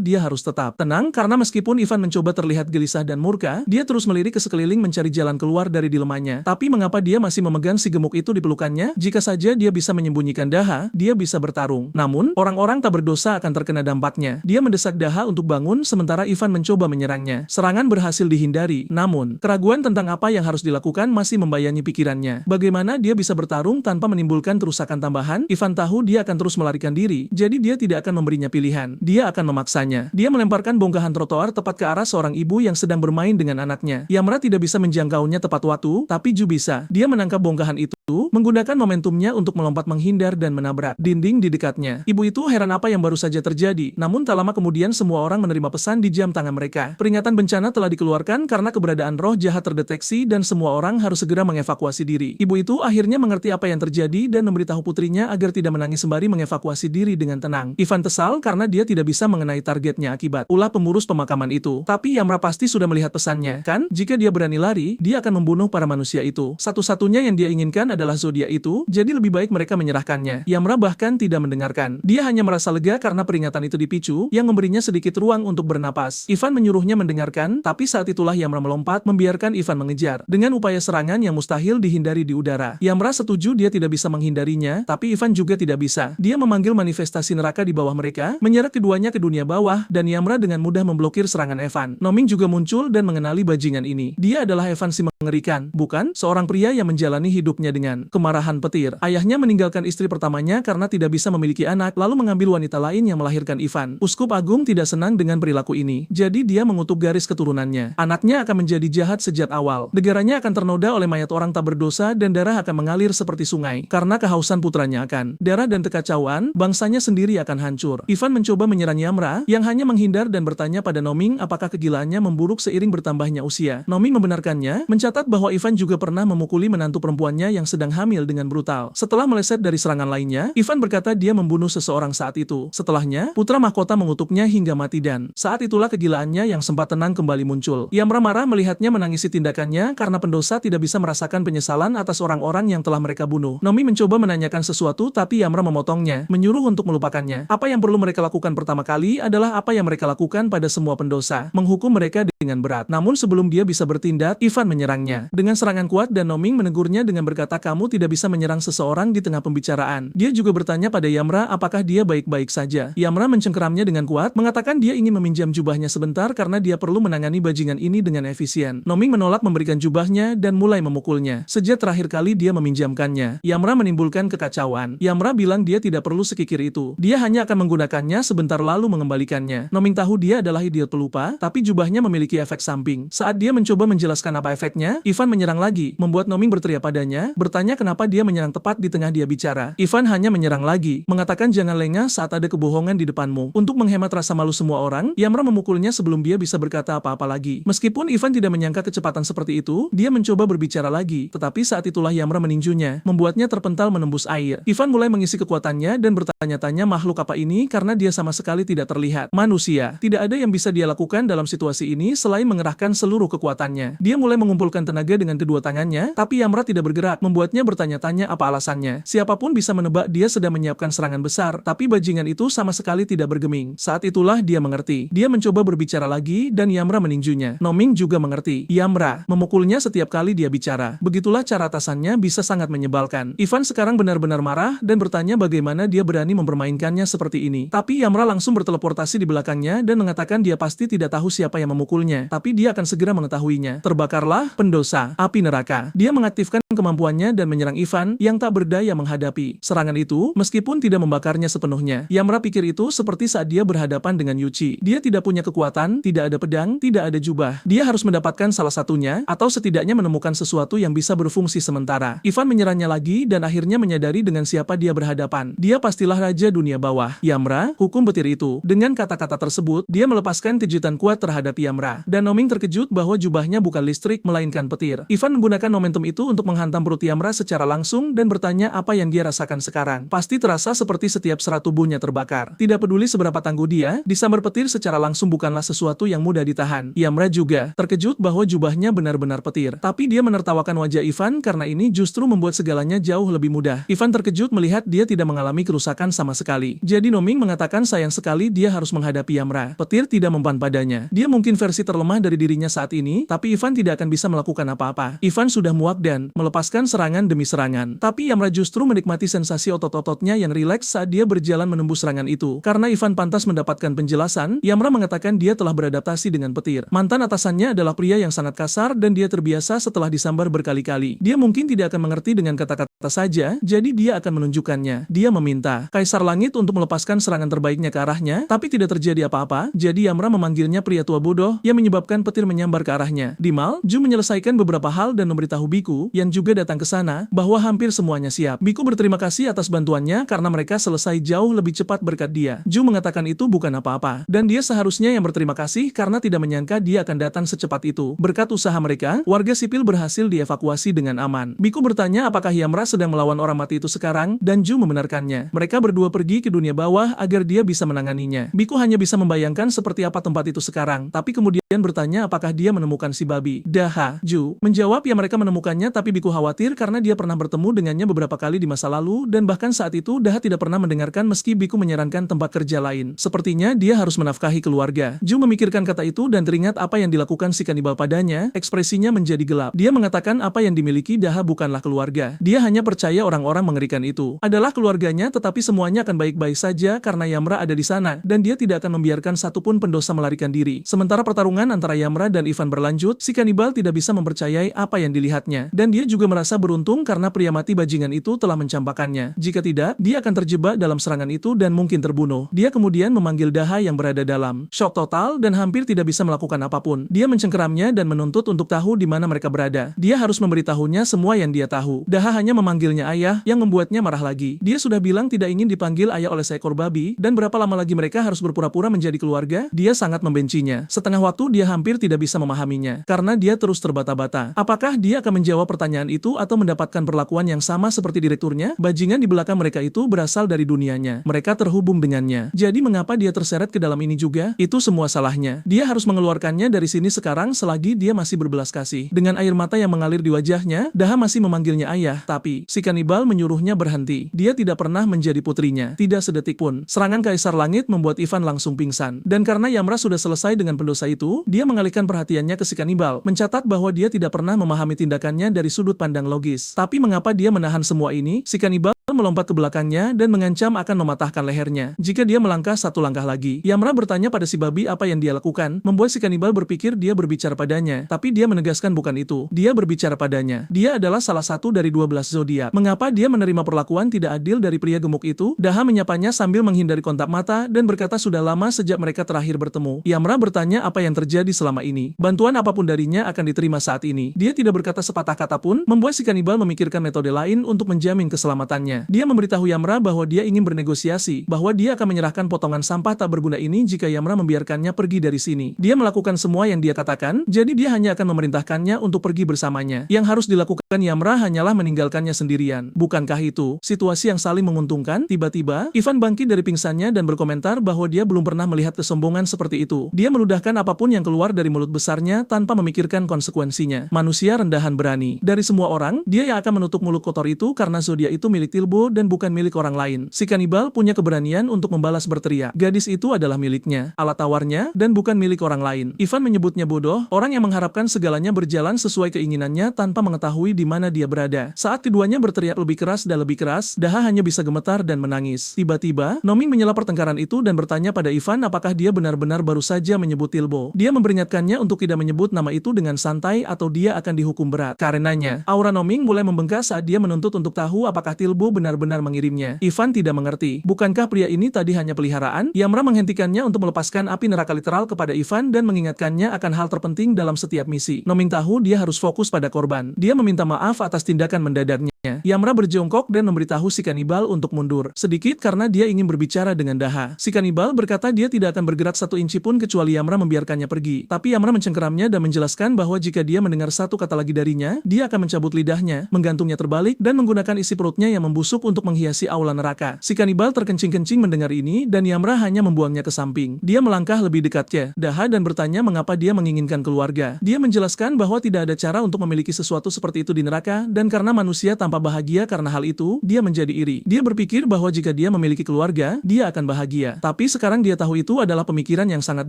dia harus tetap tenang karena meskipun Ivan mencoba terlihat gelisah dan murka, dia terus melirik ke sekeliling mencari jalan keluar dari dilemmanya. Tapi mengapa dia masih memegang si gemuk itu di pelukannya? Jika saja dia bisa menyembunyikan Daha, dia bisa bertarung. Namun, orang-orang tak berdosa akan terkena dampaknya. Dia mendesak Daha untuk bangun sementara Ivan mencoba menyerangnya. Serangan berhasil dihindari, namun keraguan tentang apa yang harus dilakukan masih membayangi pikirannya. Bagaimana dia bisa bertarung tanpa menimbulkan kerusakan tambahan? Ivan tahu dia akan terus melarikan diri, jadi dia tidak akan memberinya pilihan. Dia akan memaksanya. Dia melemparkan bongkahan trotoar tepat ke arah seorang ibu yang sedang bermain dengan anaknya. Yamra tidak bisa menjangkaunya tepat waktu, tapi Ju bisa. Dia menangkap bongkahan itu, menggunakan momentumnya untuk melompat menghindar dan menabrak dinding di dekatnya. Ibu itu heran apa yang baru saja terjadi, namun tak lama kemudian semua orang menerima pesan di jam tangan mereka. Peringatan bencana telah dikeluarkan karena keberadaan roh jahat terdeteksi dan semua orang harus segera mengevakuasi diri. Ibu itu akhirnya mengerti apa yang terjadi dan memberitahu putrinya agar tidak menangis sembari mengevakuasi diri dengan tenang. Ivan kesal karena dia tidak bisa mengenai targetnya akibat ulah pengurus pemakaman itu. Tapi Yamra pasti sudah melihat pesannya, kan? Jika dia berani lari, dia akan membunuh para manusia itu. Satu-satunya yang dia inginkan adalah zodiak itu, jadi lebih baik mereka menyerahkannya. Yamra bahkan tidak mendengarkan. Dia hanya merasa lega karena peringatan itu dipicu, yang memberinya sedikit ruang untuk bernapas. Ivan menyuruhnya mendengarkan, tapi saat itulah Yamra melompat, membiarkan Ivan mengejar. Dengan upaya serangan yang mustahil dihindari di udara. Yamra setuju dia tidak bisa menghindarinya, tapi Ivan juga tidak bisa. Dia memanggil manifestasi neraka di bawah mereka, menyeret keduanya ke dunia bawah, dan Yamra dengan mudah memblokir serangan Evan. Noming juga muncul dan mengenali bajingan ini. Dia adalah Evan si mengerikan, bukan? Seorang pria yang menjalani hidupnya dengan kemarahan petir. Ayahnya meninggalkan istri pertamanya karena tidak bisa memiliki anak, lalu mengambil wanita lain yang melahirkan Ivan. Uskup Agung tidak senang dengan perilaku ini, jadi dia mengutuk garis keturunannya. Anaknya akan menjadi jahat sejak awal. Negaranya akan ternoda oleh mayat orang tak berdosa dan darah akan mengalir seperti sungai. Karena kehausan putranya akan darah dan kekacauan, bangsanya sendiri akan hancur. Ivan mencoba menyerang Yamra, yang hanya menghindar dan bertanya pada Noming apakah kegilaannya memburuk seiring bertambahnya usia. Noming membenarkannya, mencatat bahwa Ivan juga pernah memukuli menantu perempuannya yang sedang hamil dengan brutal. Setelah meleset dari serangan lainnya, Ivan berkata dia membunuh seseorang saat itu. Setelahnya, putra mahkota mengutuknya hingga mati dan saat itulah kegilaannya yang sempat tenang kembali muncul. Yamra marah melihatnya menangisi tindakannya karena pendosa tidak bisa merasakan penyesalan atas orang-orang yang telah mereka bunuh. Nomi mencoba menanyakan sesuatu tapi Yamra memotongnya, menyuruh untuk melupakannya. Apa yang perlu mereka lakukan pertama kali adalah apa yang mereka lakukan pada semua pendosa, menghukum mereka dengan berat. Namun sebelum dia bisa bertindak, Ivan menyerangnya. Dengan serangan kuat dan Noming menegurnya dengan berkata kamu tidak bisa menyerang seseorang di tengah pembicaraan. Dia juga bertanya pada Yamra apakah dia baik-baik saja. Yamra mencengkeramnya dengan kuat, mengatakan dia ingin meminjam jubahnya sebentar karena dia perlu menangani bajingan ini dengan efisien. Noming menolak memberikan jubahnya dan mulai memukulnya. Sejak terakhir kali dia meminjamkannya, Yamra menimbulkan kekacauan. Yamra bilang dia tidak perlu sekikir itu. Dia hanya akan menggunakannya sebentar lalu mengembalikannya. Noming tahu dia adalah idiot pelupa, tapi jubahnya memiliki efek samping. Saat dia mencoba menjelaskan apa efeknya, Ivan menyerang lagi, membuat Noming berteriak padanya, bertanya kenapa dia menyerang tepat di tengah dia bicara. Ivan hanya menyerang lagi, mengatakan jangan lengah saat ada kebohongan di depanmu. Untuk menghemat rasa malu semua orang, Yamra memukulnya sebelum dia bisa berkata apa-apa lagi. Meskipun Ivan tidak menyangka kecepatan seperti itu, dia mencoba berbicara lagi, tetapi saat itulah Yamra meninjunya, membuatnya terpental menembus air. Ivan mulai mengisi kekuatannya dan bertanya-tanya makhluk apa ini karena dia sama sekali tidak terlihat. Manusia, tidak ada yang bisa dia lakukan dalam situasi ini selain mengerahkan seluruh kekuatannya. Dia mulai mengumpulkan tenaga dengan kedua tangannya, tapi Yamra tidak bergerak, membuatnya bertanya-tanya apa alasannya. Siapapun bisa menebak dia sedang menyiapkan serangan besar, tapi bajingan itu sama sekali tidak bergeming. Saat itulah dia mengerti. Dia mencoba berbicara lagi dan Yamra meninjunya. Noming juga mengerti. Yamra memukulnya setiap kali dia bicara. Begitulah cara atasannya bisa sangat menyebalkan. Ivan sekarang benar-benar marah dan bertanya bagaimana dia berani mempermainkannya seperti ini. Tapi Yamra langsung berteleportasi di belakangnya dan mengatakan dia pasti tidak tahu siapa yang memukulnya, tapi dia akan segera mengetahuinya. Terbakarlah pendosa, api neraka. Dia mengaktifkan kemampuannya dan menyerang Ivan yang tak berdaya menghadapi. Serangan itu, meskipun tidak membakarnya sepenuhnya, Yamra pikir itu seperti saat dia berhadapan dengan Yuchi. Dia tidak punya kekuatan, tidak ada pedang, tidak ada jubah. Dia harus mendapatkan salah satunya, atau setidaknya menemukan sesuatu yang bisa berfungsi sementara. Ivan menyerangnya lagi dan akhirnya menyadari dengan siapa dia berhadapan. Dia pastilah Raja Dunia Bawah. Yamra, hukum petir itu. Dengan kata-kata tersebut, dia melepaskan kejutan kuat terhadap Yamra. Dan Noming terkejut bahwa jubahnya bukan listrik, melainkan petir. Ivan menggunakan momentum itu untuk menghantam perut Yamra secara langsung dan bertanya apa yang dia rasakan sekarang. Pasti terasa seperti setiap serat tubuhnya terbakar. Tidak peduli seberapa tangguh dia, disambar petir secara langsung bukanlah sesuatu yang mudah ditahan. Yamra juga terkejut bahwa jubahnya benar-benar petir. Tapi dia menertawakan wajah Ivan karena ini justru membuat segalanya jauh lebih mudah. Ivan terkejut melihat dia tidak mengalami kerusakan sama sekali. Jadi Noming mengatakan sayang sekali dia harus menghadapi Yamra. Petir tidak mempan padanya. Dia mungkin versi terlemah dari dirinya saat ini, tapi Ivan tidak akan bisa melakukan apa-apa. Ivan sudah muak dan melepaskan serangan demi serangan. Tapi Yamra justru menikmati sensasi otot-ototnya yang rileks saat dia berjalan menembus serangan itu. Karena Ivan pantas mendapatkan penjelasan, Yamra mengatakan dia telah beradaptasi dengan petir. Mantan atasannya adalah pria yang sangat kasar dan dia terbiasa setelah disambar berkali-kali. Dia mungkin tidak akan mengerti dengan kata-kata saja, jadi dia akan menunjukkannya. Dia meminta Kaisar Langit untuk melepaskan serangan terbaiknya ke arahnya, tapi tidak terjadi apa-apa, jadi Yamra memanggilnya pria tua bodoh yang menyebabkan petir menyambar ke arahnya. Di Mal, Ju menyelesaikan beberapa hal dan memberitahu Biku, yang juga datang ke sana, bahwa hampir semuanya siap. Biku berterima kasih atas bantuannya karena mereka selesai jauh lebih cepat berkat dia. Ju mengatakan itu bukan apa-apa, dan dia seharusnya yang berterima kasih karena tidak menyangka dia akan datang secepat itu. Berkat usaha mereka, warga sipil berhasil dievakuasi dengan aman. Biku bertanya apakah Yamra sedang melawan orang mati itu sekarang, dan Ju membenarkannya. Mereka berdua pergi ke dunia bawah agar dia bisa menanganinya. Biku hanya bisa membayangkan seperti apa tempat itu sekarang, tapi kemudian bertanya apakah dia menemukan si babi. Daha, Ju menjawab ya mereka menemukannya, tapi Biku khawatir karena dia pernah bertemu dengannya beberapa kali di masa lalu, dan bahkan saat itu Daha tidak pernah mendengarkan meski Biku menyarankan tempat kerja lain. Sepertinya dia harus menafkahi keluarga. Ju memikirkan kata itu dan teringat apa yang dilakukan si kanibal padanya, ekspresinya menjadi gelap. Dia mengatakan apa yang dimiliki Daha bukanlah keluarga. Dia hanya percaya orang-orang mengerikan itu adalah keluarganya, tetapi semuanya akan baik-baik saja karena Yamra ada di sana, dan dia tidak akan membiarkan satupun pendosa melarikan diri. Sementara pertarungan antara Yamra dan Ivan berlanjut, si kanibal tidak bisa mempercayai apa yang dilihatnya, dan dia juga merasa beruntung karena pria mati bajingan itu telah mencampakkannya. Jika tidak, dia akan terjebak dalam serangan itu dan mungkin terbunuh. Dia kemudian memanggil Daha yang berada dalam shock total dan hampir tidak bisa melakukan apapun. Dia mencengkeramnya dan menuntut untuk tahu di mana mereka berada. Dia harus memberitahunya semua yang dia tahu. Daha hanya memanggilnya ayah yang membuatnya marah lagi. Dia sudah bilang tidak ingin dipanggil ayah oleh seekor babi, dan berapa lama lagi mereka harus berpura-pura menjadi keluarga. Dia sangat membencinya. Setengah waktu dia hampir tidak bisa memahaminya, karena dia terus terbata-bata. Apakah dia akan menjawab pertanyaan itu atau mendapatkan perlakuan yang sama seperti direkturnya? Bajingan di belakang mereka itu berasal dari dunianya. Mereka terhubung dengannya. Jadi mengapa dia terseret ke dalam ini juga? Itu semua salahnya. Dia harus mengeluarkannya dari sini sekarang selagi dia masih berbelas kasih. Dengan air mata yang mengalir di wajahnya, Daha masih memanggilnya ayah, tapi si kanibal menyuruhnya berhenti. Dia tidak pernah menjadi putrinya, tidak sedetik pun. Serangan Kaisar Langit membuat Ivan langsung pingsan. Dan karena Yamra sudah selesai dengan pendosa itu, itu, dia mengalihkan perhatiannya ke si kanibal, mencatat bahwa dia tidak pernah memahami tindakannya dari sudut pandang logis. Tapi mengapa dia menahan semua ini? Si kanibal melompat ke belakangnya dan mengancam akan mematahkan lehernya jika dia melangkah satu langkah lagi. Yamra bertanya pada si babi apa yang dia lakukan, membuat si kanibal berpikir dia berbicara padanya, tapi dia menegaskan bukan itu. Dia berbicara padanya. Dia adalah salah satu dari 12 zodiak. Mengapa dia menerima perlakuan tidak adil dari pria gemuk itu? Daha menyapanya sambil menghindari kontak mata dan berkata sudah lama sejak mereka terakhir bertemu. Yamra bertanya apa yang terjadi selama ini. Bantuan apapun darinya akan diterima saat ini. Dia tidak berkata sepatah kata pun, membuat si kanibal memikirkan metode lain untuk menjamin keselamatannya. Dia memberitahu Yamra bahwa dia ingin bernegosiasi, bahwa dia akan menyerahkan potongan sampah tak berguna ini jika Yamra membiarkannya pergi dari sini. Dia melakukan semua yang dia katakan, jadi dia hanya akan memerintahkannya untuk pergi bersamanya. Yang harus dilakukan Yamra hanyalah meninggalkannya sendirian. Bukankah itu situasi yang saling menguntungkan? Tiba-tiba, Ivan bangkit dari pingsannya dan berkomentar bahwa dia belum pernah melihat kesombongan seperti itu. Dia meludahkan apapun yang keluar dari mulut besarnya tanpa memikirkan konsekuensinya. Manusia rendahan berani. Dari semua orang, dia yang akan menutup mulut kotor itu karena zodiak itu milik Tilbo dan bukan milik orang lain. Si kanibal punya keberanian untuk membalas berteriak. Gadis itu adalah miliknya, alat tawarnya, dan bukan milik orang lain. Ivan menyebutnya bodoh, orang yang mengharapkan segalanya berjalan sesuai keinginannya tanpa mengetahui di mana dia berada. Saat keduanya berteriak lebih keras dan lebih keras, Daha hanya bisa gemetar dan menangis. Tiba-tiba, Noming menyela pertengkaran itu dan bertanya pada Ivan apakah dia benar-benar baru saja menyebut Tilbo. Dia memperingatkannya untuk tidak menyebut nama itu dengan santai atau dia akan dihukum berat. Karenanya, aura Noming mulai membengkak saat dia menuntut untuk tahu apakah Tilbo benar-benar mengirimnya. Ivan tidak mengerti. Bukankah pria ini tadi hanya peliharaan? Yamra menghentikannya untuk melepaskan api neraka literal kepada Ivan dan mengingatkannya akan hal terpenting dalam setiap misi. Noming tahu dia harus fokus pada korban. Dia meminta maaf atas tindakan mendadaknya. Yamra berjongkok dan memberitahu si kanibal untuk mundur sedikit karena dia ingin berbicara dengan Daha. Si kanibal berkata dia tidak akan bergerak satu inci pun kecuali Yamra membiarkannya pergi. Tapi Yamra mencengkeramnya dan menjelaskan bahwa jika dia mendengar satu kata lagi darinya, dia akan mencabut lidahnya, menggantungnya terbalik, dan menggunakan isi perutnya yang membusuk untuk menghiasi aula neraka. Si kanibal terkencing-kencing mendengar ini dan Yamra hanya membuangnya ke samping. Dia melangkah lebih dekatnya Daha dan bertanya mengapa dia menginginkan keluarga. Dia menjelaskan bahwa tidak ada cara untuk memiliki sesuatu seperti itu di neraka dan karena manusia tanpa bahagia karena hal itu, dia menjadi iri. Dia berpikir bahwa jika dia memiliki keluarga, dia akan bahagia. Tapi sekarang dia tahu itu adalah pemikiran yang sangat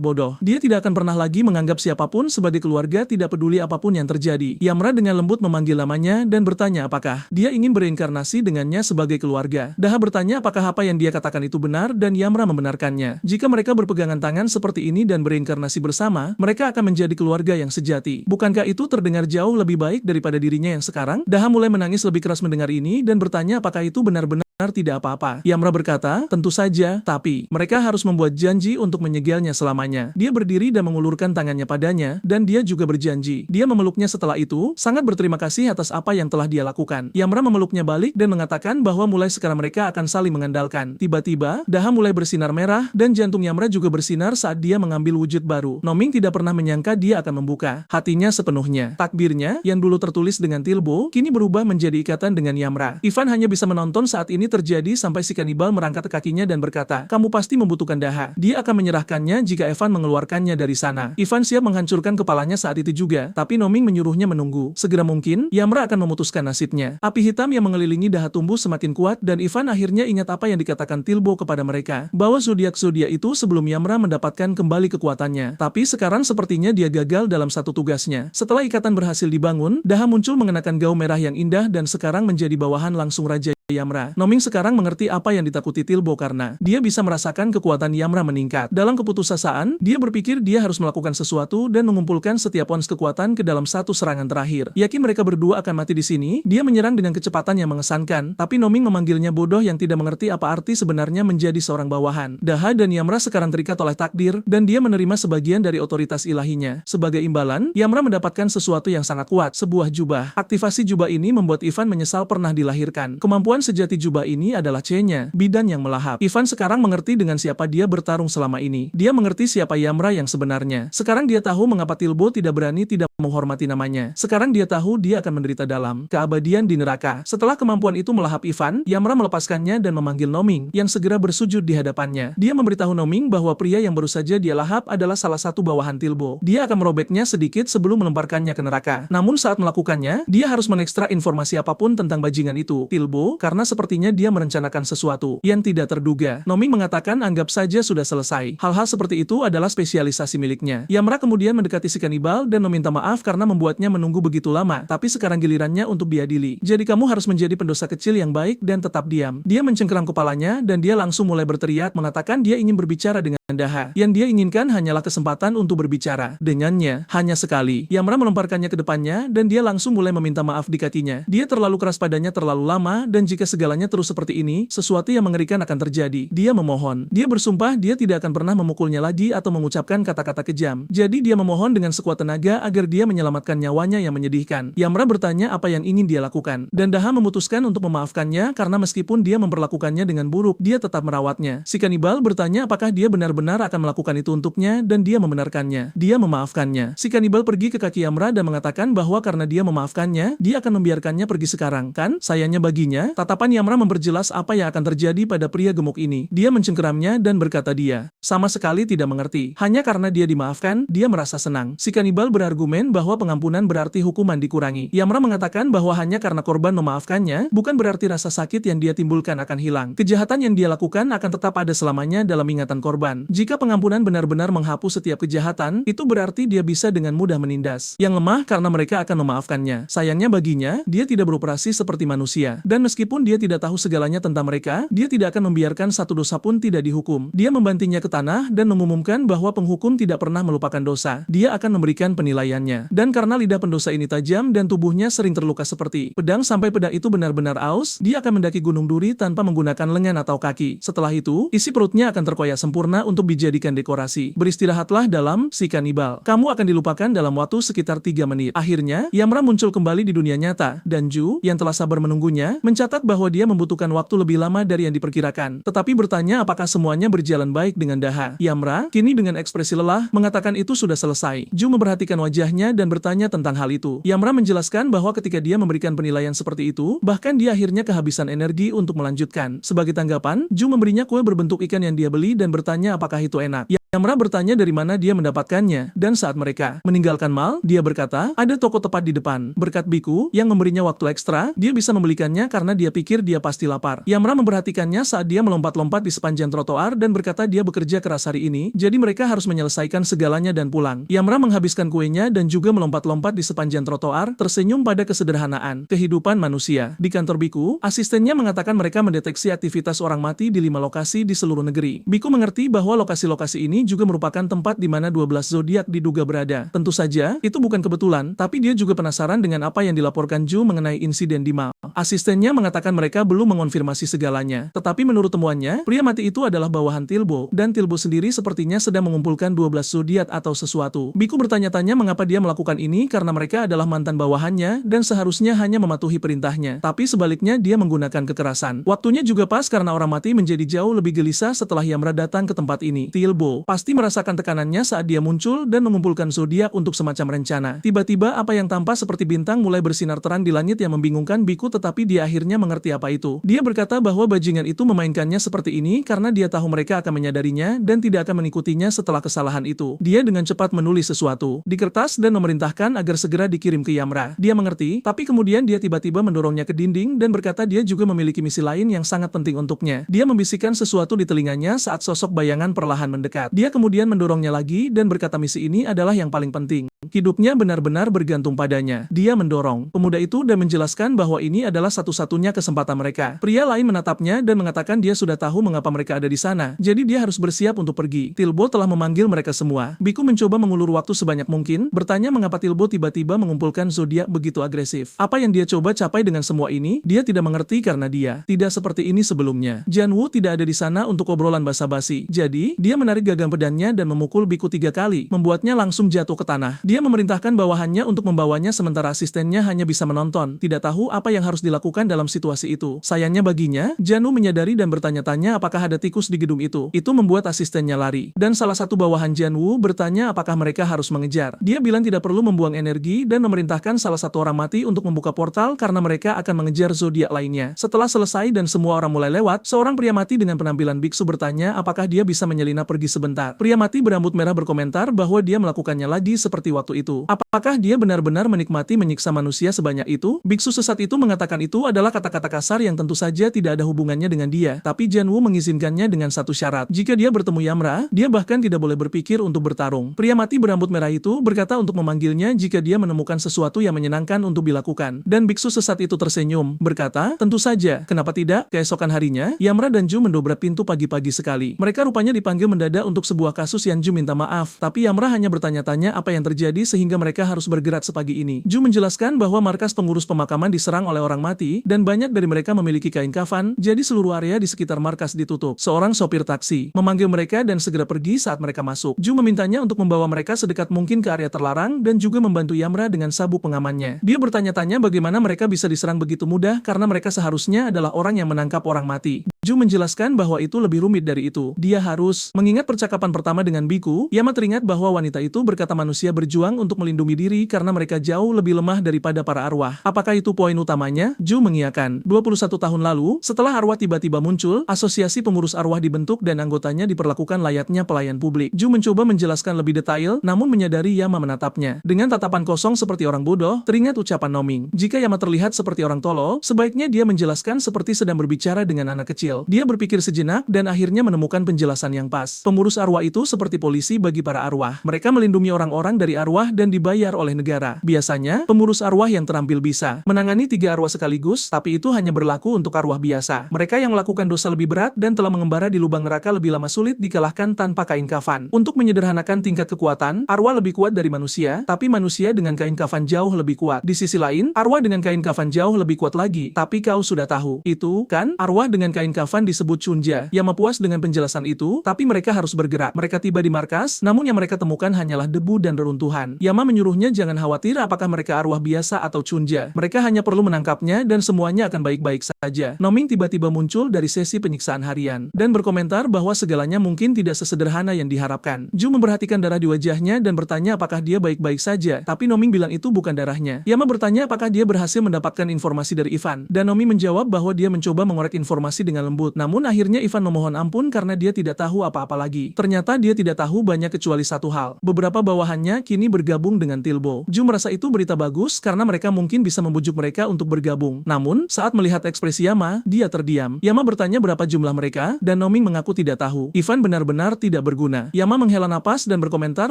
bodoh. Dia tidak akan pernah lagi menganggap siapapun sebagai keluarga tidak peduli apapun yang terjadi. Yamra dengan lembut memanggil namanya dan bertanya apakah dia ingin bereinkarnasi dengannya sebagai keluarga. Daha bertanya apakah apa yang dia katakan itu benar dan Yamra membenarkannya. Jika mereka berpegangan tangan seperti ini dan bereinkarnasi bersama, mereka akan menjadi keluarga yang sejati. Bukankah itu terdengar jauh lebih baik daripada dirinya yang sekarang? Daha mulai menangis lebih keras mendengar ini dan bertanya apakah itu benar-benar tidak apa-apa. Yamra berkata, tentu saja, tapi mereka harus membuat janji untuk menyegelnya selamanya. Dia berdiri dan mengulurkan tangannya padanya, dan dia juga berjanji. Dia memeluknya setelah itu, sangat berterima kasih atas apa yang telah dia lakukan. Yamra memeluknya balik dan mengatakan bahwa mulai sekarang mereka akan saling mengandalkan. Tiba-tiba, Daha mulai bersinar merah, dan jantung Yamra juga bersinar saat dia mengambil wujud baru. Noming tidak pernah menyangka dia akan membuka hatinya sepenuhnya. Takbirnya, yang dulu tertulis dengan Tilbo, kini berubah menjadi ikatan dengan Yamra. Ivan hanya bisa menonton saat ini terjadi sampai si kanibal merangkat ke kakinya dan berkata, kamu pasti membutuhkan Daha. Dia akan menyerahkannya jika Evan mengeluarkannya dari sana. Ivan siap menghancurkan kepalanya saat itu juga, tapi Noming menyuruhnya menunggu. Segera mungkin, Yamra akan memutuskan nasibnya. Api hitam yang mengelilingi Daha tumbuh semakin kuat dan Ivan akhirnya ingat apa yang dikatakan Tilbo kepada mereka, bahwa zodiak-zodiak itu sebelum Yamra mendapatkan kembali kekuatannya. Tapi sekarang sepertinya dia gagal dalam satu tugasnya. Setelah ikatan berhasil dibangun, Daha muncul mengenakan gaun merah yang indah dan sekarang menjadi bawahan langsung Raja Yamra. Noming sekarang mengerti apa yang ditakuti Tilbo karena dia bisa merasakan kekuatan Yamra meningkat. Dalam keputusasaan, dia berpikir dia harus melakukan sesuatu dan mengumpulkan setiap ons kekuatan ke dalam satu serangan terakhir. Yakin mereka berdua akan mati di sini, dia menyerang dengan kecepatan yang mengesankan, tapi Noming memanggilnya bodoh yang tidak mengerti apa arti sebenarnya menjadi seorang bawahan. Daha dan Yamra sekarang terikat oleh takdir, dan dia menerima sebagian dari otoritas ilahinya. Sebagai imbalan, Yamra mendapatkan sesuatu yang sangat kuat, sebuah jubah. Aktivasi jubah ini membuat Ivan menyesal pernah dilahirkan. Kemampuan sejati jubah ini adalah C-nya, bidan yang melahap. Ivan sekarang mengerti dengan siapa dia bertarung selama ini. Dia mengerti siapa Yamra yang sebenarnya. Sekarang dia tahu mengapa Tilbo tidak berani tidak menghormati namanya. Sekarang dia tahu dia akan menderita dalam keabadian di neraka. Setelah kemampuan itu melahap Ivan, Yamra melepaskannya dan memanggil Noming, yang segera bersujud di hadapannya. Dia memberitahu Noming bahwa pria yang baru saja dia lahap adalah salah satu bawahan Tilbo. Dia akan merobeknya sedikit sebelum melemparkannya ke neraka. Namun saat melakukannya, dia harus mengekstra informasi apapun tentang bajingan itu. Tilbo, karena sepertinya dia merencanakan sesuatu yang tidak terduga. Nomi mengatakan anggap saja sudah selesai. Hal-hal seperti itu adalah spesialisasi miliknya. Yamra kemudian mendekati si kanibal dan meminta maaf karena membuatnya menunggu begitu lama, tapi sekarang gilirannya untuk diadili. Jadi kamu harus menjadi pendosa kecil yang baik dan tetap diam. Dia mencengkeram kepalanya dan dia langsung mulai berteriak mengatakan dia ingin berbicara dengan Daha. Yang dia inginkan hanyalah kesempatan untuk berbicara dengannya, hanya sekali. Yamra melemparkannya ke depannya dan dia langsung mulai meminta maaf di kakinya. Dia terlalu keras padanya terlalu lama dan jika segalanya terus seperti ini, sesuatu yang mengerikan akan terjadi. Dia memohon. Dia bersumpah dia tidak akan pernah memukulnya lagi atau mengucapkan kata-kata kejam. Jadi dia memohon dengan sekuat tenaga agar dia menyelamatkan nyawanya yang menyedihkan. Yamra bertanya apa yang ingin dia lakukan. Dan Daha memutuskan untuk memaafkannya karena meskipun dia memperlakukannya dengan buruk, dia tetap merawatnya. Si kanibal bertanya apakah dia benar-benar akan melakukan itu untuknya dan dia membenarkannya. Dia memaafkannya. Si kanibal pergi ke kaki Yamra dan mengatakan bahwa karena dia memaafkannya, dia akan membiarkannya pergi sekarang, kan? Sayangnya baginya, tatapan Yamra memperjelas apa yang akan terjadi pada pria gemuk ini. Dia mencengkeramnya dan berkata dia sama sekali tidak mengerti. Hanya karena dia dimaafkan, dia merasa senang. Si kanibal berargumen bahwa pengampunan berarti hukuman dikurangi. Yamra mengatakan bahwa hanya karena korban memaafkannya, bukan berarti rasa sakit yang dia timbulkan akan hilang. Kejahatan yang dia lakukan akan tetap ada selamanya dalam ingatan korban. Jika pengampunan benar-benar menghapus setiap kejahatan, itu berarti dia bisa dengan mudah menindas yang lemah karena mereka akan memaafkannya. Sayangnya baginya, dia tidak beroperasi seperti manusia. Dan meskipun dia tidak tahu segalanya tentang mereka, dia tidak akan membiarkan satu dosa pun tidak dihukum. Dia membantingnya ke tanah dan mengumumkan bahwa penghukum tidak pernah melupakan dosa. Dia akan memberikan penilaiannya. Dan karena lidah pendosa ini tajam dan tubuhnya sering terluka seperti pedang sampai pedang itu benar-benar aus, dia akan mendaki gunung duri tanpa menggunakan lengan atau kaki. Setelah itu, isi perutnya akan terkoyak sempurna untuk dijadikan dekorasi. Beristirahatlah dalam si kanibal. Kamu akan dilupakan dalam waktu sekitar 3 menit. Akhirnya, Yamra muncul kembali di dunia nyata, dan Ju, yang telah sabar menunggunya, mencatat bahwa dia membutuhkan waktu lebih lama dari yang diperkirakan. Tetapi bertanya apakah semuanya berjalan baik dengan Daha. Yamra, kini dengan ekspresi lelah, mengatakan itu sudah selesai. Ju memperhatikan wajahnya dan bertanya tentang hal itu. Yamra menjelaskan bahwa ketika dia memberikan penilaian seperti itu, bahkan dia akhirnya kehabisan energi untuk melanjutkan. Sebagai tanggapan, Ju memberinya kue berbentuk ikan yang dia beli dan bertanya apakah itu enak. Yamra bertanya dari mana dia mendapatkannya, dan saat mereka meninggalkan mal, dia berkata, ada toko tepat di depan. Berkat Biku, yang memberinya waktu ekstra, dia bisa membelikannya karena dia pikir dia pasti lapar. Yamra memperhatikannya saat dia melompat-lompat di sepanjang trotoar dan berkata dia bekerja keras hari ini, jadi mereka harus menyelesaikan segalanya dan pulang. Yamra menghabiskan kuenya dan juga melompat-lompat di sepanjang trotoar, tersenyum pada kesederhanaan kehidupan manusia. Di kantor Biku, asistennya mengatakan mereka mendeteksi aktivitas orang mati di 5 lokasi di seluruh negeri. Biku mengerti bahwa lokasi-lokasi ini juga merupakan tempat di mana 12 zodiak diduga berada. Tentu saja, itu bukan kebetulan, tapi dia juga penasaran dengan apa yang dilaporkan Ju mengenai insiden di mal. Asistennya mengatakan mereka belum mengonfirmasi segalanya, tetapi menurut temuannya, pria mati itu adalah bawahan Tilbo, dan Tilbo sendiri sepertinya sedang mengumpulkan 12 zodiak atau sesuatu. Biku bertanya-tanya mengapa dia melakukan ini karena mereka adalah mantan bawahannya dan seharusnya hanya mematuhi perintahnya, tapi sebaliknya dia menggunakan kekerasan. Waktunya juga pas karena orang mati menjadi jauh lebih gelisah setelah Yamra datang ke tempat ini. Tilbo pasti merasakan tekanannya saat dia muncul dan mengumpulkan zodiak untuk semacam rencana. Tiba-tiba apa yang tampak seperti bintang mulai bersinar terang di langit yang membingungkan Biku, tetapi dia akhirnya mengerti apa itu. Dia berkata bahwa bajingan itu memainkannya seperti ini karena dia tahu mereka akan menyadarinya dan tidak akan mengikutinya setelah kesalahan itu. Dia dengan cepat menulis sesuatu di kertas dan memerintahkan agar segera dikirim ke Yamra. Dia mengerti, tapi kemudian dia tiba-tiba mendorongnya ke dinding dan berkata dia juga memiliki misi lain yang sangat penting untuknya. Dia membisikkan sesuatu di telinganya saat sosok bayangan perlahan mendekat. Dia kemudian mendorongnya lagi dan berkata misi ini adalah yang paling penting. Hidupnya benar-benar bergantung padanya. Dia mendorong pemuda itu dan menjelaskan bahwa ini adalah satu-satunya kesempatan mereka. Pria lain menatapnya dan mengatakan dia sudah tahu mengapa mereka ada di sana. Jadi dia harus bersiap untuk pergi. Tilbo telah memanggil mereka semua. Biku mencoba mengulur waktu sebanyak mungkin, bertanya mengapa Tilbo tiba-tiba mengumpulkan zodiak begitu agresif. Apa yang dia coba capai dengan semua ini? Dia tidak mengerti karena dia tidak seperti ini sebelumnya. Janwu tidak ada di sana untuk obrolan basa-basi. Jadi, dia menarik gagang pedangnya dan memukul Biku 3 kali, membuatnya langsung jatuh ke tanah. Dia memerintahkan bawahannya untuk membawanya sementara asistennya hanya bisa menonton, tidak tahu apa yang harus dilakukan dalam situasi itu. Sayangnya baginya, Janwu menyadari dan bertanya-tanya apakah ada tikus di gedung itu. Itu membuat asistennya lari. Dan salah satu bawahan Janwu bertanya apakah mereka harus mengejar. Dia bilang tidak perlu membuang energi dan memerintahkan salah satu orang mati untuk membuka portal karena mereka akan mengejar zodiak lainnya. Setelah selesai dan semua orang mulai lewat, seorang pria mati dengan penampilan biksu bertanya apakah dia bisa menyelinap pergi sebentar. Pria mati berambut merah berkomentar bahwa dia melakukannya lagi seperti waktu itu. Apakah dia benar-benar menikmati menyiksa manusia sebanyak itu? Biksu sesat itu mengatakan itu adalah kata-kata kasar yang tentu saja tidak ada hubungannya dengan dia. Tapi Janwoo mengizinkannya dengan satu syarat. Jika dia bertemu Yamra, dia bahkan tidak boleh berpikir untuk bertarung. Pria mati berambut merah itu berkata untuk memanggilnya jika dia menemukan sesuatu yang menyenangkan untuk dilakukan. Dan biksu sesat itu tersenyum, berkata, tentu saja, kenapa tidak? Keesokan harinya, Yamra dan Ju mendobrak pintu pagi-pagi sekali. Mereka rupanya dipanggil mendadak untuk sebuah kasus yang Ju minta maaf, tapi Yamra hanya bertanya-tanya apa yang terjadi sehingga mereka harus bergerak sepagi ini. Ju menjelaskan bahwa markas pengurus pemakaman diserang oleh orang mati, dan banyak dari mereka memiliki kain kafan, jadi seluruh area di sekitar markas ditutup. Seorang sopir taksi memanggil mereka dan segera pergi saat mereka masuk. Ju memintanya untuk membawa mereka sedekat mungkin ke area terlarang dan juga membantu Yamra dengan sabuk pengamannya. Dia bertanya-tanya bagaimana mereka bisa diserang begitu mudah karena mereka seharusnya adalah orang yang menangkap orang mati. Ju menjelaskan bahwa itu lebih rumit dari itu. Dia harus mengingat percakapan pertama dengan Biku. Yama teringat bahwa wanita itu berkata manusia berjuang untuk melindungi diri karena mereka jauh lebih lemah daripada para arwah. Apakah itu poin utamanya? Ju mengiyakan. 21 tahun lalu, setelah arwah tiba-tiba muncul, asosiasi pengurus arwah dibentuk dan anggotanya diperlakukan layaknya pelayan publik. Ju mencoba menjelaskan lebih detail, namun menyadari Yama menatapnya. Dengan tatapan kosong seperti orang bodoh, teringat ucapan Noming. Jika Yama terlihat seperti orang tolol, sebaiknya dia menjelaskan seperti sedang berbicara dengan anak kecil. Dia berpikir sejenak dan akhirnya menemukan penjelasan yang pas. Pengurus arwah itu seperti polisi bagi para arwah. Mereka melindungi orang-orang dari arwah dan dibayar oleh negara. Biasanya, pengurus arwah yang terampil bisa menangani 3 arwah sekaligus, tapi itu hanya berlaku untuk arwah biasa. Mereka yang melakukan dosa lebih berat dan telah mengembara di lubang neraka lebih lama sulit dikalahkan tanpa kain kafan. Untuk menyederhanakan tingkat kekuatan, arwah lebih kuat dari manusia, tapi manusia dengan kain kafan jauh lebih kuat. Di sisi lain, arwah dengan kain kafan jauh lebih kuat lagi. Tapi kau sudah tahu, itu kan arwah dengan kain kafan disebut Chunja. Yama puas dengan penjelasan itu, tapi mereka harus bergerak. Mereka tiba di markas, namun yang mereka temukan hanyalah debu dan reruntuhan. Yama menyuruhnya jangan khawatir apakah mereka arwah biasa atau Chunja. Mereka hanya perlu menangkapnya dan semuanya akan baik-baik saja. Noming tiba-tiba muncul dari sesi penyiksaan harian dan berkomentar bahwa segalanya mungkin tidak sesederhana yang diharapkan. Ju memperhatikan darah di wajahnya dan bertanya apakah dia baik-baik saja, tapi Noming bilang itu bukan darahnya. Yama bertanya apakah dia berhasil mendapatkan informasi dari Ivan, dan Nomi menjawab bahwa dia mencoba mengorek informasi dengan lembut. Namun akhirnya Ivan memohon ampun karena dia tidak tahu apa-apa lagi. Ternyata dia tidak tahu banyak kecuali satu hal. Beberapa bawahannya kini bergabung dengan Tilbo. Ju merasa itu berita bagus karena mereka mungkin bisa membujuk mereka untuk bergabung. Namun, saat melihat ekspresi Yama, dia terdiam. Yama bertanya berapa jumlah mereka, dan Noming mengaku tidak tahu. Ivan benar-benar tidak berguna. Yama menghela napas dan berkomentar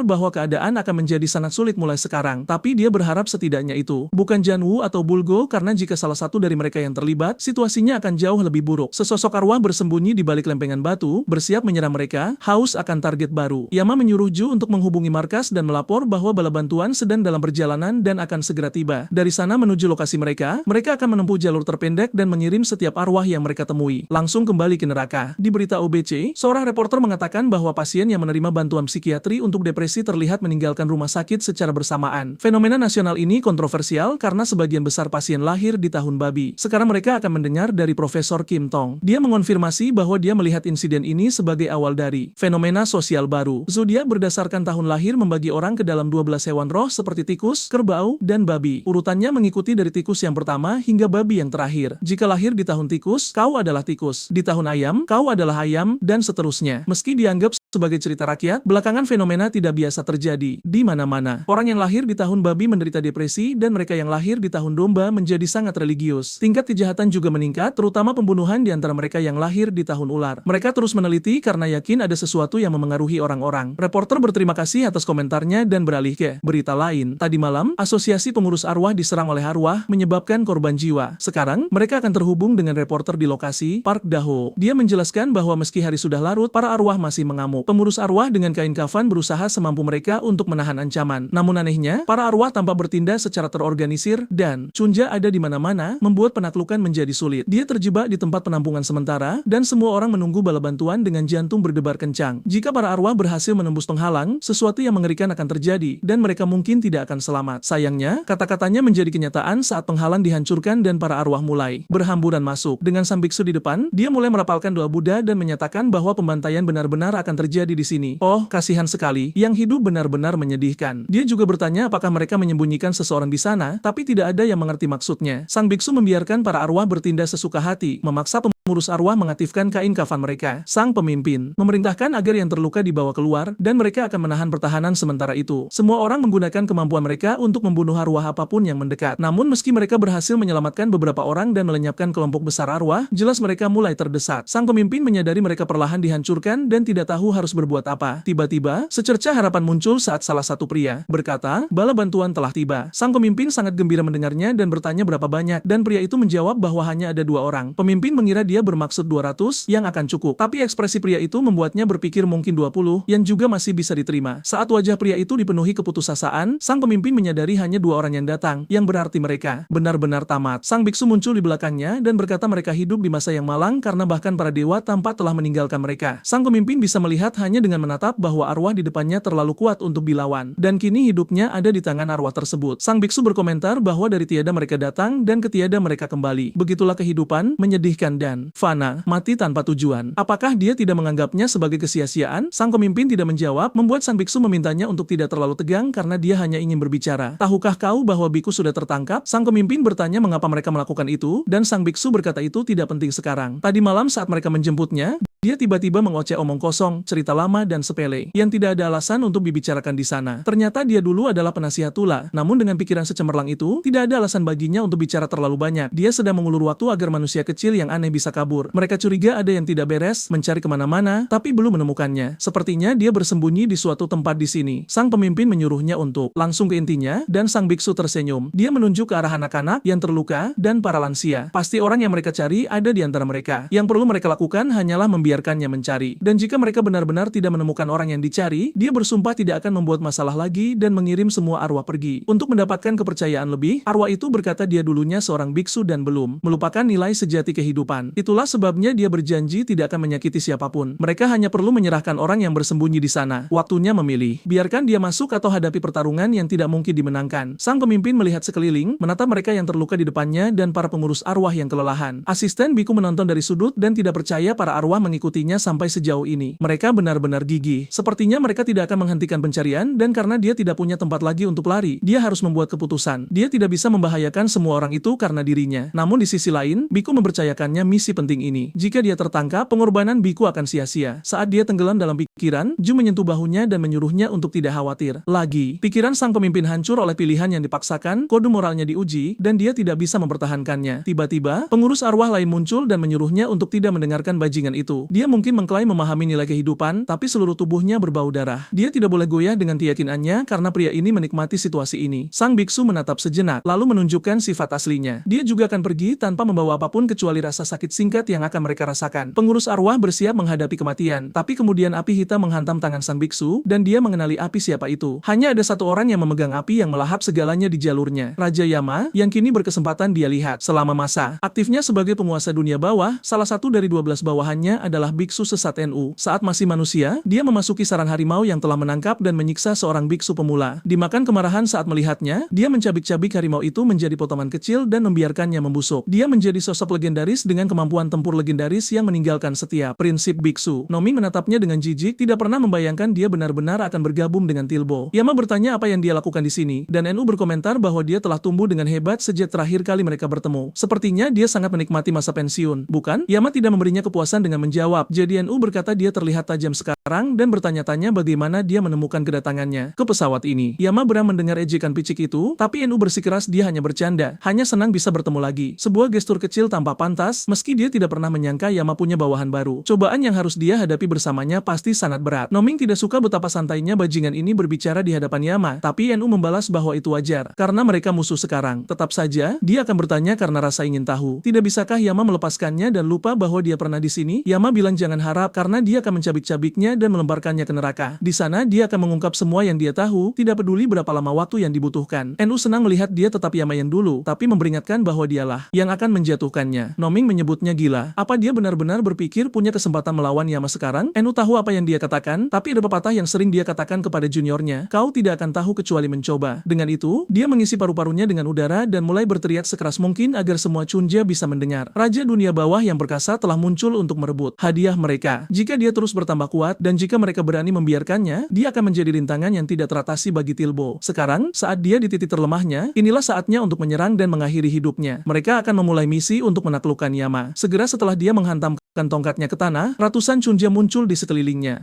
bahwa keadaan akan menjadi sangat sulit mulai sekarang. Tapi dia berharap setidaknya itu bukan Janwoo atau Bulgo karena jika salah satu dari mereka yang terlibat, situasinya akan jauh lebih buruk. Sesosok arwah bersembunyi di balik lempengan batu, bersiap menyerang mereka, haus akan target baru. Yama menyuruh Ju untuk menghubungi markas dan melapor bahwa bala bantuan sedang dalam perjalanan dan akan segera tiba. Dari sana menuju lokasi mereka akan menempuh jalur terpendek dan mengirim setiap arwah yang mereka temui langsung kembali ke neraka. Di berita OBC, seorang reporter mengatakan bahwa pasien yang menerima bantuan psikiatri untuk depresi terlihat meninggalkan rumah sakit secara bersamaan. Fenomena nasional ini kontroversial karena sebagian besar pasien lahir di tahun babi. Sekarang mereka akan mendengar dari Profesor Kim Tong. Dia mengonfirmasi bahwa dia melihat insiden ini sebagai awal dari fenomena sosial baru. Zodiak berdasarkan tahun lahir membagi orang ke dalam 12 hewan roh seperti tikus, kerbau, dan babi. Urutannya mengikuti dari tikus yang pertama hingga babi yang terakhir. Jika lahir di tahun tikus, kau adalah tikus. Di tahun ayam, kau adalah ayam, dan seterusnya. Meski dianggap sebagai cerita rakyat, belakangan fenomena tidak biasa terjadi di mana-mana. Orang yang lahir di tahun babi menderita depresi dan mereka yang lahir di tahun domba menjadi sangat religius. Tingkat kejahatan juga meningkat, terutama pembunuhan di antara mereka yang lahir di tahun ular. Mereka terus meneliti karena yakin ada sesuatu yang memengaruhi orang-orang. Reporter berterima kasih atas komentarnya dan beralih ke berita lain. Tadi malam, asosiasi pengurus arwah diserang oleh arwah, menyebabkan korban jiwa. Sekarang, mereka akan terhubung dengan reporter di lokasi, Park Daho. Dia menjelaskan bahwa meski hari sudah larut, para arwah masih mengamuk. Pengurus arwah dengan kain kafan berusaha semampu mereka untuk menahan ancaman. Namun anehnya, para arwah tampak bertindak secara terorganisir dan Chunja ada di mana-mana, membuat penaklukan menjadi sulit. Dia terjebak di tempat penampungan sementara dan semua orang menunggu bala bantuan dengan jantung berdebar kencang. Jika para arwah berhasil menembus penghalang, sesuatu yang mengerikan akan terjadi dan mereka mungkin tidak akan selamat. Sayangnya, kata-katanya menjadi kenyataan saat penghalang dihancurkan dan para arwah mulai berhamburan masuk. Dengan sang biksu di depan, dia mulai merapalkan doa Buddha dan menyatakan bahwa pembantaian benar-benar akan terjadi di sini. Oh, kasihan sekali, yang hidup benar-benar menyedihkan. Dia juga bertanya apakah mereka menyembunyikan seseorang di sana, tapi tidak ada yang mengerti maksudnya. Sang biksu membiarkan para arwah bertindak sesuka hati, memaksa Pengurus arwah mengaktifkan kain kafan mereka. Sang pemimpin memerintahkan agar yang terluka dibawa keluar dan mereka akan menahan pertahanan sementara itu. Semua orang menggunakan kemampuan mereka untuk membunuh arwah apapun yang mendekat. Namun meski mereka berhasil menyelamatkan beberapa orang dan melenyapkan kelompok besar arwah, jelas mereka mulai terdesak. Sang pemimpin menyadari mereka perlahan dihancurkan dan tidak tahu harus berbuat apa. Tiba-tiba, secercah harapan muncul saat salah satu pria berkata, "Bala bantuan telah tiba." Sang pemimpin sangat gembira mendengarnya dan bertanya berapa banyak, dan pria itu menjawab bahwa hanya ada 2 orang. Pemimpin mengira dia bermaksud 200 yang akan cukup. Tapi ekspresi pria itu membuatnya berpikir mungkin 20 yang juga masih bisa diterima. Saat wajah pria itu dipenuhi keputusasaan, sang pemimpin menyadari hanya 2 orang yang datang, yang berarti mereka benar-benar tamat. Sang biksu muncul di belakangnya dan berkata mereka hidup di masa yang malang karena bahkan para dewa tampak telah meninggalkan mereka. Sang pemimpin bisa melihat hanya dengan menatap bahwa arwah di depannya terlalu kuat untuk dilawan. Dan kini hidupnya ada di tangan arwah tersebut. Sang biksu berkomentar bahwa dari tiada mereka datang dan ketiada mereka kembali. Begitulah kehidupan, menyedihkan dan fana, mati tanpa tujuan. Apakah dia tidak menganggapnya sebagai kesia-siaan? Sang pemimpin tidak menjawab, membuat sang biksu memintanya untuk tidak terlalu tegang karena dia hanya ingin berbicara. "Tahukah kau bahwa biku sudah tertangkap?" Sang pemimpin bertanya mengapa mereka melakukan itu, dan sang biksu berkata itu tidak penting sekarang. Tadi malam saat mereka menjemputnya, dia tiba-tiba mengoceh omong kosong, cerita lama dan sepele, yang tidak ada alasan untuk dibicarakan di sana. Ternyata dia dulu adalah penasihat Tula, namun dengan pikiran secemerlang itu, tidak ada alasan baginya untuk bicara terlalu banyak. Dia sedang mengulur waktu agar manusia kecil yang aneh bisa kabur. Mereka curiga ada yang tidak beres, mencari kemana-mana, tapi belum menemukannya. Sepertinya dia bersembunyi di suatu tempat di sini. Sang pemimpin menyuruhnya untuk langsung ke intinya, dan sang biksu tersenyum. Dia menunjuk ke arah anak-anak yang terluka dan para lansia. Pasti orang yang mereka cari ada di antara mereka. Yang perlu mereka lakukan hanyalah membiarkannya mencari. Dan jika mereka benar-benar tidak menemukan orang yang dicari, dia bersumpah tidak akan membuat masalah lagi dan mengirim semua arwah pergi. Untuk mendapatkan kepercayaan lebih, arwah itu berkata dia dulunya seorang biksu dan belum melupakan nilai sejati kehidupan. Itulah sebabnya dia berjanji tidak akan menyakiti siapapun. Mereka hanya perlu menyerahkan orang yang bersembunyi di sana. Waktunya memilih. Biarkan dia masuk atau hadapi pertarungan yang tidak mungkin dimenangkan. Sang pemimpin melihat sekeliling, menatap mereka yang terluka di depannya dan para pengurus arwah yang kelelahan. Asisten biku menonton dari sudut dan tidak percaya para arwah mengikutinya sampai sejauh ini. Mereka benar-benar gigih. Sepertinya mereka tidak akan menghentikan pencarian dan karena dia tidak punya tempat lagi untuk lari, dia harus membuat keputusan. Dia tidak bisa membahayakan semua orang itu karena dirinya. Namun di sisi lain, biku mempercayakannya misi penting ini. Jika dia tertangkap, pengorbanan biku akan sia-sia. Saat dia tenggelam dalam pikiran, Ju menyentuh bahunya dan menyuruhnya untuk tidak khawatir. Lagi, pikiran sang pemimpin hancur oleh pilihan yang dipaksakan, kode moralnya diuji, dan dia tidak bisa mempertahankannya. Tiba-tiba, pengurus arwah lain muncul dan menyuruhnya untuk tidak mendengarkan bajingan itu. Dia mungkin mengklaim memahami nilai kehidupan, tapi seluruh tubuhnya berbau darah. Dia tidak boleh goyah dengan keyakinannya karena pria ini menikmati situasi ini. Sang biksu menatap sejenak, lalu menunjukkan sifat aslinya. Dia juga akan pergi tanpa membawa apapun kecuali rasa sakit singkat yang akan mereka rasakan. Pengurus arwah bersiap menghadapi kematian, tapi kemudian api hitam menghantam tangan sang biksu, dan dia mengenali api siapa itu. Hanya ada satu orang yang memegang api yang melahap segalanya di jalurnya. Raja Yama, yang kini berkesempatan dia lihat. Selama masa aktifnya sebagai penguasa dunia bawah, salah satu dari 12 bawahannya adalah biksu sesat NU. Saat masih manusia, dia memasuki sarang harimau yang telah menangkap dan menyiksa seorang biksu pemula. Dimakan kemarahan saat melihatnya, dia mencabik-cabik harimau itu menjadi potongan kecil dan membiarkannya membusuk. Dia menjadi sosok legendaris dengan kemampuan tempur legendaris yang meninggalkan setiap prinsip biksu. Nomi menatapnya dengan jijik, tidak pernah membayangkan dia benar-benar akan bergabung dengan Tilbo. Yama bertanya apa yang dia lakukan di sini, dan NU berkomentar bahwa dia telah tumbuh dengan hebat sejak terakhir kali mereka bertemu. Sepertinya dia sangat menikmati masa pensiun, bukan? Yama tidak memberinya kepuasan dengan menjawab. Jadi NU berkata dia terlihat tajam sekarang dan bertanya-tanya bagaimana dia menemukan kedatangannya ke pesawat ini. Yama beram mendengar ejekan picik itu, tapi NU bersikeras dia hanya bercanda, hanya senang bisa bertemu lagi. Sebuah gestur kecil tanpa pantas, meski dia tidak pernah menyangka Yama punya bawahan baru. Cobaan yang harus dia hadapi bersamanya pasti sangat berat. Noming tidak suka betapa santainya bajingan ini berbicara di hadapan Yama, tapi NU membalas bahwa itu wajar, karena mereka musuh sekarang. Tetap saja, dia akan bertanya karena rasa ingin tahu. Tidak bisakah Yama melepaskannya dan lupa bahwa dia pernah di sini? Yama bilang jangan harap, karena dia akan mencabik-cabiknya dan melemparkannya ke neraka. Di sana dia akan mengungkap semua yang dia tahu, tidak peduli berapa lama waktu yang dibutuhkan. NU senang melihat dia tetap Yama yang dulu, tapi memperingatkan bahwa dialah yang akan menjatuhkannya. Noming menyebutnya gila. Apa dia benar-benar berpikir punya kesempatan melawan Yama sekarang? NU tahu apa yang dia katakan, tapi ada pepatah yang sering dia katakan kepada juniornya, kau tidak akan tahu kecuali mencoba. Dengan itu, dia mengisi paru-parunya dengan udara dan mulai berteriak sekeras mungkin agar semua Chunja bisa mendengar. Raja dunia bawah yang perkasa telah muncul untuk merebut hadiah mereka. Jika dia terus bertambah kuat dan jika mereka berani membiarkannya, dia akan menjadi rintangan yang tidak teratasi bagi Tilbo. Sekarang, saat dia di titik terlemahnya, inilah saatnya untuk menyerang dan mengakhiri hidupnya. Mereka akan memulai misi untuk menaklukkan Yama. Segera setelah dia menghantamkan tongkatnya ke tanah, ratusan Chunja muncul di sekelilingnya.